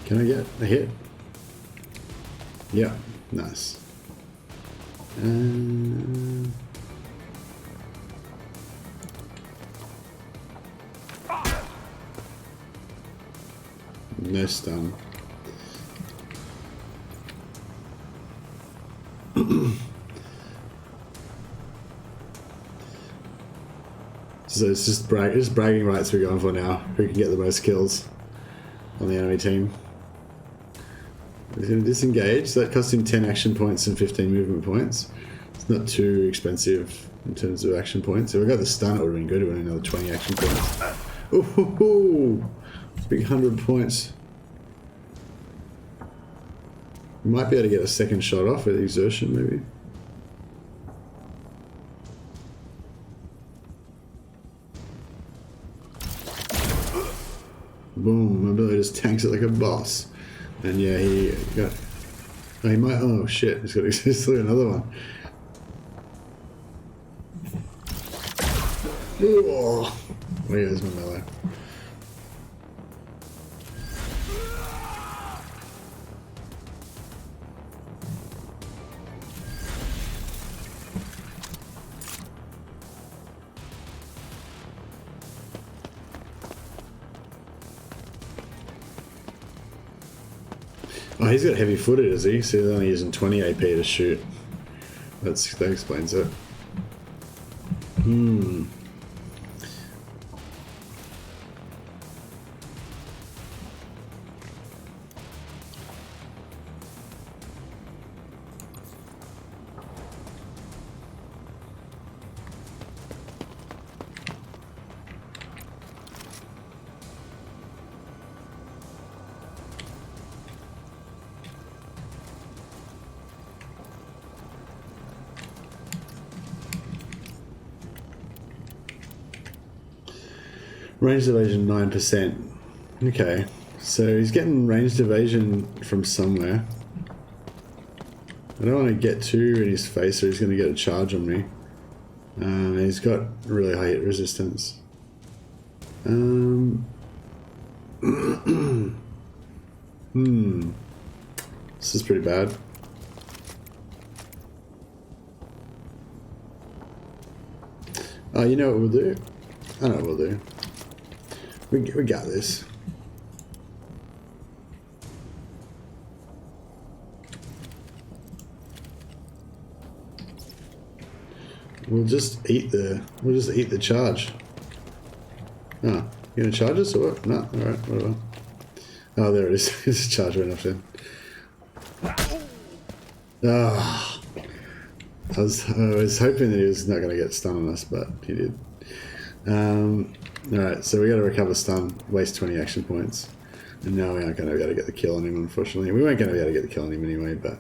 S1: Can I get a hit? Yeah, nice. No stun. So it's just bragging rights we're going for now. Who can get the most kills on the enemy team? He's going to disengage. So that cost him 10 action points and 15 movement points. It's not too expensive in terms of action points. If we got the stun, it would have been good. It would have been another 20 action points. Ooh, big 100 points. Might be able to get a second shot off with exertion, maybe. Boom, my ability just tanks it like a boss. And yeah, he got... Oh, he might... Oh, shit. He's got to through another one. Oh, where's my melee? Oh, he's got heavy footed, is he? So he's only using 20 AP to shoot. That explains it. Ranged evasion 9%. Okay, so he's getting ranged evasion from somewhere. I don't want to get too in his face or he's going to get a charge on me. He's got really high hit resistance. This is pretty bad. Oh, you know what we'll do? I know what we'll do. We got this. We'll just eat the charge. Oh, you gonna charge us or what? No, alright, whatever. Oh, there it is. This charge went off then. Ah, I was hoping that he was not gonna get stun on us, but he did. Alright, so we gotta recover stun, waste 20 action points. And now we aren't gonna be able to get the kill on him, unfortunately. We weren't gonna be able to get the kill on him anyway, but...